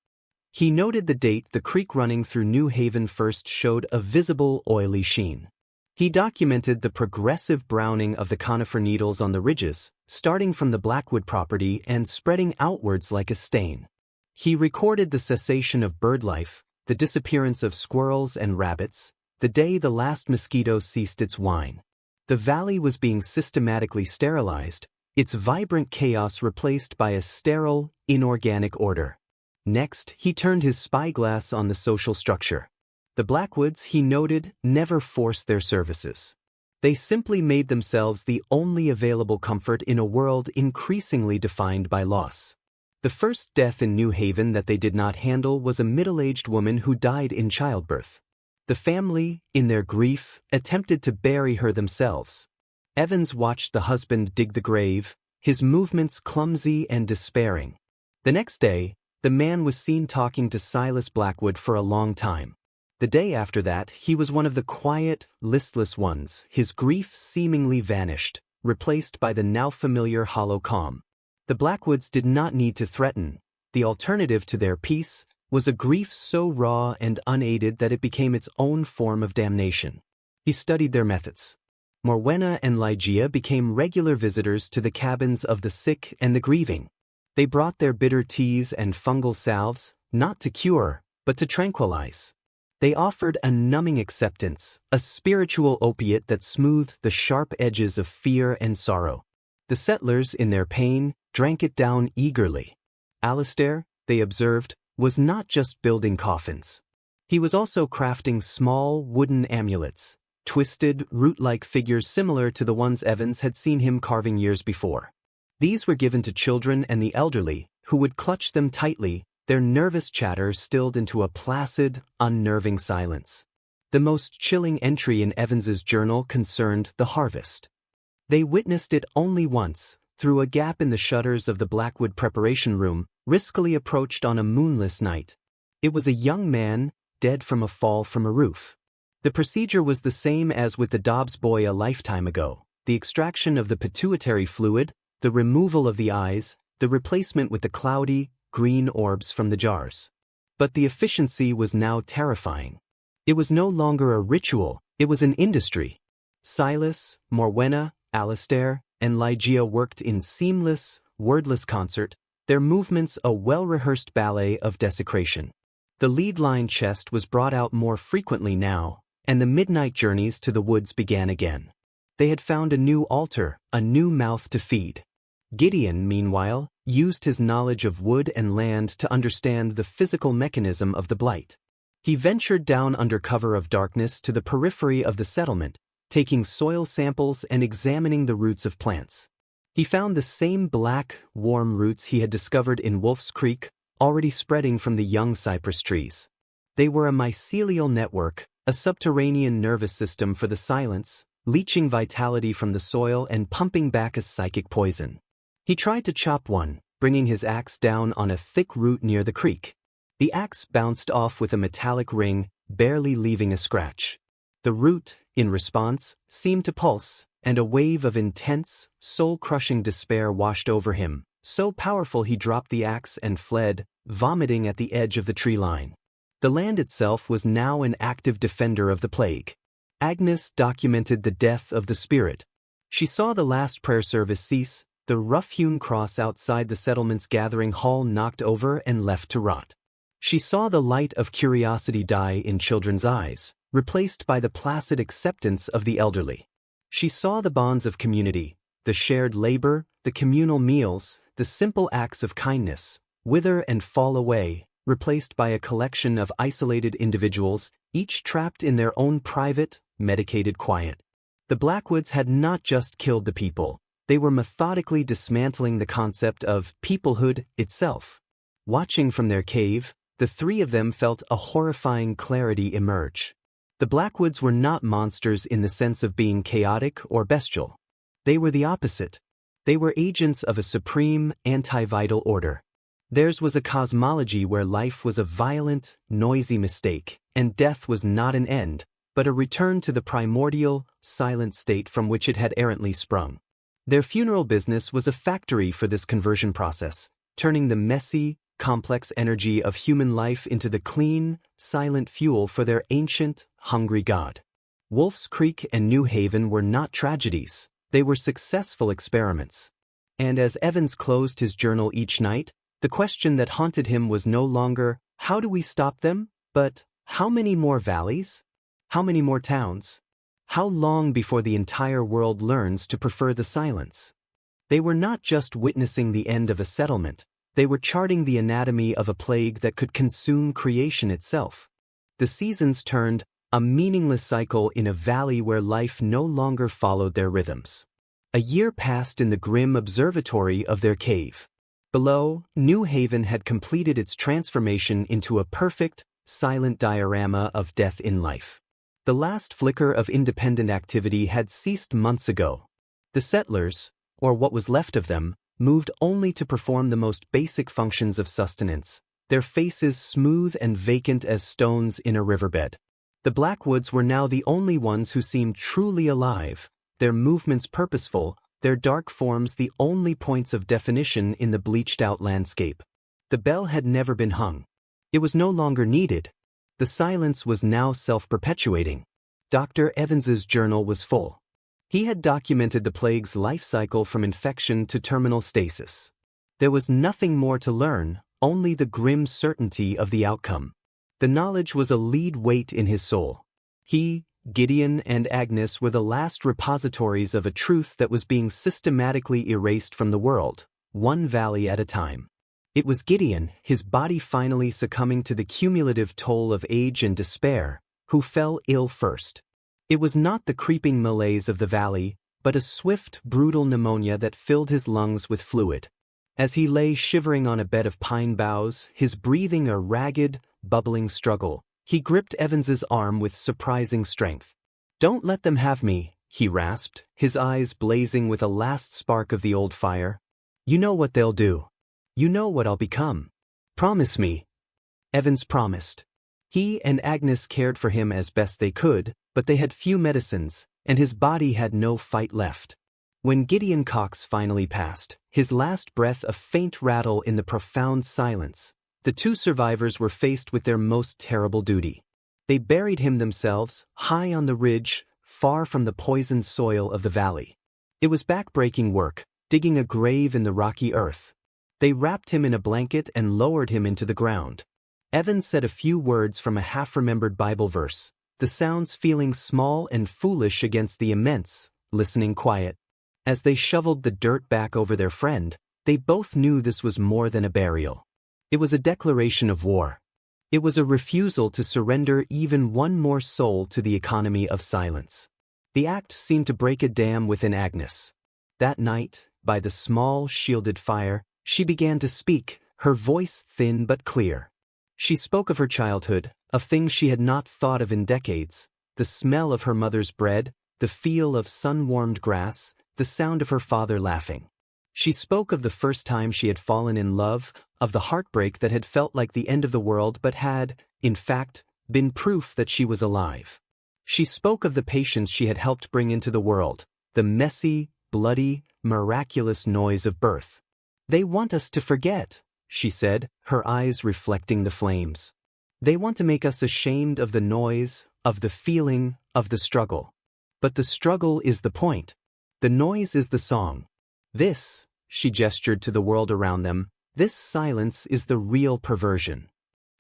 He noted the date the creek running through New Haven first showed a visible oily sheen. He documented the progressive browning of the conifer needles on the ridges, starting from the Blackwood property and spreading outwards like a stain. He recorded the cessation of bird life, the disappearance of squirrels and rabbits, the day the last mosquito ceased its whine. The valley was being systematically sterilized, its vibrant chaos replaced by a sterile, inorganic order. Next, he turned his spyglass on the social structure. The Blackwoods, he noted, never forced their services. They simply made themselves the only available comfort in a world increasingly defined by loss. The first death in New Haven that they did not handle was a middle-aged woman who died in childbirth. The family, in their grief, attempted to bury her themselves. Evans watched the husband dig the grave, his movements clumsy and despairing. The next day, the man was seen talking to Silas Blackwood for a long time. The day after that, he was one of the quiet, listless ones, his grief seemingly vanished, replaced by the now familiar hollow calm. The Blackwoods did not need to threaten. The alternative to their peace was a grief so raw and unaided that it became its own form of damnation. He studied their methods. Morwenna and Ligeia became regular visitors to the cabins of the sick and the grieving. They brought their bitter teas and fungal salves, not to cure, but to tranquilize. They offered a numbing acceptance, a spiritual opiate that smoothed the sharp edges of fear and sorrow. The settlers, in their pain, drank it down eagerly. Alistair, they observed, was not just building coffins. He was also crafting small wooden amulets, twisted, root-like figures similar to the ones Evans had seen him carving years before. These were given to children and the elderly, who would clutch them tightly, their nervous chatter stilled into a placid, unnerving silence. The most chilling entry in Evans's journal concerned the harvest. They witnessed it only once, through a gap in the shutters of the Blackwood preparation room, riskily approached on a moonless night. It was a young man, dead from a fall from a roof. The procedure was the same as with the Dobbs boy a lifetime ago: the extraction of the pituitary fluid, the removal of the eyes, the replacement with the cloudy, green orbs from the jars. But the efficiency was now terrifying. It was no longer a ritual, it was an industry. Silas, Morwenna, Alistair, and Ligeia worked in seamless, wordless concert, their movements a well-rehearsed ballet of desecration. The lead-line chest was brought out more frequently now, and the midnight journeys to the woods began again. They had found a new altar, a new mouth to feed. Gideon, meanwhile, used his knowledge of wood and land to understand the physical mechanism of the blight. He ventured down under cover of darkness to the periphery of the settlement, taking soil samples and examining the roots of plants. He found the same black, warm roots he had discovered in Wolf's Creek, already spreading from the young cypress trees. They were a mycelial network, a subterranean nervous system for the silence, leaching vitality from the soil and pumping back a psychic poison. He tried to chop one, bringing his axe down on a thick root near the creek. The axe bounced off with a metallic ring, barely leaving a scratch. The root, in response, seemed to pulse, and a wave of intense, soul-crushing despair washed over him, so powerful he dropped the axe and fled, vomiting at the edge of the tree line. The land itself was now an active defender of the plague. Agnes documented the death of the spirit. She saw the last prayer service cease, the rough-hewn cross outside the settlement's gathering hall knocked over and left to rot. She saw the light of curiosity die in children's eyes, replaced by the placid acceptance of the elderly. She saw the bonds of community, the shared labor, the communal meals, the simple acts of kindness, wither and fall away, replaced by a collection of isolated individuals, each trapped in their own private, medicated quiet. The Blackwoods had not just killed the people, they were methodically dismantling the concept of peoplehood itself. Watching from their cave, the three of them felt a horrifying clarity emerge. The Blackwoods were not monsters in the sense of being chaotic or bestial. They were the opposite. They were agents of a supreme, anti-vital order. Theirs was a cosmology where life was a violent, noisy mistake, and death was not an end, but a return to the primordial, silent state from which it had errantly sprung. Their funeral business was a factory for this conversion process, turning the messy, complex energy of human life into the clean, silent fuel for their ancient, hungry god. Wolf's Creek and New Haven were not tragedies, they were successful experiments. And as Evans closed his journal each night, the question that haunted him was no longer, how do we stop them, but how many more valleys? How many more towns? How long before the entire world learns to prefer the silence? They were not just witnessing the end of a settlement, they were charting the anatomy of a plague that could consume creation itself. The seasons turned, a meaningless cycle in a valley where life no longer followed their rhythms. A year passed in the grim observatory of their cave. Below, New Haven had completed its transformation into a perfect, silent diorama of death in life. The last flicker of independent activity had ceased months ago. The settlers, or what was left of them, moved only to perform the most basic functions of sustenance, their faces smooth and vacant as stones in a riverbed. The Blackwoods were now the only ones who seemed truly alive, their movements purposeful, their dark forms the only points of definition in the bleached-out landscape. The bell had never been hung. It was no longer needed. The silence was now self-perpetuating. Dr. Evans's journal was full. He had documented the plague's life cycle from infection to terminal stasis. There was nothing more to learn, only the grim certainty of the outcome. The knowledge was a lead weight in his soul. He, Gideon, and Agnes were the last repositories of a truth that was being systematically erased from the world, one valley at a time. It was Gideon, his body finally succumbing to the cumulative toll of age and despair, who fell ill first. It was not the creeping malaise of the valley, but a swift, brutal pneumonia that filled his lungs with fluid. As he lay shivering on a bed of pine boughs, his breathing a ragged, bubbling struggle, he gripped Evans's arm with surprising strength. "Don't let them have me," he rasped, his eyes blazing with a last spark of the old fire. "You know what they'll do. You know what I'll become. Promise me." Evans promised. He and Agnes cared for him as best they could, but they had few medicines, and his body had no fight left. When Gideon Cox finally passed, his last breath a faint rattle in the profound silence, the two survivors were faced with their most terrible duty. They buried him themselves, high on the ridge, far from the poisoned soil of the valley. It was back-breaking work, digging a grave in the rocky earth. They wrapped him in a blanket and lowered him into the ground. Evans said a few words from a half-remembered Bible verse, the sounds feeling small and foolish against the immense, listening quiet. As they shoveled the dirt back over their friend, they both knew this was more than a burial. It was a declaration of war. It was a refusal to surrender even one more soul to the economy of silence. The act seemed to break a dam within Agnes. That night, by the small, shielded fire, she began to speak, her voice thin but clear. She spoke of her childhood, of things she had not thought of in decades, the smell of her mother's bread, the feel of sun-warmed grass, the sound of her father laughing. She spoke of the first time she had fallen in love, of the heartbreak that had felt like the end of the world but had, in fact, been proof that she was alive. She spoke of the patients she had helped bring into the world, the messy, bloody, miraculous noise of birth. "They want us to forget," she said, her eyes reflecting the flames. "They want to make us ashamed of the noise, of the feeling, of the struggle. But the struggle is the point. The noise is the song. This," she gestured to the world around them, "this silence is the real perversion."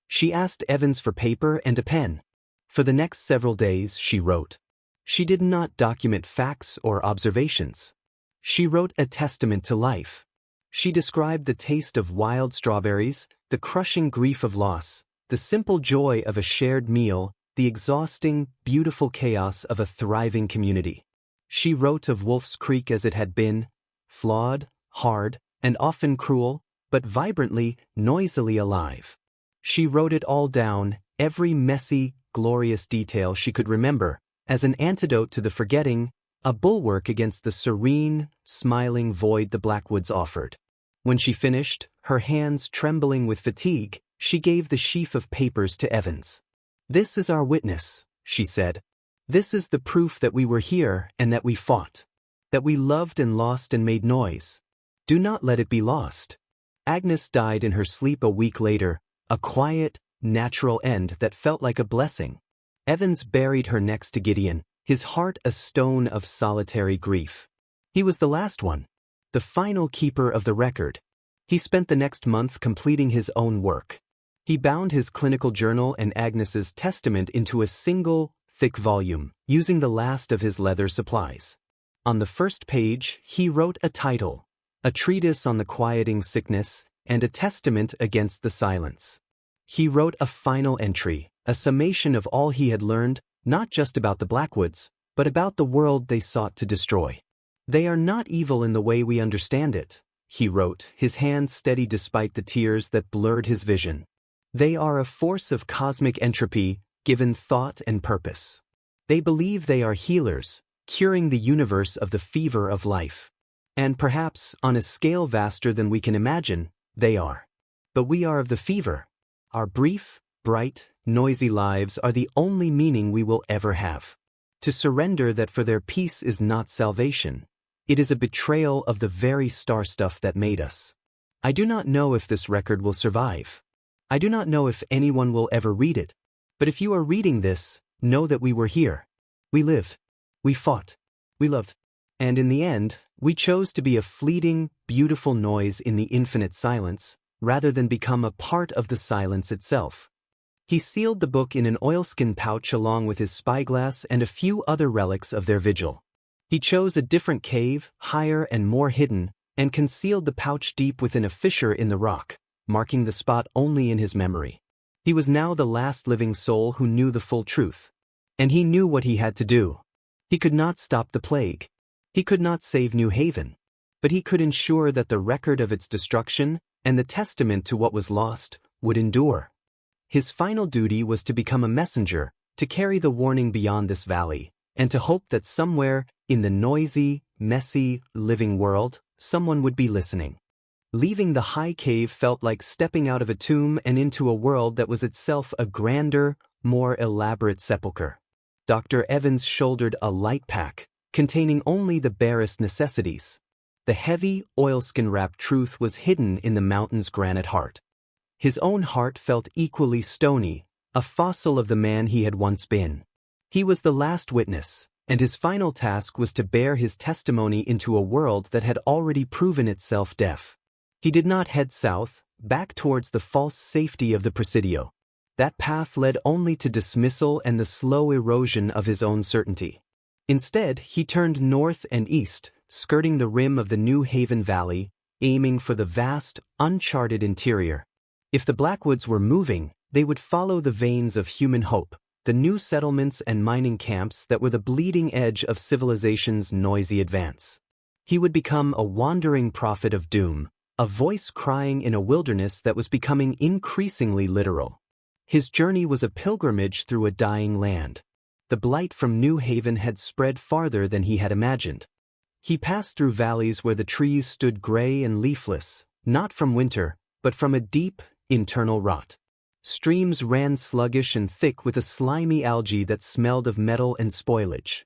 She asked Evans for paper and a pen. For the next several days, she wrote. She did not document facts or observations. She wrote a testament to life. She described the taste of wild strawberries, the crushing grief of loss, the simple joy of a shared meal, the exhausting, beautiful chaos of a thriving community. She wrote of Wolf's Creek as it had been, flawed, hard, and often cruel, but vibrantly, noisily alive. She wrote it all down, every messy, glorious detail she could remember, as an antidote to the forgetting, a bulwark against the serene, smiling void the Blackwoods offered. When she finished, her hands trembling with fatigue, she gave the sheaf of papers to Evans. "This is our witness," she said. "This is the proof that we were here and that we fought. That we loved and lost and made noise. Do not let it be lost." Agnes died in her sleep a week later, a quiet, natural end that felt like a blessing. Evans buried her next to Gideon, his heart a stone of solitary grief. He was the last one, the final keeper of the record. He spent the next month completing his own work. He bound his clinical journal and Agnes's testament into a single, thick volume, using the last of his leather supplies. On the first page, he wrote a title, a treatise on the quieting sickness, and a testament against the silence. He wrote a final entry, a summation of all he had learned, not just about the Blackwoods, but about the world they sought to destroy. "They are not evil in the way we understand it," he wrote, his hands steady despite the tears that blurred his vision. "They are a force of cosmic entropy, given thought and purpose. They believe they are healers, curing the universe of the fever of life. And perhaps, on a scale vaster than we can imagine, they are. But we are of the fever. Our brief, bright, noisy lives are the only meaning we will ever have. To surrender that for their peace is not salvation. It is a betrayal of the very star stuff that made us. I do not know if this record will survive. I do not know if anyone will ever read it. But if you are reading this, know that we were here. We lived. We fought. We loved. And in the end, we chose to be a fleeting, beautiful noise in the infinite silence, rather than become a part of the silence itself. He sealed the book in an oilskin pouch along with his spyglass and a few other relics of their vigil. He chose a different cave, higher and more hidden, and concealed the pouch deep within a fissure in the rock, marking the spot only in his memory. He was now the last living soul who knew the full truth. And he knew what he had to do. He could not stop the plague. He could not save New Haven. But he could ensure that the record of its destruction, and the testament to what was lost, would endure. His final duty was to become a messenger, to carry the warning beyond this valley, and to hope that somewhere, in the noisy, messy, living world, someone would be listening. Leaving the high cave felt like stepping out of a tomb and into a world that was itself a grander, more elaborate sepulchre. Dr. Evans shouldered a light pack, containing only the barest necessities. The heavy, oilskin-wrapped truth was hidden in the mountain's granite heart. His own heart felt equally stony, a fossil of the man he had once been. He was the last witness, and his final task was to bear his testimony into a world that had already proven itself deaf. He did not head south, back towards the false safety of the Presidio. That path led only to dismissal and the slow erosion of his own certainty. Instead, he turned north and east, skirting the rim of the New Haven Valley, aiming for the vast, uncharted interior. If the Blackwoods were moving, they would follow the veins of human hope, the new settlements and mining camps that were the bleeding edge of civilization's noisy advance. He would become a wandering prophet of doom, a voice crying in a wilderness that was becoming increasingly literal. His journey was a pilgrimage through a dying land. The blight from New Haven had spread farther than he had imagined. He passed through valleys where the trees stood gray and leafless, not from winter, but from a deep, internal rot. Streams ran sluggish and thick with a slimy algae that smelled of metal and spoilage.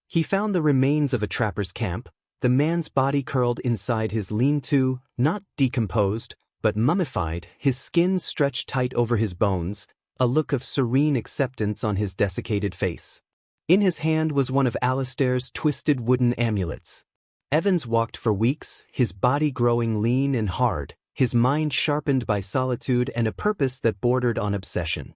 He found the remains of a trapper's camp, the man's body curled inside his lean-to, not decomposed, but mummified, his skin stretched tight over his bones, a look of serene acceptance on his desiccated face. In his hand was one of Alistair's twisted wooden amulets. Evans walked for weeks, his body growing lean and hard, his mind sharpened by solitude and a purpose that bordered on obsession.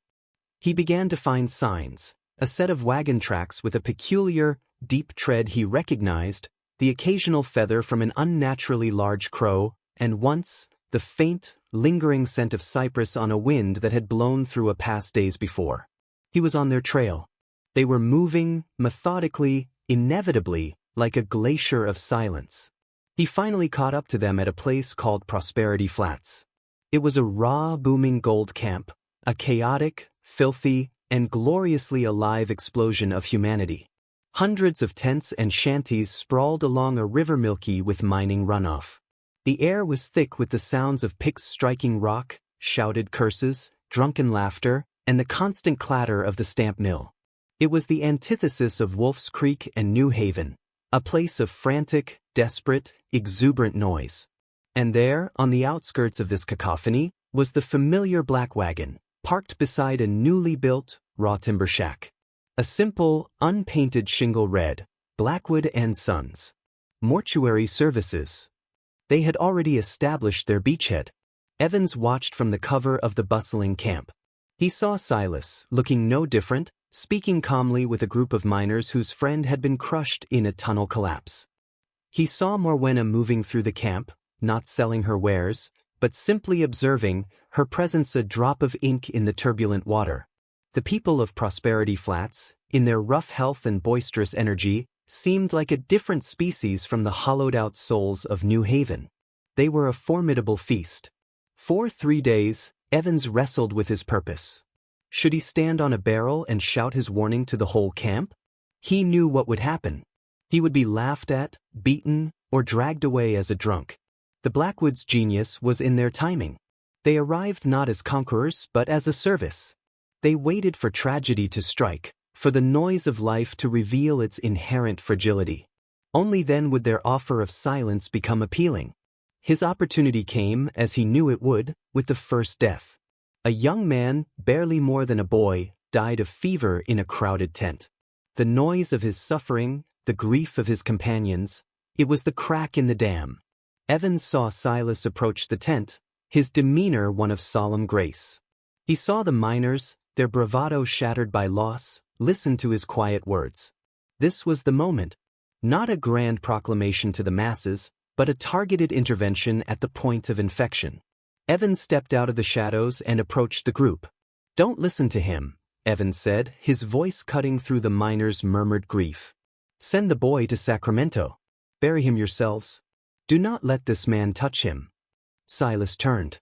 He began to find signs, a set of wagon tracks with a peculiar, deep tread he recognized, the occasional feather from an unnaturally large crow, and once, the faint, lingering scent of cypress on a wind that had blown through a past days before. He was on their trail. They were moving, methodically, inevitably, like a glacier of silence. He finally caught up to them at a place called Prosperity Flats. It was a raw, booming gold camp, a chaotic, filthy, and gloriously alive explosion of humanity. Hundreds of tents and shanties sprawled along a river milky with mining runoff. The air was thick with the sounds of picks striking rock, shouted curses, drunken laughter, and the constant clatter of the stamp mill. It was the antithesis of Wolf's Creek and New Haven, a place of frantic, desperate, exuberant noise. And there, on the outskirts of this cacophony, was the familiar black wagon, parked beside a newly built, raw timber shack. A simple, unpainted shingle read, Blackwood and Sons. Mortuary Services. They had already established their beachhead. Evans watched from the cover of the bustling camp. He saw Silas, looking no different, speaking calmly with a group of miners whose friend had been crushed in a tunnel collapse. He saw Morwenna moving through the camp, not selling her wares, but simply observing, her presence a drop of ink in the turbulent water. The people of Prosperity Flats, in their rough health and boisterous energy, seemed like a different species from the hollowed-out souls of New Haven. They were a formidable feast. For 3 days, Evans wrestled with his purpose. Should he stand on a barrel and shout his warning to the whole camp? He knew what would happen. He would be laughed at, beaten, or dragged away as a drunk. The Blackwoods' genius was in their timing. They arrived not as conquerors but as a service. They waited for tragedy to strike, for the noise of life to reveal its inherent fragility. Only then would their offer of silence become appealing. His opportunity came, as he knew it would, with the first death. A young man, barely more than a boy, died of fever in a crowded tent. The noise of his suffering, the grief of his companions, it was the crack in the dam. Evans saw Silas approach the tent, his demeanor one of solemn grace. He saw the miners, their bravado shattered by loss, listen to his quiet words. This was the moment. Not a grand proclamation to the masses, but a targeted intervention at the point of infection. Evans stepped out of the shadows and approached the group. "Don't listen to him," Evans said, his voice cutting through the miners' murmured grief. "Send the boy to Sacramento. Bury him yourselves. Do not let this man touch him." Silas turned.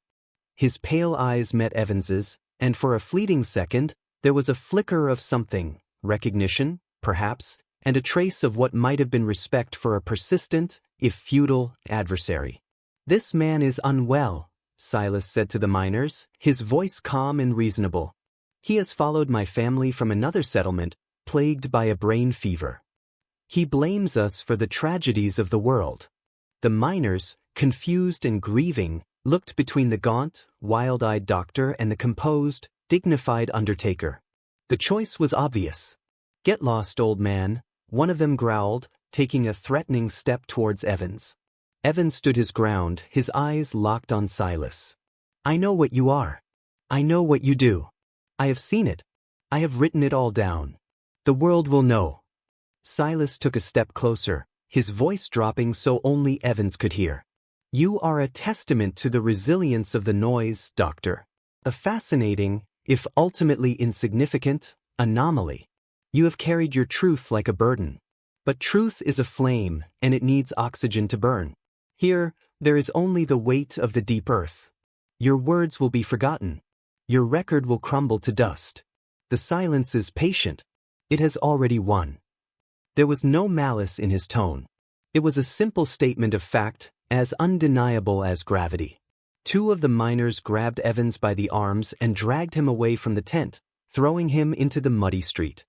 His pale eyes met Evans's, and for a fleeting second, there was a flicker of something, recognition, perhaps, and a trace of what might have been respect for a persistent, if futile, adversary. "This man is unwell," Silas said to the miners, his voice calm and reasonable. "He has followed my family from another settlement, plagued by a brain fever. He blames us for the tragedies of the world." The miners, confused and grieving, looked between the gaunt, wild-eyed doctor and the composed, dignified undertaker. The choice was obvious. "Get lost, old man," one of them growled, taking a threatening step towards Evans. Evans stood his ground, his eyes locked on Silas. "I know what you are. I know what you do. I have seen it. I have written it all down. The world will know." Silas took a step closer, his voice dropping so only Evans could hear. "You are a testament to the resilience of the noise, Doctor. A fascinating, if ultimately insignificant, anomaly. You have carried your truth like a burden. But truth is a flame, and it needs oxygen to burn. Here, there is only the weight of the deep earth. Your words will be forgotten. Your record will crumble to dust. The silence is patient. It has already won." There was no malice in his tone. It was a simple statement of fact, as undeniable as gravity. Two of the miners grabbed Evans by the arms and dragged him away from the tent, throwing him into the muddy street.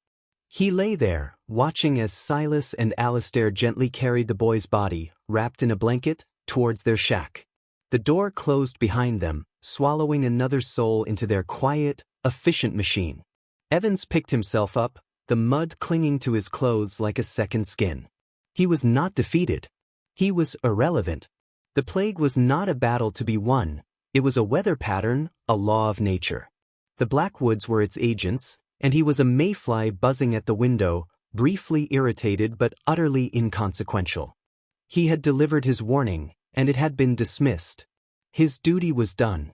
He lay there, watching as Silas and Alistair gently carried the boy's body, wrapped in a blanket, towards their shack. The door closed behind them, swallowing another soul into their quiet, efficient machine. Evans picked himself up, the mud clinging to his clothes like a second skin. He was not defeated. He was irrelevant. The plague was not a battle to be won. It was a weather pattern, a law of nature. The Blackwoods were its agents, and he was a mayfly buzzing at the window, briefly irritated but utterly inconsequential. He had delivered his warning, and it had been dismissed. His duty was done.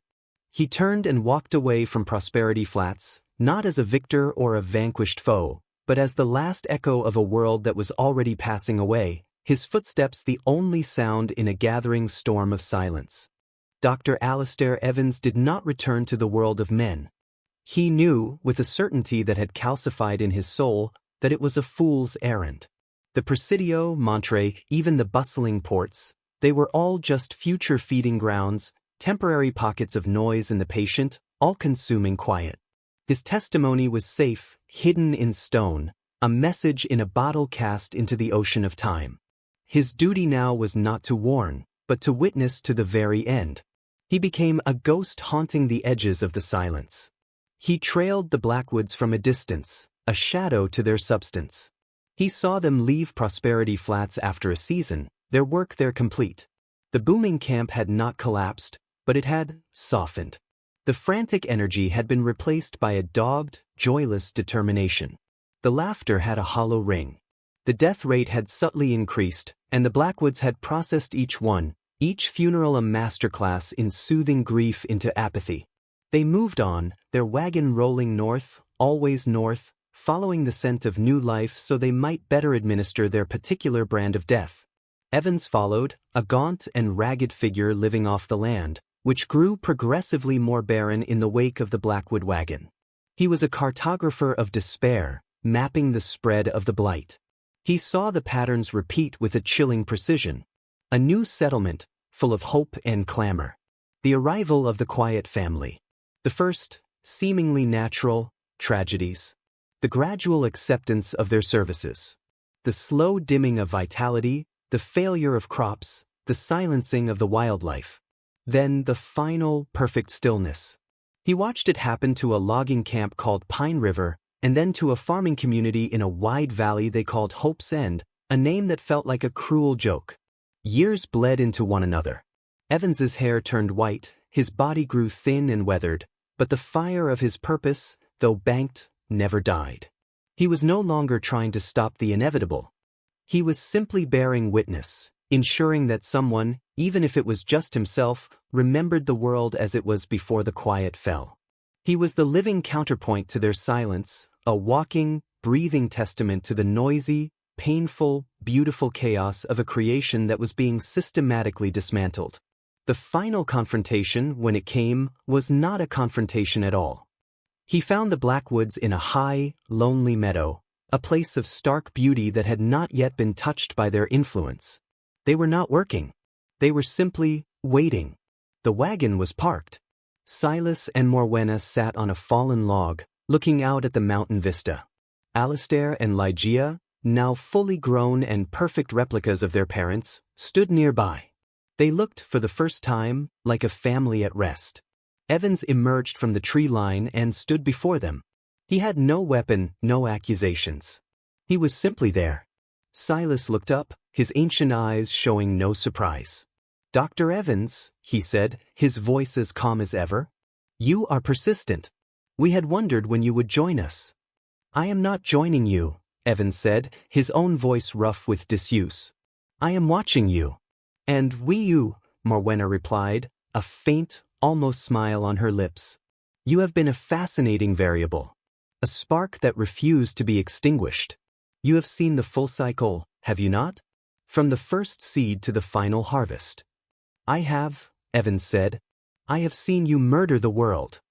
He turned and walked away from Prosperity Flats, not as a victor or a vanquished foe, but as the last echo of a world that was already passing away, his footsteps the only sound in a gathering storm of silence. Dr. Alistair Evans did not return to the world of men. He knew, with a certainty that had calcified in his soul, that it was a fool's errand. The Presidio, Monterey, even the bustling ports, they were all just future feeding grounds, temporary pockets of noise in the patient, all-consuming quiet. His testimony was safe, hidden in stone, a message in a bottle cast into the ocean of time. His duty now was not to warn, but to witness to the very end. He became a ghost haunting the edges of the silence. He trailed the Blackwoods from a distance, a shadow to their substance. He saw them leave Prosperity Flats after a season, their work there complete. The booming camp had not collapsed, but it had softened. The frantic energy had been replaced by a dogged, joyless determination. The laughter had a hollow ring. The death rate had subtly increased, and the Blackwoods had processed each funeral a masterclass in soothing grief into apathy. They moved on, their wagon rolling north, always north, following the scent of new life so they might better administer their particular brand of death. Evans followed, a gaunt and ragged figure living off the land, which grew progressively more barren in the wake of the Blackwood wagon. He was a cartographer of despair, mapping the spread of the blight. He saw the patterns repeat with a chilling precision. A new settlement, full of hope and clamor. The arrival of the quiet family. The first, seemingly natural, tragedies. The gradual acceptance of their services. The slow dimming of vitality, the failure of crops, the silencing of the wildlife. Then the final, perfect stillness. He watched it happen to a logging camp called Pine River, and then to a farming community in a wide valley they called Hope's End, a name that felt like a cruel joke. Years bled into one another. Evans's hair turned white, his body grew thin and weathered, but the fire of his purpose, though banked, never died. He was no longer trying to stop the inevitable. He was simply bearing witness, ensuring that someone, even if it was just himself, remembered the world as it was before the quiet fell. He was the living counterpoint to their silence, a walking, breathing testament to the noisy, painful, beautiful chaos of a creation that was being systematically dismantled. The final confrontation, when it came, was not a confrontation at all. He found the Blackwoods in a high, lonely meadow, a place of stark beauty that had not yet been touched by their influence. They were not working. They were simply waiting. The wagon was parked. Silas and Morwenna sat on a fallen log, looking out at the mountain vista. Alistair and Ligeia, now fully grown and perfect replicas of their parents, stood nearby. They looked, for the first time, like a family at rest. Evans emerged from the tree line and stood before them. He had no weapon, no accusations. He was simply there. Silas looked up, his ancient eyes showing no surprise. "Dr. Evans," he said, his voice as calm as ever, "you are persistent. We had wondered when you would join us." "I am not joining you," Evans said, his own voice rough with disuse. "I am watching you." "And you," Morwenna replied, a faint, almost smile on her lips. "You have been a fascinating variable. A spark that refused to be extinguished. You have seen the full cycle, have you not? From the first seed to the final harvest." "I have," Evans said. "I have seen you murder the world."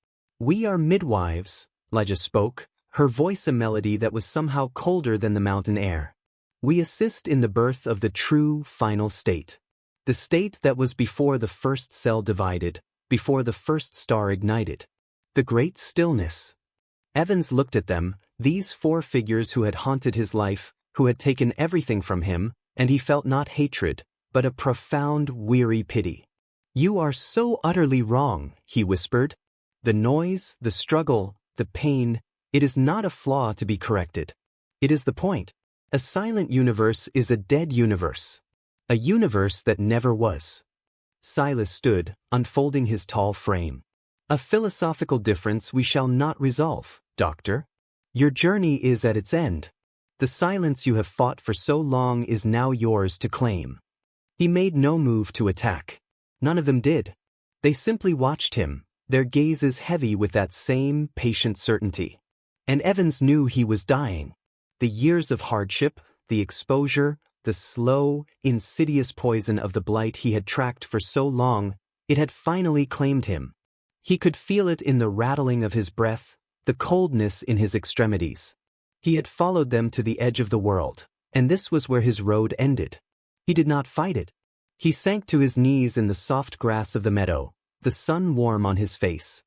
"We are midwives," Ligeia spoke, her voice a melody that was somehow colder than the mountain air. "We assist in the birth of the true, final state. The state that was before the first cell divided, before the first star ignited. The great stillness." Evans looked at them, these four figures who had haunted his life, who had taken everything from him, and he felt not hatred, but a profound, weary pity. "You are so utterly wrong," he whispered. "The noise, the struggle, the pain, it is not a flaw to be corrected. It is the point. A silent universe is a dead universe. A universe that never was." Silas stood, unfolding his tall frame. "A philosophical difference we shall not resolve, Doctor. Your journey is at its end. The silence you have fought for so long is now yours to claim." He made no move to attack. None of them did. They simply watched him, their gazes heavy with that same patient certainty. And Evans knew he was dying. The years of hardship, the exposure, the slow, insidious poison of the blight he had tracked for so long, it had finally claimed him. He could feel it in the rattling of his breath, the coldness in his extremities. He had followed them to the edge of the world, and this was where his road ended. He did not fight it. He sank to his knees in the soft grass of the meadow, the sun warm on his face.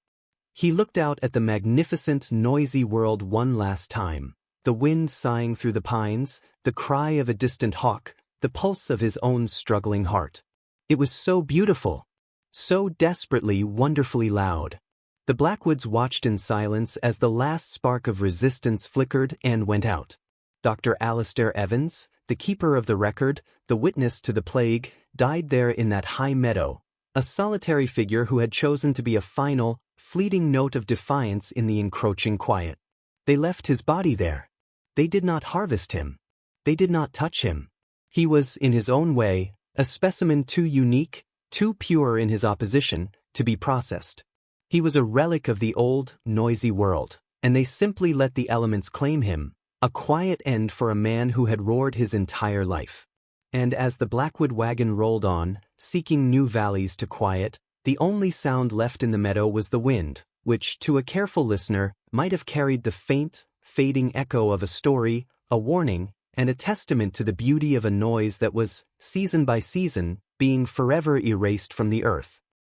He looked out at the magnificent, noisy world one last time, the wind sighing through the pines, the cry of a distant hawk, the pulse of his own struggling heart. It was so beautiful, so desperately, wonderfully loud. The Blackwoods watched in silence as the last spark of resistance flickered and went out. Dr. Alistair Evans, the keeper of the record, the witness to the plague, died there in that high meadow, a solitary figure who had chosen to be a final, fleeting note of defiance in the encroaching quiet. They left his body there. They did not harvest him. They did not touch him. He was, in his own way, a specimen too unique, too pure in his opposition, to be processed. He was a relic of the old, noisy world, and they simply let the elements claim him, a quiet end for a man who had roared his entire life. And as the Blackwood wagon rolled on, seeking new valleys to quiet, the only sound left in the meadow was the wind, which, to a careful listener, might have carried the faint, fading echo of a story, a warning, and a testament to the beauty of a noise that was, season by season, being forever erased from the earth.